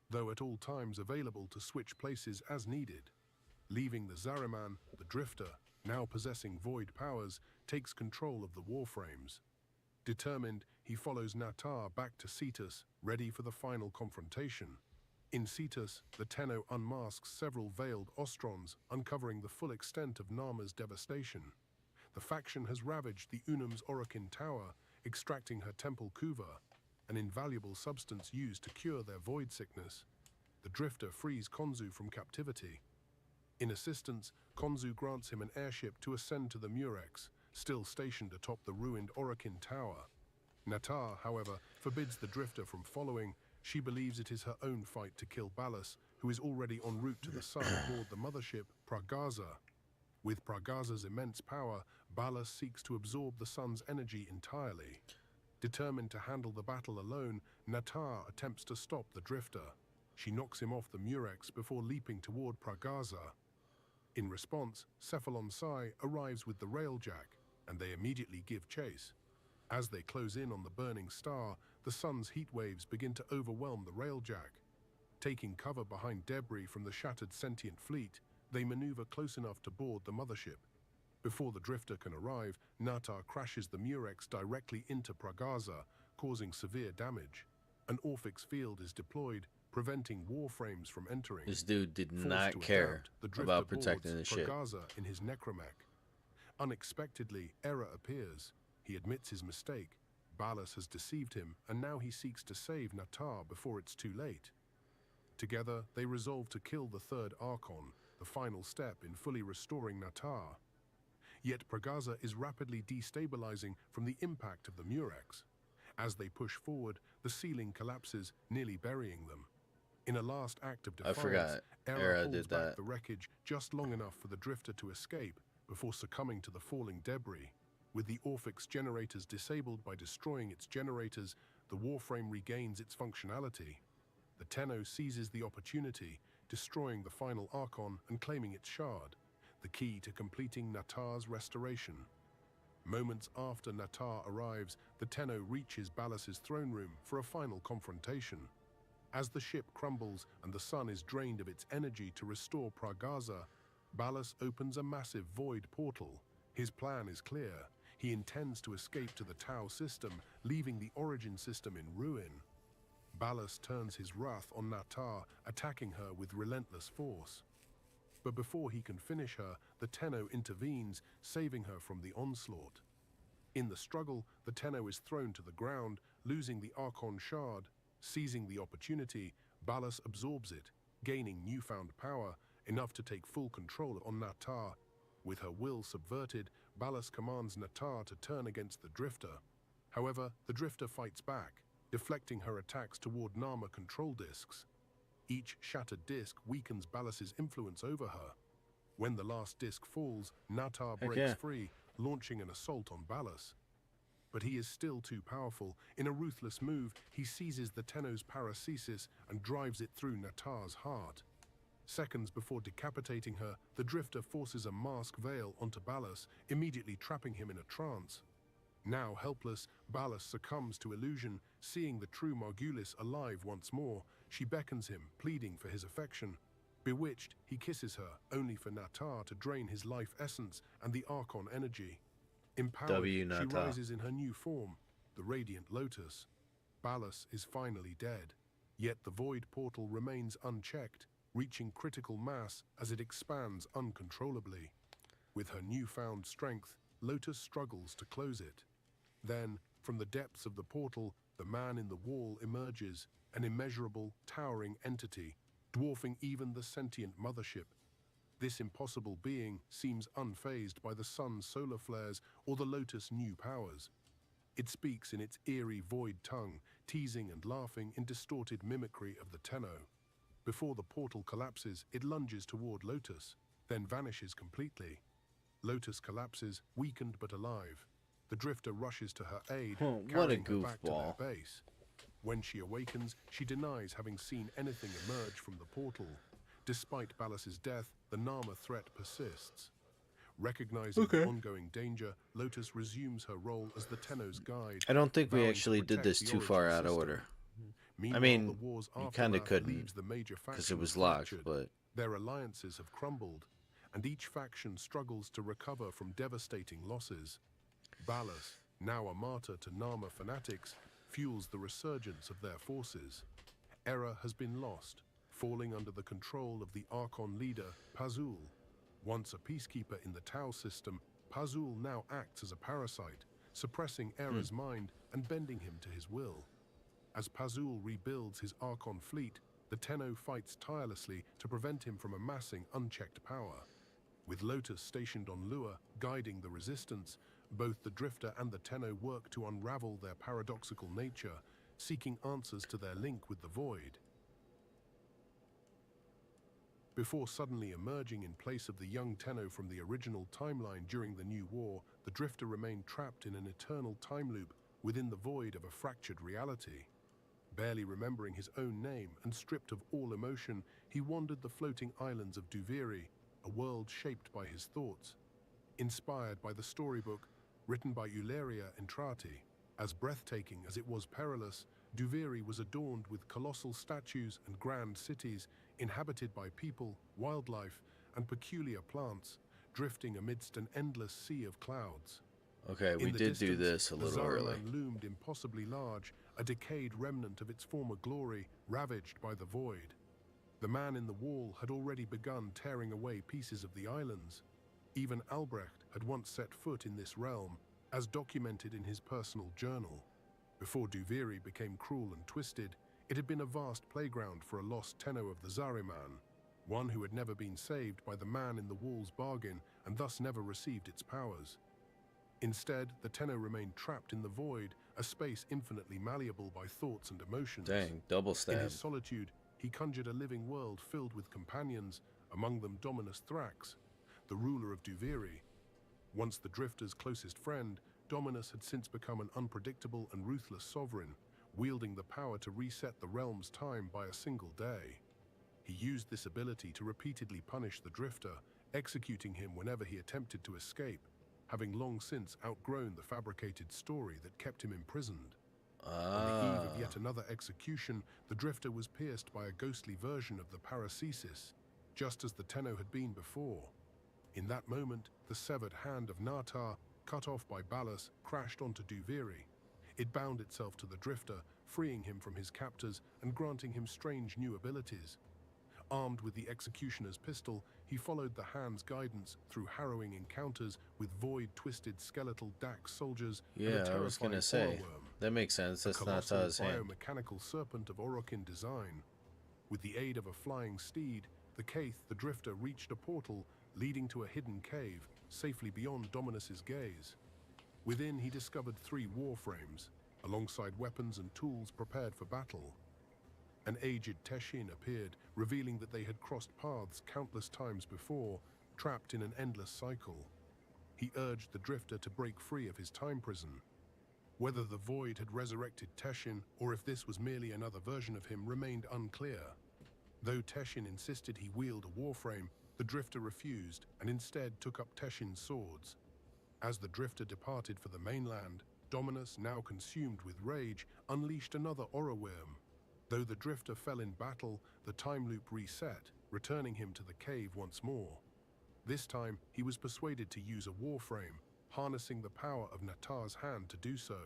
though at all times available to switch places as needed. Leaving the Zariman, the Drifter, now possessing void powers, takes control of the Warframes. Determined, he follows Nata back to Cetus, ready for the final confrontation. In Cetus, the Tenno unmasks several veiled Ostrons, uncovering the full extent of Nama's devastation. The faction has ravaged the Unum's Orokin Tower, extracting her temple kuva, an invaluable substance used to cure their void sickness. The Drifter frees Konzu from captivity. In assistance, Konzu grants him an airship to ascend to the Murex, still stationed atop the ruined Orokin Tower. Nata, however, forbids the Drifter from following. She believes it is her own fight to kill Ballas, who is already en route to the sun aboard the mothership Pragaza. With Pragaza's immense power, Ballas seeks to absorb the sun's energy entirely. Determined to handle the battle alone, Nata attempts to stop the Drifter. She knocks him off the Murex before leaping toward Pragaza. In response, Cephalon Psi arrives with the railjack, and they immediately give chase. As they close in on the burning star, the sun's heat waves begin to overwhelm the railjack. Taking cover behind debris from the shattered sentient fleet, they maneuver close enough to board the mothership. Before the Drifter can arrive, Nata crashes the Murex directly into Pragaza, causing severe damage. An Orphix field is deployed, preventing Warframes from entering. This dude did Forced not to care adapt, the Drifter about protecting boards the ship. Pragaza in his necromech. Unexpectedly, Era appears. He admits his mistake. Ballas has deceived him, and now he seeks to save Nata before it's too late. Together, they resolve to kill the third Archon, the final step in fully restoring Nata. Yet Pragaza is rapidly destabilizing from the impact of the Murex. As they push forward, the ceiling collapses, nearly burying them. In a last act of defiance, forgot Era holds did back that. the wreckage just long enough for the Drifter to escape before succumbing to the falling debris. With the Orphix generators disabled by destroying its generators, the Warframe regains its functionality. The Tenno seizes the opportunity, destroying the final Archon and claiming its shard, the key to completing Natar's restoration. Moments after Natar arrives, the Tenno reaches Balas's throne room for a final confrontation. As the ship crumbles and the sun is drained of its energy to restore Pragaza, Balas opens a massive void portal. His plan is clear. He intends to escape to the Tau system, leaving the Origin system in ruin. Balas turns his wrath on Natar, attacking her with relentless force. But before he can finish her, the Tenno intervenes, saving her from the onslaught. In the struggle, the Tenno is thrown to the ground, losing the Archon shard. Seizing the opportunity, Balas absorbs it, gaining newfound power, enough to take full control on Natar. With her will subverted, Balas commands Natar to turn against the Drifter. However, the Drifter fights back, deflecting her attacks toward Nama control discs. Each shattered disc weakens Balas's influence over her. When the last disc falls, Natar breaks free, launching an assault on Balas. But he is still too powerful. In a ruthless move, he seizes the Tenno's paracesis and drives it through Natar's heart. Seconds before decapitating her, the Drifter forces a mask veil onto Balas, immediately trapping him in a trance. Now helpless, Balas succumbs to illusion. Seeing the true Margulis alive once more, she beckons him, pleading for his affection. Bewitched, he kisses her, only for Natar to drain his life essence and the Archon energy. Empowered, she rises in her new form, the Radiant Lotus. Balas is finally dead, yet the void portal remains unchecked, reaching critical mass as it expands uncontrollably. With her newfound strength, Lotus struggles to close it. Then, from the depths of the portal, the man in the wall emerges, an immeasurable, towering entity, dwarfing even the sentient mothership. This impossible being seems unfazed by the sun's solar flares or the Lotus' new powers. It speaks in its eerie void tongue, teasing and laughing in distorted mimicry of the Tenno. Before the portal collapses, it lunges toward Lotus, then vanishes completely. Lotus collapses, weakened but alive. The Drifter rushes to her aid, carrying her back to their base. When she awakens, she denies having seen anything emerge from the portal. Despite Balas's death, the Nama threat persists. Recognizing the ongoing danger, Lotus resumes her role as the Tenno's guide. I don't think we actually did this too far out of order. I mean, you kind of couldn't, because it was locked, but... Their alliances have crumbled, and each faction struggles to recover from devastating losses. Balas, now a martyr to Nama fanatics, fuels the resurgence of their forces. Error has been lost, falling under the control of the Archon leader, Pazul. Once a peacekeeper in the Tau system, Pazul now acts as a parasite, suppressing Error's mind and bending him to his will. As Pazul rebuilds his Archon fleet, the Tenno fights tirelessly to prevent him from amassing unchecked power. With Lotus stationed on Lua, guiding the resistance, both the Drifter and the Tenno work to unravel their paradoxical nature, seeking answers to their link with the Void. Before suddenly emerging in place of the young Tenno from the original timeline during the New War, the Drifter remained trapped in an eternal time loop within the void of a fractured reality. Barely remembering his own name and stripped of all emotion, he wandered the floating islands of Duviri, a world shaped by his thoughts. Inspired by the storybook written by Eularia Entrati, as breathtaking as it was perilous, Duviri was adorned with colossal statues and grand cities inhabited by people, wildlife, and peculiar plants, drifting amidst an endless sea of clouds. Okay, we did do this a little early. The Zaraman loomed impossibly large, a decayed remnant of its former glory, ravaged by the void. The man in the wall had already begun tearing away pieces of the islands. Even Albrecht had once set foot in this realm, as documented in his personal journal. Before Duviri became cruel and twisted, it had been a vast playground for a lost Tenno of the Zariman, one who had never been saved by the man in the wall's bargain and thus never received its powers. Instead, the Tenno remained trapped in the void, a space infinitely malleable by thoughts and emotions. Dang, double stab. In his solitude, he conjured a living world filled with companions, among them Dominus Thrax, the ruler of Duviri. Once the Drifter's closest friend, Dominus had since become an unpredictable and ruthless sovereign, wielding the power to reset the realm's time by a single day. He used this ability to repeatedly punish the Drifter, executing him whenever he attempted to escape, having long since outgrown the fabricated story that kept him imprisoned. On the eve of yet another execution, the Drifter was pierced by a ghostly version of the paracesis, just as the Tenno had been before. In that moment, the severed hand of Natar, cut off by Ballas, crashed onto Duviri. It bound itself to the Drifter, freeing him from his captors and granting him strange new abilities. Armed with the Executioner's pistol, he followed the hand's guidance through harrowing encounters with void-twisted skeletal Dax soldiers and a Yeah, I terrifying was gonna say. Oroworm, That makes sense. a That's colossal Natar's hand. biomechanical serpent of Orokin design. With the aid of a flying steed, the Kaith, the Drifter, reached a portal leading to a hidden cave, safely beyond Dominus's gaze. Within, he discovered 3 warframes, alongside weapons and tools prepared for battle. An aged Teshin appeared, revealing that they had crossed paths countless times before, trapped in an endless cycle. He urged the Drifter to break free of his time prison. Whether the Void had resurrected Teshin, or if this was merely another version of him, remained unclear. Though Teshin insisted he wield a warframe, the Drifter refused, and instead took up Teshin's swords. As the Drifter departed for the mainland, Dominus, now consumed with rage, unleashed another Oroworm. Though the Drifter fell in battle, the time loop reset, returning him to the cave once more. This time, he was persuaded to use a warframe, harnessing the power of Natar's hand to do so.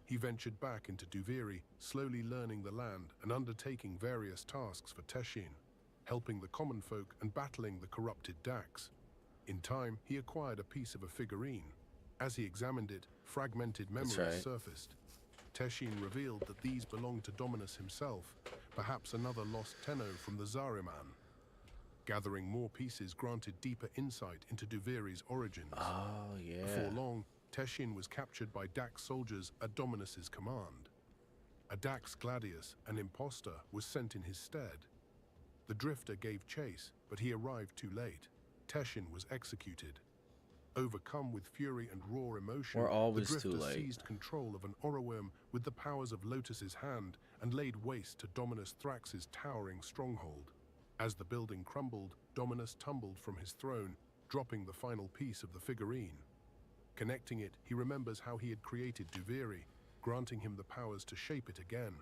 He ventured back into Duviri, slowly learning the land and undertaking various tasks for Teshin, helping the common folk and battling the corrupted Dax. In time, he acquired a piece of a figurine. As he examined it, fragmented memories surfaced. Teshin revealed that these belonged to Dominus himself, perhaps another lost Tenno from the Zariman. Gathering more pieces granted deeper insight into Duviri's origins. Oh, yeah. Before long, Teshin was captured by Dax soldiers at Dominus's command. A Dax gladius, an imposter, was sent in his stead. The Drifter gave chase, but he arrived too late. Teshin was executed. Overcome with fury and raw emotion, We're always the too Drifter late. seized control of an Oroworm with the powers of Lotus's hand and laid waste to Dominus Thrax's towering stronghold. As the building crumbled, Dominus tumbled from his throne, dropping the final piece of the figurine. Connecting it, he remembers how he had created Duviri, granting him the powers to shape it again.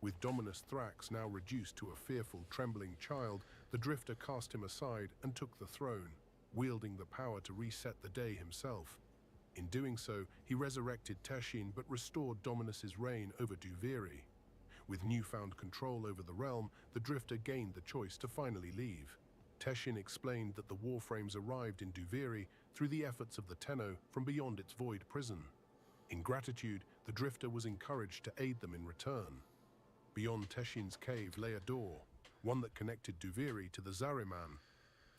With Dominus Thrax now reduced to a fearful, trembling child, the Drifter cast him aside and took the throne, wielding the power to reset the day himself. In doing so, he resurrected Teshin but restored Dominus's reign over Duviri. With newfound control over the realm, the Drifter gained the choice to finally leave. Teshin explained that the warframes arrived in Duviri through the efforts of the Tenno from beyond its void prison. In gratitude, the Drifter was encouraged to aid them in return. Beyond Teshin's cave lay a door, one that connected Duviri to the Zariman.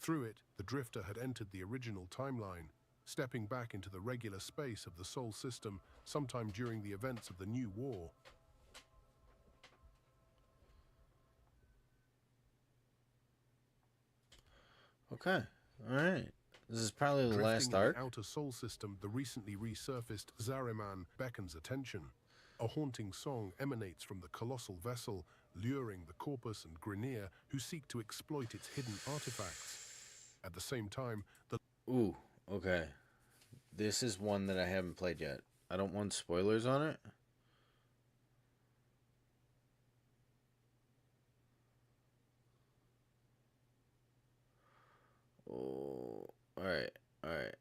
Through it, the Drifter had entered the original timeline, stepping back into the regular space of the Sol system sometime during the events of the New War. Okay, alright. This is probably the last Drifting in arc. the outer Sol system, the recently resurfaced Zariman beckons attention. A haunting song emanates from the colossal vessel, luring the Corpus and Grineer who seek to exploit its hidden artifacts. At the same time, the Ooh, okay. This is one that I haven't played yet. I don't want spoilers on it. Oh, alright, alright.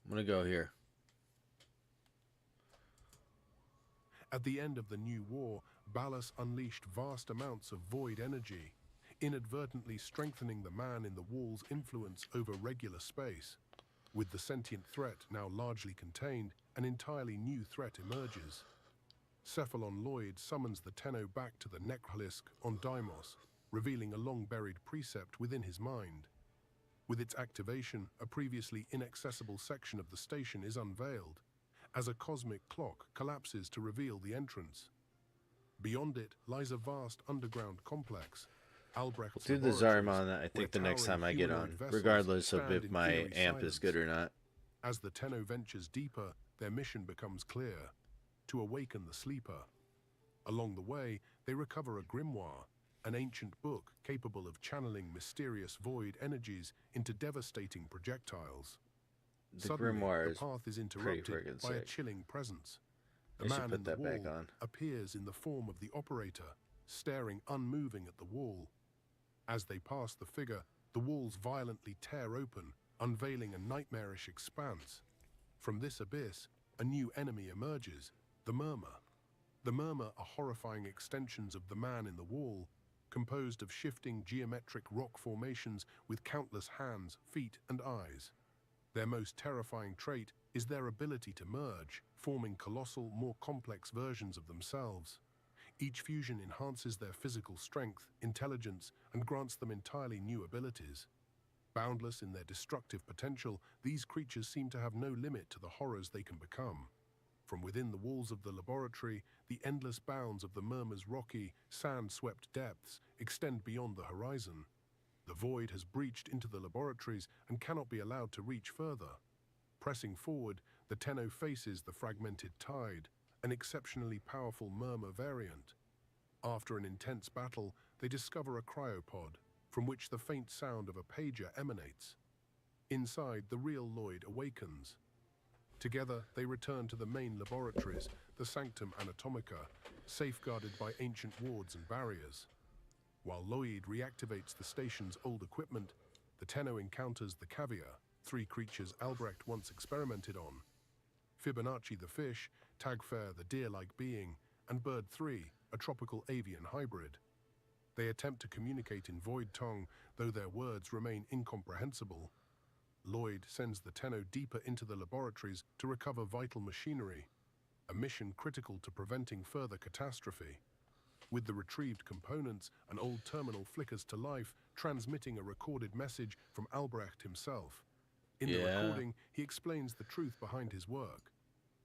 I'm gonna go here. At the end of the New War, Ballas unleashed vast amounts of void energy, inadvertently strengthening the man in the wall's influence over regular space. With the sentient threat now largely contained, an entirely new threat emerges. Cephalon Lloyd summons the Tenno back to the Necrolisk on Deimos, revealing a long-buried precept within his mind. With its activation, a previously inaccessible section of the station is unveiled. as a cosmic clock collapses to reveal the entrance. Beyond it lies a vast underground complex, Albrecht's Do the laboratories, Zarmon, I where think, the next towering time I get humanoid on, vessels regardless of stand if in my eerie amp is good silence. or not. As the Tenno ventures deeper, their mission becomes clear: to awaken the sleeper. Along the way, they recover a grimoire, an ancient book capable of channeling mysterious void energies into devastating projectiles. The Suddenly, grimoire the is path is pretty interrupted friggin' by a sick. chilling presence. The I should man put in the that back wall on. appears in the form of the operator, staring unmoving at the wall. As they pass the figure, the walls violently tear open, unveiling a nightmarish expanse. From this abyss, a new enemy emerges, the Murmur. The Murmur are horrifying extensions of the man in the wall, composed of shifting geometric rock formations with countless hands, feet, and eyes. Their most terrifying trait is their ability to merge, forming colossal, more complex versions of themselves. Each fusion enhances their physical strength, intelligence, and grants them entirely new abilities. Boundless in their destructive potential, these creatures seem to have no limit to the horrors they can become. From within the walls of the laboratory, the endless bounds of the Murmur's rocky, sand-swept depths extend beyond the horizon. The void has breached into the laboratories and cannot be allowed to reach further. Pressing forward, the Tenno faces the fragmented tide, an exceptionally powerful Murmur variant. After an intense battle, they discover a cryopod, from which the faint sound of a pager emanates. Inside, the real Lloyd awakens. Together, they return to the main laboratories, the Sanctum Anatomica, safeguarded by ancient wards and barriers. While Lloyd reactivates the station's old equipment, the Tenno encounters the Caviar, three creatures Albrecht once experimented on. Fibonacci the fish, Tagfair the deer-like being, and Bird 3, a tropical avian hybrid. They attempt to communicate in Void tongue, though their words remain incomprehensible. Lloyd sends the Tenno deeper into the laboratories to recover vital machinery, a mission critical to preventing further catastrophe. With the retrieved components, an old terminal flickers to life, transmitting a recorded message from Albrecht himself. In the recording, he explains the truth behind his work.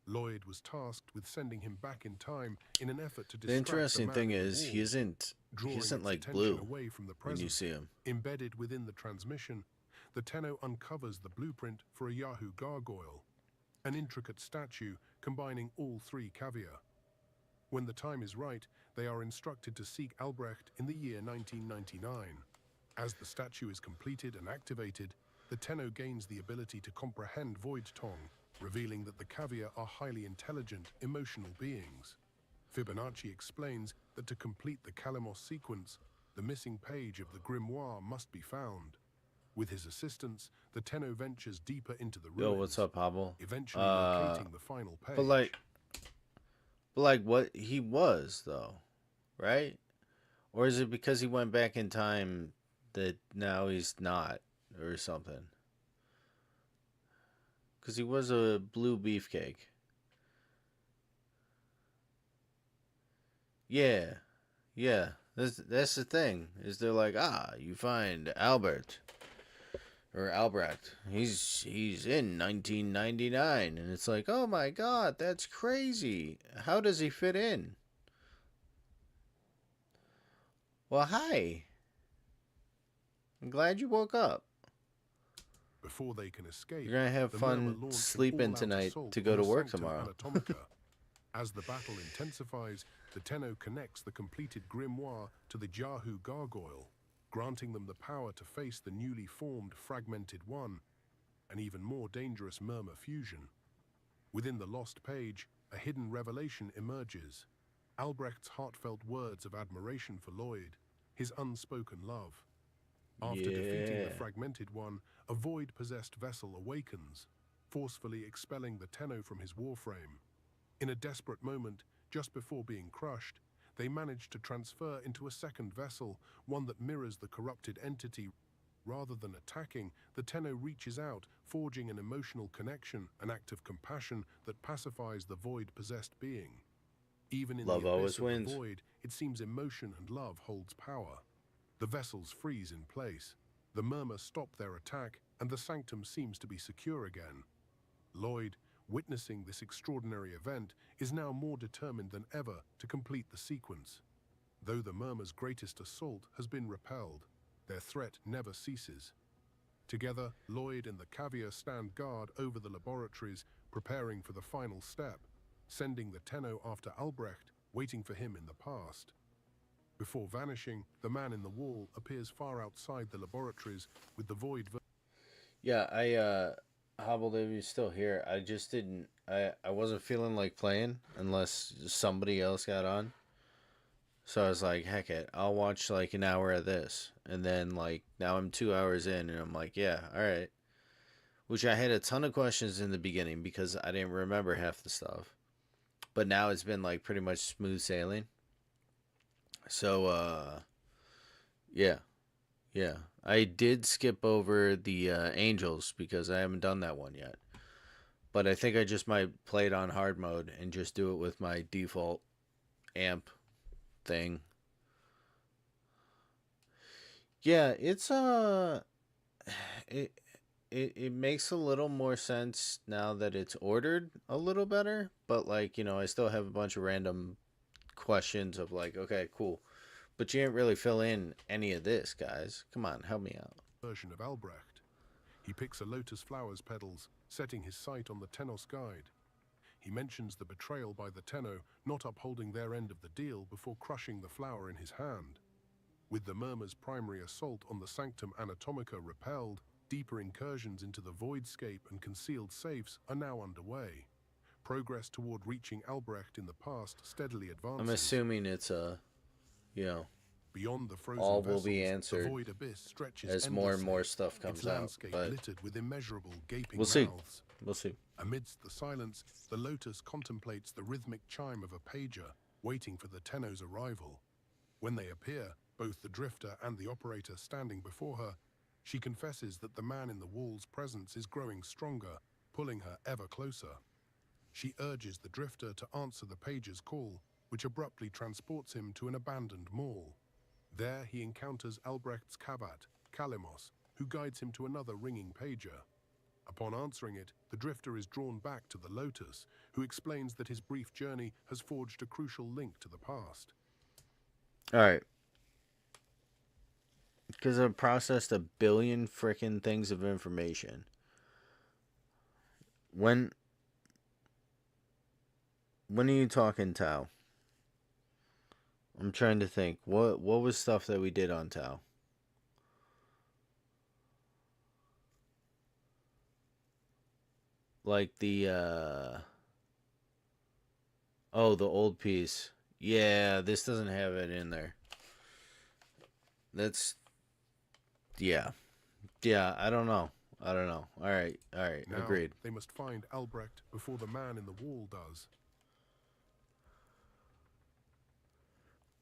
Lloyd was tasked with sending him back in time in an effort to distract The interesting thing man in the is, wall, he isn't like attention blue away from the when you present. see him. Embedded within the transmission, the Tenno uncovers the blueprint for a Yahoo gargoyle, an intricate statue combining all three Caviar. When the time is right, they are instructed to seek Albrecht in the year 1999. As the statue is completed and activated, the Tenno gains the ability to comprehend Void tongue, revealing that the Caviar are highly intelligent, emotional beings. Fibonacci explains that to complete the Kalamos sequence, the missing page of the grimoire must be found. With his assistance, the Tenno ventures deeper into the ruins. Yo, what's up, Hobble? Eventually locating the final page. But like what he was, though, right? Or is it because he went back in time that now he's not, or something? Because he was a blue beefcake. Yeah. That's the thing. Is they're like, you find Albert or Albrecht. He's in 1999, and it's like, oh my god, that's crazy. How does he fit in? Well, hi. I'm glad you woke up. Before they can escape, You're gonna have fun sleeping tonight to go to work tomorrow. As the battle intensifies, the Tenno connects the completed grimoire to the Yahoo gargoyle, granting them the power to face the newly formed Fragmented One, an even more dangerous Murmur fusion. Within the lost page, a hidden revelation emerges. Albrecht's heartfelt words of admiration for Lloyd, his unspoken love. After defeating the Fragmented One, a void-possessed vessel awakens, forcefully expelling the Tenno from his warframe. In a desperate moment, just before being crushed, they manage to transfer into a second vessel, one that mirrors the corrupted entity. Rather than attacking, the Tenno reaches out, forging an emotional connection, an act of compassion that pacifies the void-possessed being. Even in Love the always abyss of the wins. void, it seems emotion and love holds power. The vessels freeze in place. The Murmur stop their attack, and the Sanctum seems to be secure again. Lloyd, witnessing this extraordinary event, is now more determined than ever to complete the sequence. Though the Murmur's greatest assault has been repelled, their threat never ceases. Together, Lloyd and the Caviar stand guard over the laboratories, preparing for the final step, sending the Tenno after Albrecht, waiting for him in the past. Before vanishing, the man in the wall appears far outside the laboratories with the void. Yeah, I hobbled if you're still here. I just didn't. I wasn't feeling like playing unless somebody else got on. So I was like, heck it, I'll watch like an hour of this, and then like now I'm 2 hours in, and I'm like, yeah, all right. Which I had a ton of questions in the beginning because I didn't remember half the stuff, but now it's been like pretty much smooth sailing. So yeah. Yeah, I did skip over the Angels because I haven't done that one yet. But I think I just might play it on hard mode and just do it with my default amp thing. Yeah, it's it it makes a little more sense now that it's ordered a little better, but like, I still have a bunch of random questions of like, okay, cool. But you didn't really fill in any of this, guys. Come on, help me out. Version of Albrecht. He picks a lotus flower's petals, setting his sight on the Tenno's guide. He mentions the betrayal by the Tenno not upholding their end of the deal before crushing the flower in his hand. With the Murmur's primary assault on the Sanctum Anatomica repelled, deeper incursions into the voidscape and concealed safes are now underway. Progress toward reaching Albrecht in the past steadily advances. I'm assuming it's beyond the frozen all vessels, will be answered the void abyss stretches as more and more endlessly, stuff comes its out. landscape But littered with immeasurable gaping we'll see. mouths. We'll see. Amidst the silence, the Lotus contemplates the rhythmic chime of a pager, waiting for the Tenno's arrival. When they appear, both the Drifter and the Operator standing before her, she confesses that the man in the wall's presence is growing stronger, pulling her ever closer. She urges the Drifter to answer the pager's call, which abruptly transports him to an abandoned mall. There he encounters Albrecht's Kavat, Kalimos, who guides him to another ringing pager. Upon answering it, the Drifter is drawn back to the Lotus, who explains that his brief journey has forged a crucial link to the past. All right. Because I've processed a billion frickin' things of information. When are you talking Tau? I'm trying to think. What was stuff that we did on Tau? Like the the old piece. Yeah, this doesn't have it in there. That's yeah, I don't know. All right, Now, agreed. they must find Albrecht before the man in the wall does.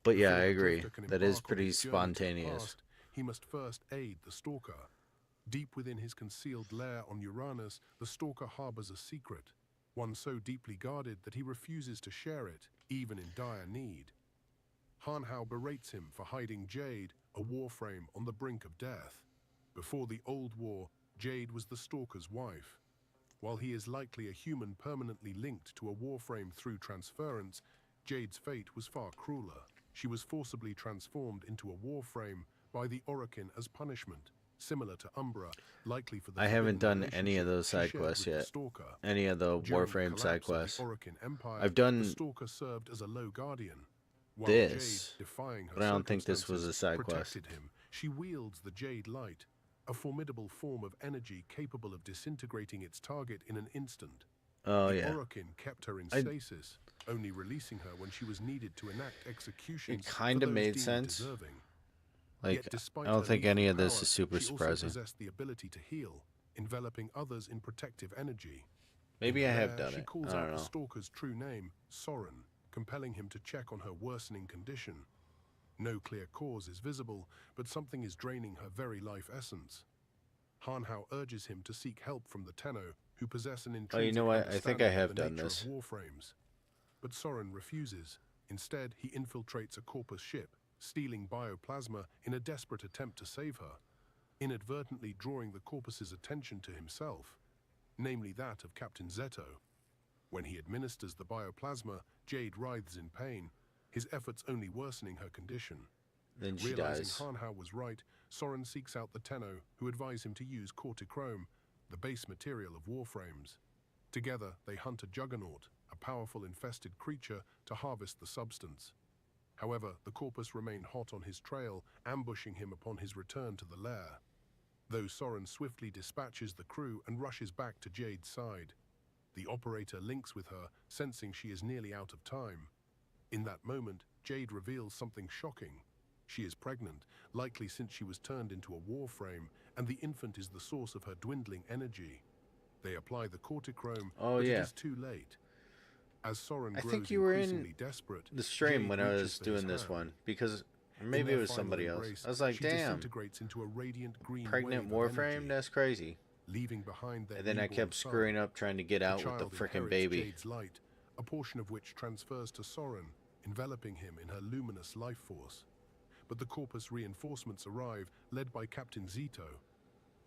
But yeah, Before I the agree. Drifter can That is embark on pretty his journey to the spontaneous. past, he must first aid the Stalker. Deep within his concealed lair on Uranus, the Stalker harbors a secret, one so deeply guarded that he refuses to share it, even in dire need. Hanhao berates him for hiding Jade, a Warframe on the brink of death. Before the old war, Jade was the Stalker's wife. While he is likely a human permanently linked to a Warframe through transference, Jade's fate was far crueler. She was forcibly transformed into a Warframe by the Orokin as punishment, similar to Umbra, likely for the I haven't forbidden done any of those relationship side she shared quests with the yet. Stalker. Any of the During Warframe the side collapse of the quests. Orokin Empire, I've done the Stalker served as a low guardian. While this, Jade, defying her but I don't think this was a circumstances, side quest. protected him. She wields the Jade Light, a formidable form of energy capable of disintegrating its target in an instant. Oh The yeah, Orokin kept her in stasis, only releasing her when she was needed to enact executions. it kind of made sense. Like, Yet despite I don't her think any lethal of this power, is super she also surprising. possessed the ability to heal, enveloping others in protective energy. Maybe In I have there, done she it. calls I out don't the know. Stalker's true name, Soren, compelling him to check on her worsening condition. No clear cause is visible, but something is draining her very life essence. Hanhao urges him to seek help from the Tenno, who possess an intrinsic Oh, you know what? I think I understanding of have the done nature this. of Warframes. But Soren refuses. Instead, he infiltrates a Corpus ship, stealing bioplasma in a desperate attempt to save her, inadvertently drawing the Corpus's attention to himself, namely that of Captain Zeto. When he administers the bioplasma, Jade writhes in pain, his efforts only worsening her condition. Then she Realizing dies. Hanhao was right, Soren seeks out the Tenno, who advise him to use cortichrome, the base material of Warframes. Together, they hunt a juggernaut, a powerful infested creature, to harvest the substance. However, the corpus remain hot on his trail, ambushing him upon his return to the lair. Though Soren swiftly dispatches the crew and rushes back to Jade's side. The operator links with her, sensing she is nearly out of time. In that moment, Jade reveals something shocking. She is pregnant, likely since she was turned into a Warframe, and the infant is the source of her dwindling energy. They apply the cortichrome, Oh, but yeah. it is too late. As Soren I grows think you were increasingly in desperate, the stream Jade when I reaches was for his doing this hand. one, because or In maybe their it was final somebody else. embrace, I was like, she damn, disintegrates into a radiant green pregnant wave of Warframe? energy, That's crazy. leaving behind their And then I newborn kept son. screwing up trying to get The out with the child frickin' inherits baby. Jade's light, a portion of which transfers to Soren, enveloping him in her luminous life force. But the Corpus reinforcements arrive, led by Captain Zito.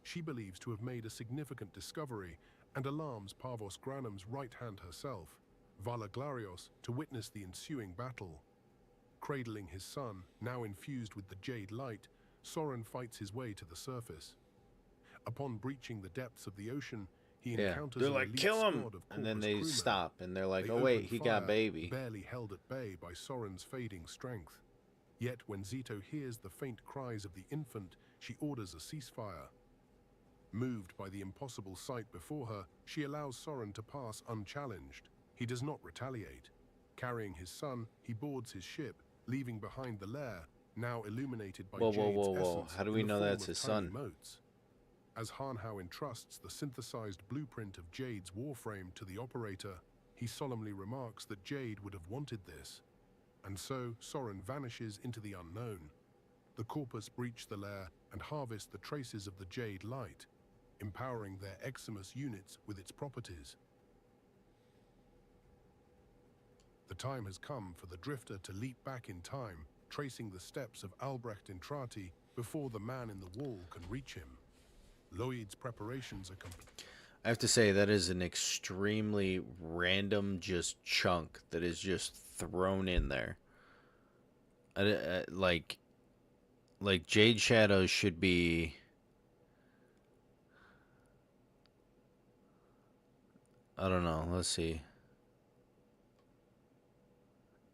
She believes to have made a significant discovery and alarms Parvos Granum's right hand herself, Vala Glarios, to witness the ensuing battle. Cradling his son, now infused with the Jade light, Soren fights his way to the surface. Upon breaching the depths of the ocean, he encounters They're an like, elite kill him! squad of And then Corpus they crewmen. stop, and they're like, They oh wait, open he fire, got baby. barely held at bay by Soren's fading strength. Yet when Zito hears the faint cries of the infant, she orders a ceasefire. Moved by the impossible sight before her, she allows Soren to pass unchallenged. He does not retaliate. Carrying his son, he boards his ship, leaving behind the lair, now illuminated by Whoa, Jade's whoa, whoa, whoa. essence How do in we the know form that's of his tiny son? motes. As Hanhao entrusts the synthesized blueprint of Jade's Warframe to the operator, he solemnly remarks that Jade would have wanted this. And so, Soren vanishes into the unknown. The Corpus breach the lair and harvest the traces of the Jade light, empowering their Eximus units with its properties. The time has come for the Drifter to leap back in time, tracing the steps of Albrecht Intrati before the man in the wall can reach him. Lloyd's preparations are complete. I have to say, that is an extremely random just chunk that is just thrown in there. Like Jade Shadows should be... I don't know, let's see.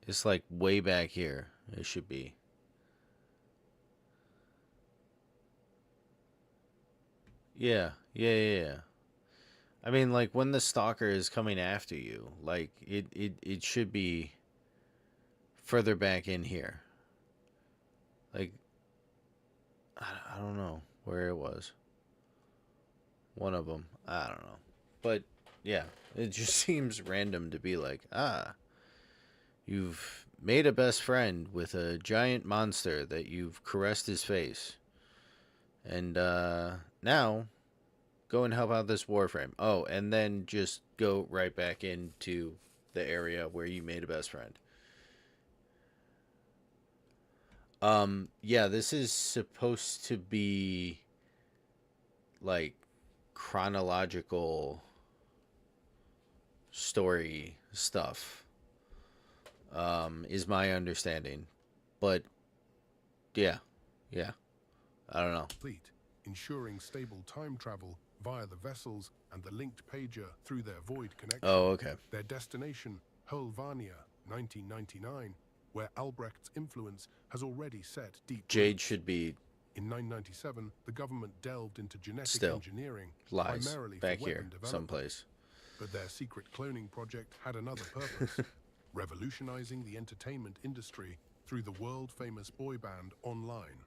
It's like way back here. It should be. Yeah. I mean, like, when the stalker is coming after you, like, it should be further back in here. Like, I don't know where it was. One of them. I don't know. But, yeah, it just seems random to be like, you've made a best friend with a giant monster that you've caressed his face. And, now, go and help out this Warframe. Oh, and then just go right back into the area where you made a best friend. Yeah, this is supposed to be, like, chronological story stuff. Is my understanding. But, yeah. I don't know. Ensuring stable time travel via the vessels and the linked pager through their void connection. Oh, okay. Their destination, Hulvania, 1999, where Albrecht's influence has already set deep Jade roots. should be In 997, the government delved into genetic still engineering, lies primarily back for here weapon development. someplace. But their secret cloning project had another purpose, revolutionizing the entertainment industry through the world-famous boy band Online.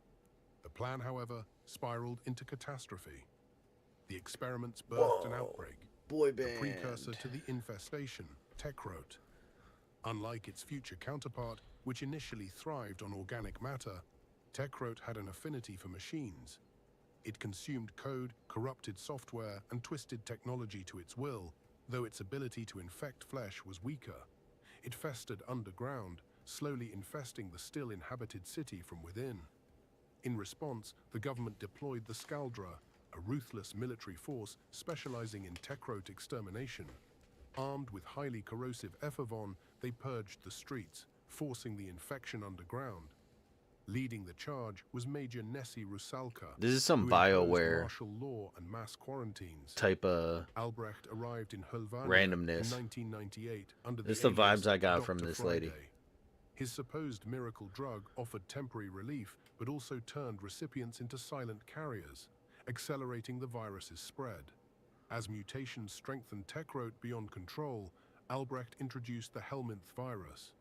The plan, however, spiraled into catastrophe. The experiments birthed an outbreak, Boy the precursor to the infestation, Techrote. Unlike its future counterpart, which initially thrived on organic matter, Techrote had an affinity for machines. It consumed code, corrupted software, and twisted technology to its will, though its ability to infect flesh was weaker. It festered underground, slowly infesting the still inhabited city from within. In response, the government deployed the Skaldra, a ruthless military force specializing in Techrote extermination. Armed with highly corrosive effavon, they purged the streets, forcing the infection underground. Leading the charge was Major Nessie Rusalka, This is some who imposed BioWare martial law and mass quarantines. type of Albrecht arrived in Hulvania randomness. in 1998 under This the is the alias vibes I got from Dr. this Friday. lady. His supposed miracle drug offered temporary relief, but also turned recipients into silent carriers, accelerating the virus's spread. As mutations strengthened Techrote beyond control, Albrecht introduced the Helminth virus.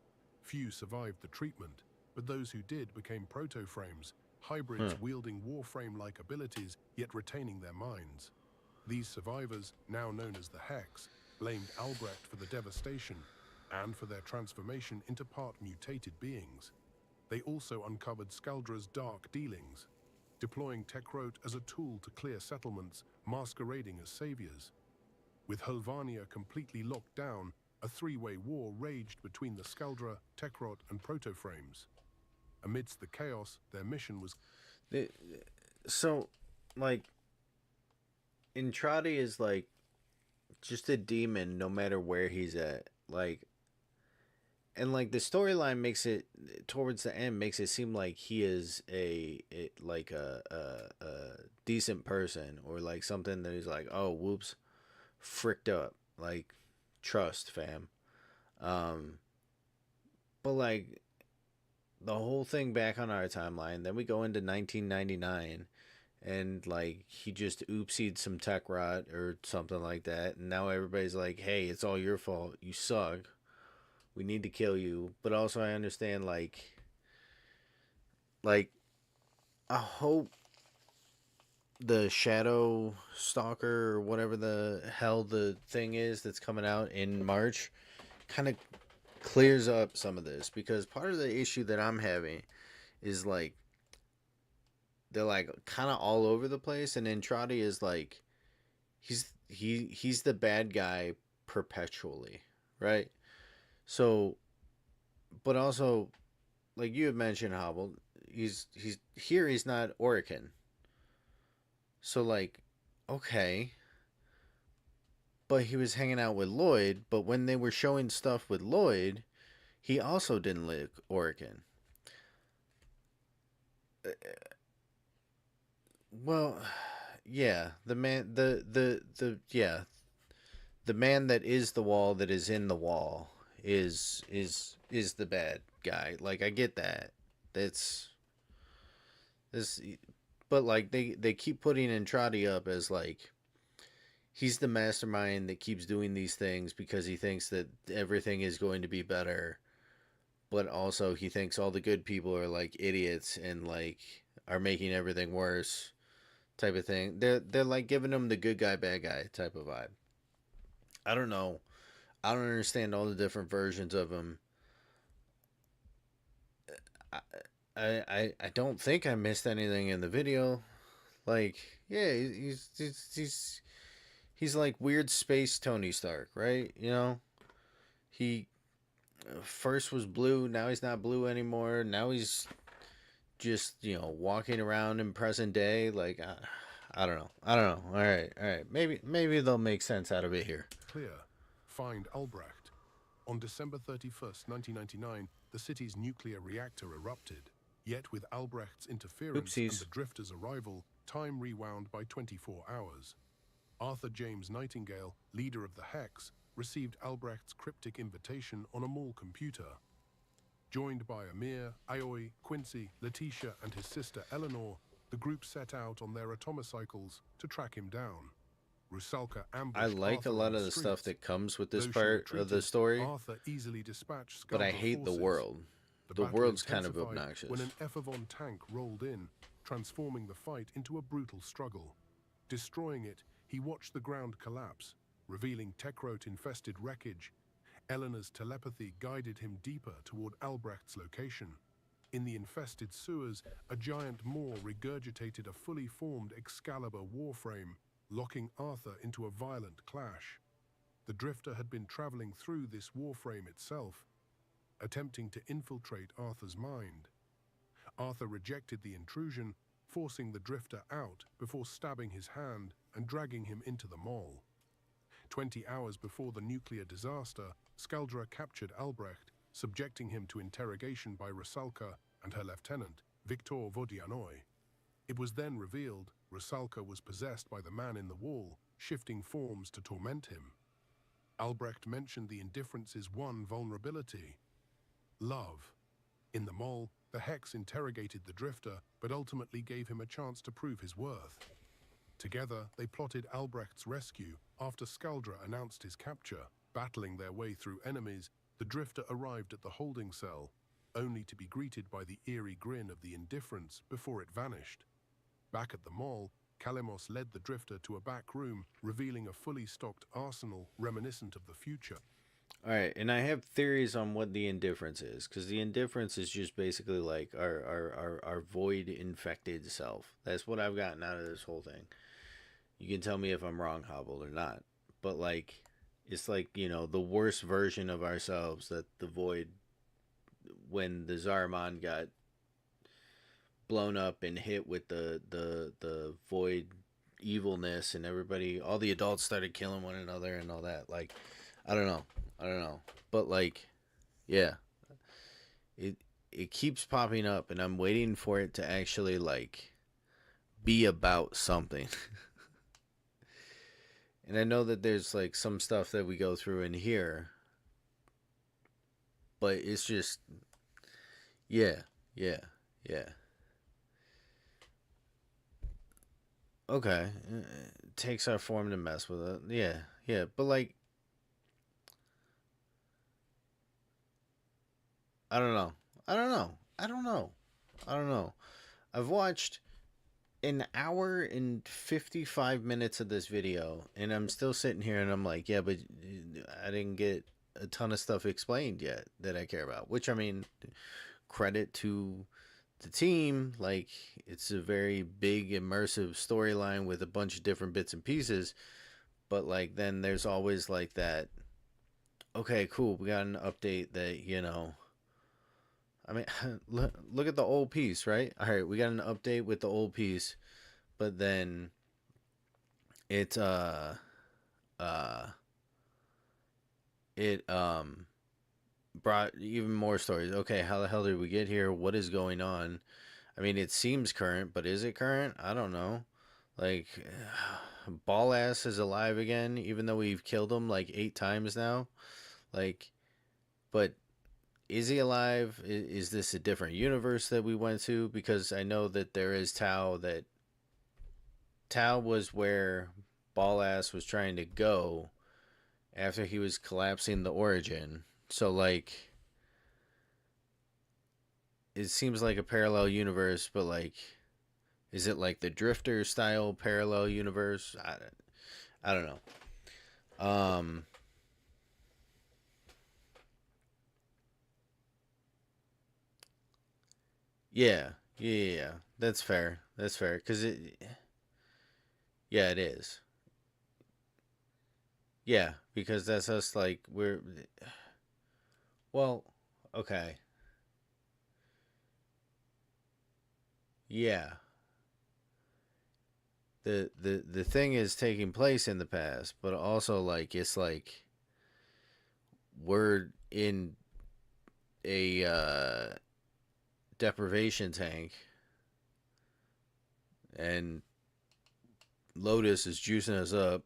Few survived the treatment, but those who did became proto-frames, hybrids wielding Warframe-like abilities, yet retaining their minds. These survivors, now known as the Hex, blamed Albrecht for the devastation and for their transformation into part-mutated beings. They also uncovered Skaldra's dark dealings, deploying Techrote as a tool to clear settlements, masquerading as saviors. With Hulvania completely locked down, a three-way war raged between the Skaldra, Techrote, and Proto-frames. Amidst the chaos, their mission was... So, like, Intrati is, like, just a demon no matter where he's at. Like, and, like, the storyline makes it, towards the end, makes it seem like he is a decent person. Or, like, something that he's like, oh, whoops, fricked up. Like, trust, fam. But, like, the whole thing back on our timeline, then we go into 1999, and, like, he just oopsied some tech rot or something like that, and now everybody's like, hey, it's all your fault, you suck, we need to kill you. But also I understand, like, I hope the Shadow Stalker or whatever the hell the thing is that's coming out in March kind of clears up some of this, because part of the issue that I'm having is, like, they're, like, kind of all over the place, and Entrati is, like, he's the bad guy perpetually, right? So, but also, like you had mentioned, Hobble, he's not Orican. So, like, okay, but he was hanging out with Lloyd, but when they were showing stuff with Lloyd, he also didn't look Orican. Well, yeah, the man that is the wall that is in the wall is the bad guy. Like, I get that. That's this, but, like, they keep putting Entrati up as, like, he's the mastermind that keeps doing these things because he thinks that everything is going to be better, but also he thinks all the good people are, like, idiots and, like, are making everything worse, type of thing. They're like giving him the good guy bad guy type of vibe. I don't know. I don't understand all the different versions of him. I don't think I missed anything in the video. Like, yeah, he's like weird space Tony Stark, right? You know, he first was blue, now he's not blue anymore. Now he's just, you know, walking around in present day. Like, I don't know. All right. Maybe they'll make sense out of it here. Clear. Find Albrecht. On December 31st, 1999, the city's nuclear reactor erupted. Yet with Albrecht's interference and the Drifter's arrival, time rewound by 24 hours. Arthur James Nightingale, leader of the Hex, received Albrecht's cryptic invitation on a mall computer. Joined by Amir, Aoi, Quincy, Letitia, and his sister Eleanor, the group set out on their atomocycles to track him down. Rusalka ambushed I like Arthur a lot on of the stuff streets. that comes with this Though she part retreated, of the story, Arthur easily dispatched but I Skaldra hate the forces. world. The battle world's kind of intensified obnoxious. when an Effavon tank rolled in, transforming the fight into a brutal struggle. Destroying it, he watched the ground collapse, revealing Techrote-infested wreckage. Eleanor's telepathy guided him deeper toward Albrecht's location. In the infested sewers, a giant maw regurgitated a fully formed Excalibur warframe, locking Arthur into a violent clash. The Drifter had been traveling through this warframe itself, attempting to infiltrate Arthur's mind. Arthur rejected the intrusion, forcing the Drifter out before stabbing his hand and dragging him into the mall. 20 hours before the nuclear disaster, Skaldra captured Albrecht, subjecting him to interrogation by Rusalka and her lieutenant, Viktor Vodianoy. It was then revealed Rusalka was possessed by the man in the wall, shifting forms to torment him. Albrecht mentioned the Indifference's one vulnerability: love. In the mall, the Hex interrogated the Drifter, but ultimately gave him a chance to prove his worth. Together, they plotted Albrecht's rescue after Skaldra announced his capture. Battling their way through enemies, the Drifter arrived at the holding cell, only to be greeted by the eerie grin of the Indifference before it vanished. Back at the mall, Kalemos led the Drifter to a back room, revealing a fully stocked arsenal reminiscent of the future. All right, and I have theories on what the Indifference is, because the Indifference is just basically like our void infected self. That's what I've gotten out of this whole thing. You can tell me if I'm wrong, Hobble, or not. But like, it's like, you know, the worst version of ourselves that the void, when the Zariman got blown up and hit with the void evilness, and everybody, all the adults started killing one another and all that. Like, I don't know, but like, yeah, it keeps popping up, and I'm waiting for it to actually like be about something. And I know that there's like some stuff that we go through in here, but it's just, yeah. Okay, it takes our form to mess with it. Yeah, but like, I don't know. I've watched an hour and 55 minutes of this video, and I'm still sitting here and I'm like, yeah, but I didn't get a ton of stuff explained yet that I care about, which, I mean, credit to the team. Like, it's a very big immersive storyline with a bunch of different bits and pieces, but like, then there's always like that, okay, cool, we got an update that, you know, I mean, look at the old piece, right? All right, we got an update with the old piece, but then it it brought even more stories. Okay, how the hell did we get here? What is going on? I mean, it seems current, but is it current? I don't know. Like, Ball Ass is alive again, even though we've killed him like 8 times now. Like, but is he alive? Is this a different universe that we went to? Because I know that there is Tau. That Tau was where Ball Ass was trying to go after he was collapsing the origin. So like, it seems like a parallel universe, but like, is it like the Drifter style parallel universe? I don't know. Yeah. That's fair. Cause yeah, it is. Yeah, because that's us. Like, well, okay. Yeah. The thing is taking place in the past, but also like, it's like we're in a deprivation tank, and Lotus is juicing us up.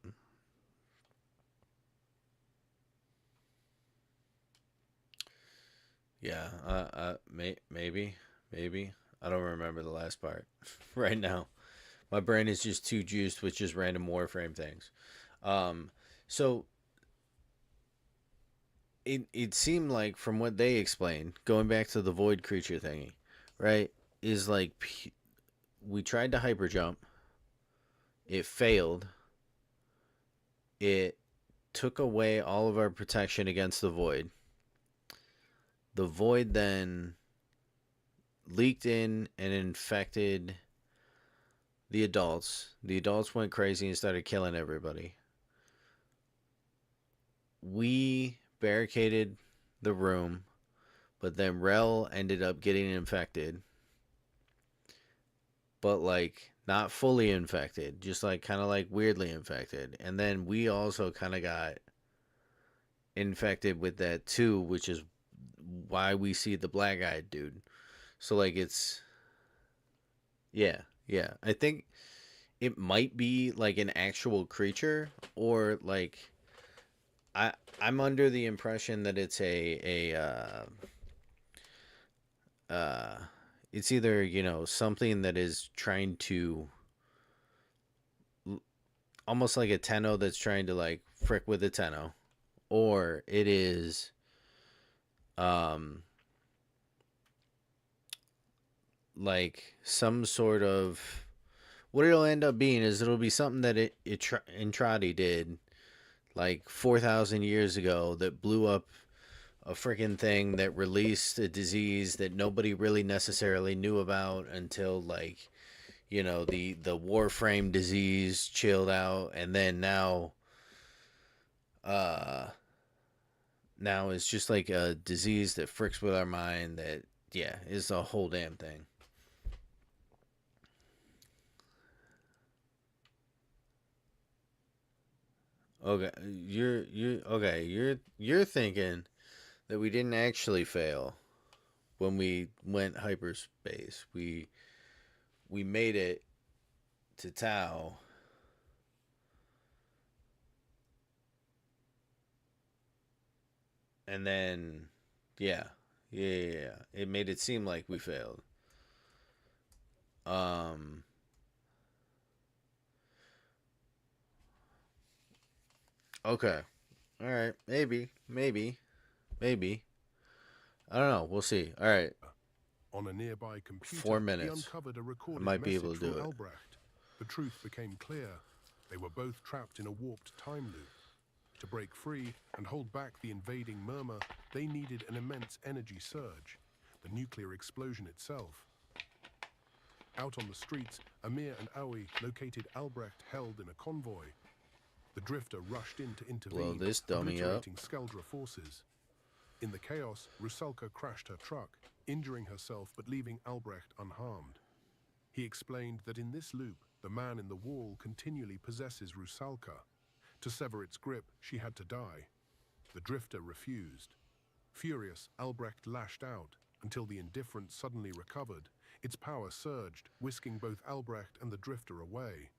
Yeah, maybe. I don't remember the last part right now. My brain is just too juiced with just random Warframe things. So it seemed like, from what they explained, going back to the void creature thingy, right? Is like, we tried to hyper jump, it failed. It took away all of our protection against the void. The void then leaked in and infected the adults. The adults went crazy and started killing everybody. We barricaded the room, but then Rel ended up getting infected. But like, not fully infected, just like kind of like weirdly infected. And then we also kind of got infected with that too, which is why we see the black eyed dude. So like it's yeah, yeah. I think it might be like an actual creature or like I I'm under the impression that it's uh it's either, you know, something that is trying to almost like a Tenno that's trying to like frick with a Tenno, or it is um like some sort of what it'll end up being is it'll be something that Entrati did like 4,000 years ago that blew up a freaking thing that released a disease that nobody really necessarily knew about until like, you know, the Warframe disease chilled out, and then uh now it's just like a disease that fricks with our mind that yeah is the whole damn thing. Okay, you're thinking that we didn't actually fail when we went hyperspace. We made it to Tau, and then yeah, yeah. It made it seem like we failed. Um. Okay. All right. Maybe. I don't know. We'll see. All right. On a nearby computer, 4 minutes. he uncovered a I recorded might be able message to do from it. Albrecht. The truth became clear. They were both trapped in a warped time loop. To break free and hold back the invading murmur, they needed an immense energy surge, the nuclear explosion itself. Out on the streets, Amir and Aoi located Albrecht held in a convoy. The drifter rushed in to Blow intervene, this dummy up. obliterating Skeldra forces. In the chaos, Rusalka crashed her truck, injuring herself but leaving Albrecht unharmed. He explained that in this loop, the man in the wall continually possesses Rusalka. To sever its grip, she had to die. The drifter refused. Furious, Albrecht lashed out until the indifference suddenly recovered. Its power surged, whisking both Albrecht and the drifter away.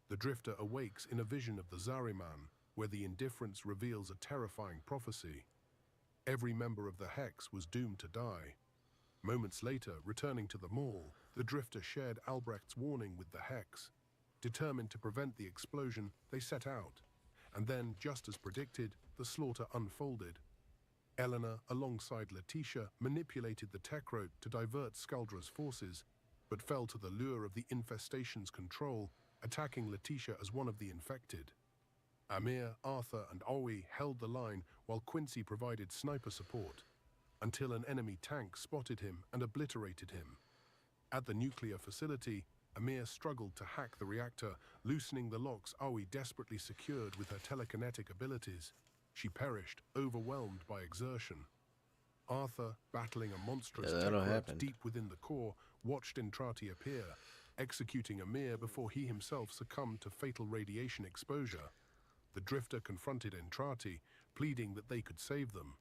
The drifter awakes in a vision of the Zariman, where the indifference reveals a terrifying prophecy. Every member of the Hex was doomed to die. Moments later, returning to the mall, the drifter shared Albrecht's warning with the Hex. Determined to prevent the explosion, they set out. And then, just as predicted, the slaughter unfolded. Eleanor, alongside Letitia, manipulated the Techrote to divert Skaldra's forces, but fell to the lure of the infestation's control, attacking Letitia as one of the infected. Amir, Arthur, and Aoi held the line while Quincy provided sniper support, until an enemy tank spotted him and obliterated him. At the nuclear facility, Amir struggled to hack the reactor, loosening the locks Aoi desperately secured with her telekinetic abilities. She perished, overwhelmed by exertion. Arthur, battling a monstrous Techrote deep within the core, watched Entrati appear, executing Amir before he himself succumbed to fatal radiation exposure. The drifter confronted Entrati, pleading that they could save them.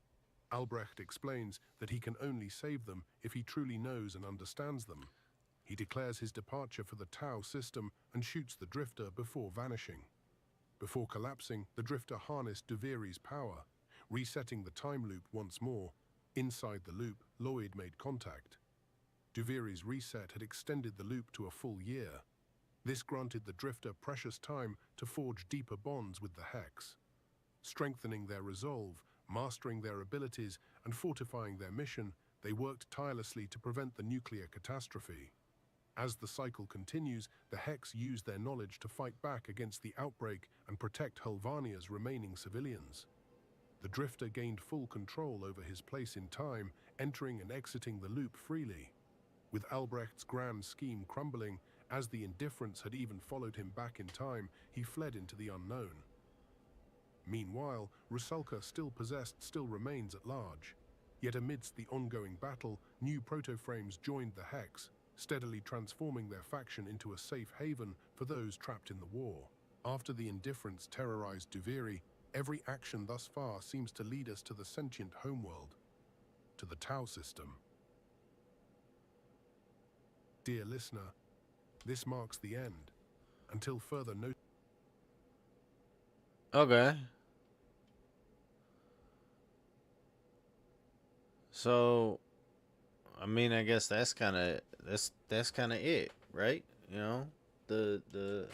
Albrecht explains that he can only save them if he truly knows and understands them. He declares his departure for the Tau system and shoots the drifter before vanishing. Before collapsing, the drifter harnessed Duviri's power, resetting the time loop once more. Inside the loop, Lloyd made contact. Duviri's reset had extended the loop to a full year. This granted the drifter precious time to forge deeper bonds with the Hex. Strengthening their resolve, mastering their abilities, and fortifying their mission, they worked tirelessly to prevent the nuclear catastrophe. As the cycle continues, the Hex use their knowledge to fight back against the outbreak and protect Hulvania's remaining civilians. The drifter gained full control over his place in time, entering and exiting the loop freely. With Albrecht's grand scheme crumbling, as the indifference had even followed him back in time, he fled into the unknown. Meanwhile, Rusalka still remains at large. Yet amidst the ongoing battle, new proto-frames joined the Hex, steadily transforming their faction into a safe haven for those trapped in the war. After the indifference terrorized Duviri, every action thus far seems to lead us to the sentient homeworld, to the Tau system. Dear listener, this marks the end. Until further notice. Okay. So, I mean, I guess that's kind of it, right? You know, the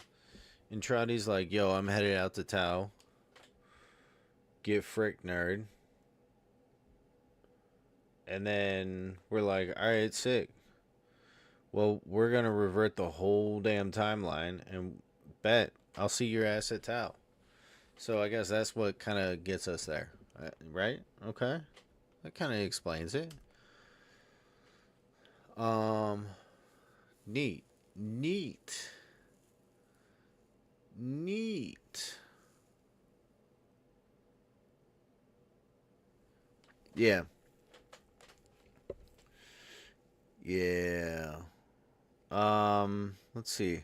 Entradi's like, yo, I'm headed out to Tau. Get frick, nerd. And then we're like, all right, sick. Well, we're gonna revert the whole damn timeline and bet I'll see your ass at Tau. So I guess that's what kind of gets us there, right? Okay, that kind of explains it. Neat, neat, neat. Yeah, yeah. Let's see.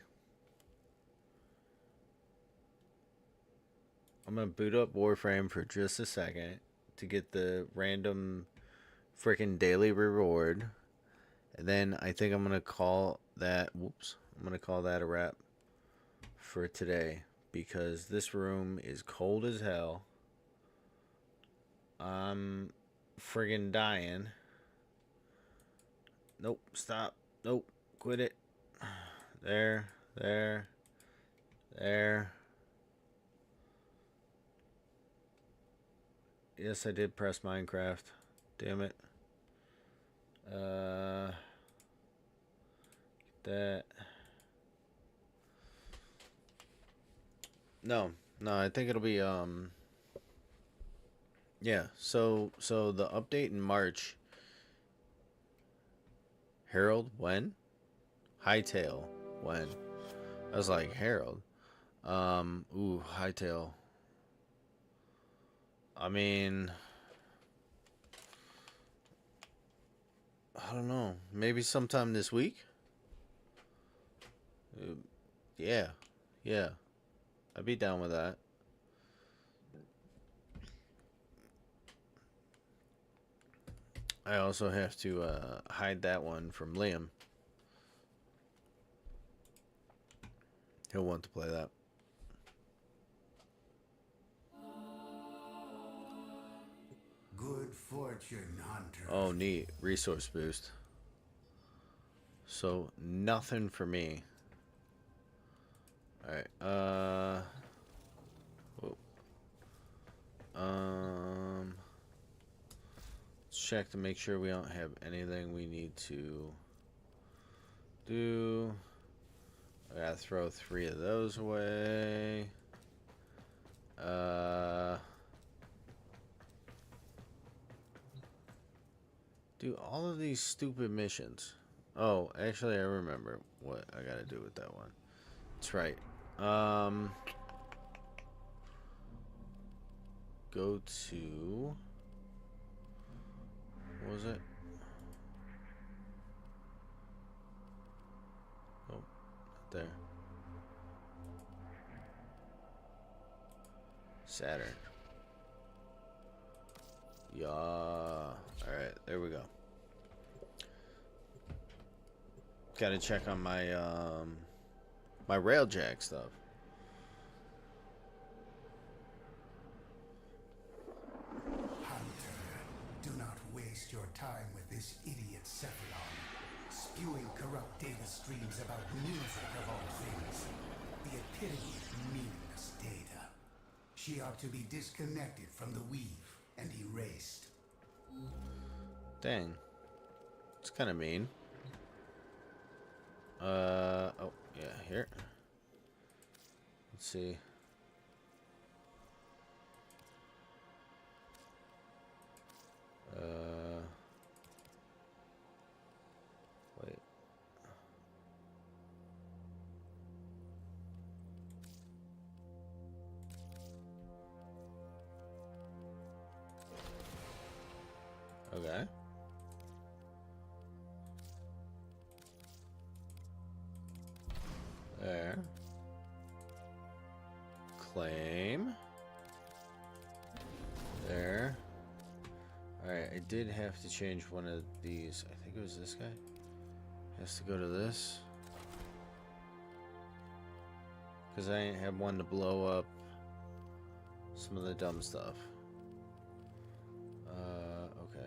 I'm gonna boot up Warframe for just a second to get the random freaking daily reward. And then I think I'm gonna call that I'm gonna call that a wrap for today because this room is cold as hell. I'm friggin' dying. Nope, stop. Nope, quit it. There. Yes, I did press Minecraft. Damn it. That. No, I think it'll be yeah. So the update in March. Harold when? Hightail when? I was like Harold. Hightail. I mean, I don't know. Maybe sometime this week. Yeah. I'd be down with that. I also have to hide that one from Liam. He'll want to play that. Good fortune, hunter. Oh, neat. Resource boost. So, nothing for me. Alright, whoa. Let's check to make sure we don't have anything we need to do. I gotta throw 3 of those away. Do all of these stupid missions. Oh, actually, I remember what I gotta do with that one. That's right. Go to... What was it? Oh, there. Saturn. Yeah. Alright, there we go. Gotta check on my, my railjack stuff. Hunter, do not waste your time with this idiot Cephalon, spewing corrupt data streams about music of all things. The epitome of meaningless data. She ought to be disconnected from the weave and erased. Dang. It's kind of mean. Oh, yeah, here. Let's see. Wait. Okay. claim. There. Alright, I did have to change one of these. I think it was this guy. Has to go to this. Because I ain't had one to blow up some of the dumb stuff. Okay.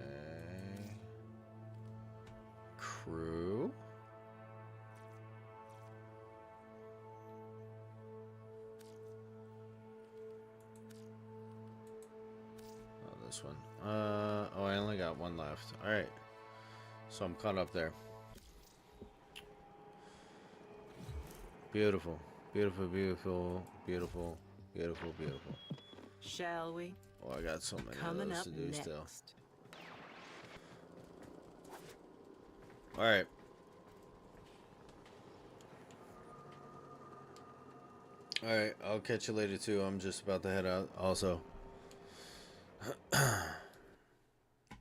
Crew. Oh, this one. Oh, I only got one left. Alright. So I'm caught up there. Beautiful. Beautiful, beautiful, beautiful, beautiful, beautiful. Shall we? Oh, I got so many Coming of those up to do next. still. Alright. Alright, I'll catch you later too. I'm just about to head out also.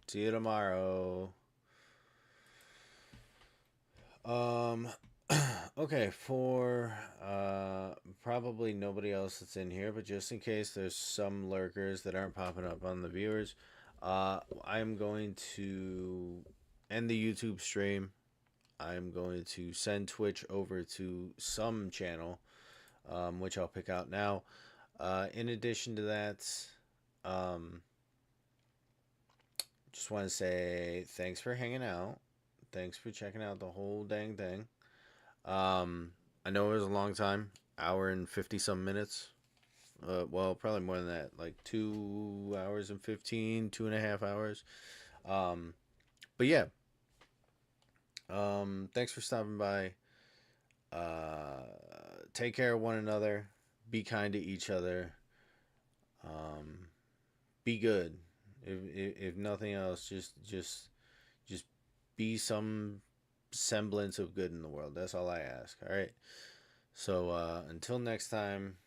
See you tomorrow. Okay, for probably nobody else that's in here, but just in case there's some lurkers that aren't popping up on the viewers, I'm going to end the YouTube stream. I'm going to send Twitch over to some channel, which I'll pick out now. In addition to that, just want to say thanks for hanging out. Thanks for checking out the whole dang thing. I know it was a long time, hour and 50 some minutes. Well, probably more than that, like 2 hours and 15, 2.5 hours. But yeah, thanks for stopping by. Take care of one another. Be kind to each other. Be good. If nothing else, just be some semblance of good in the world. That's all I ask. All right. So until next time,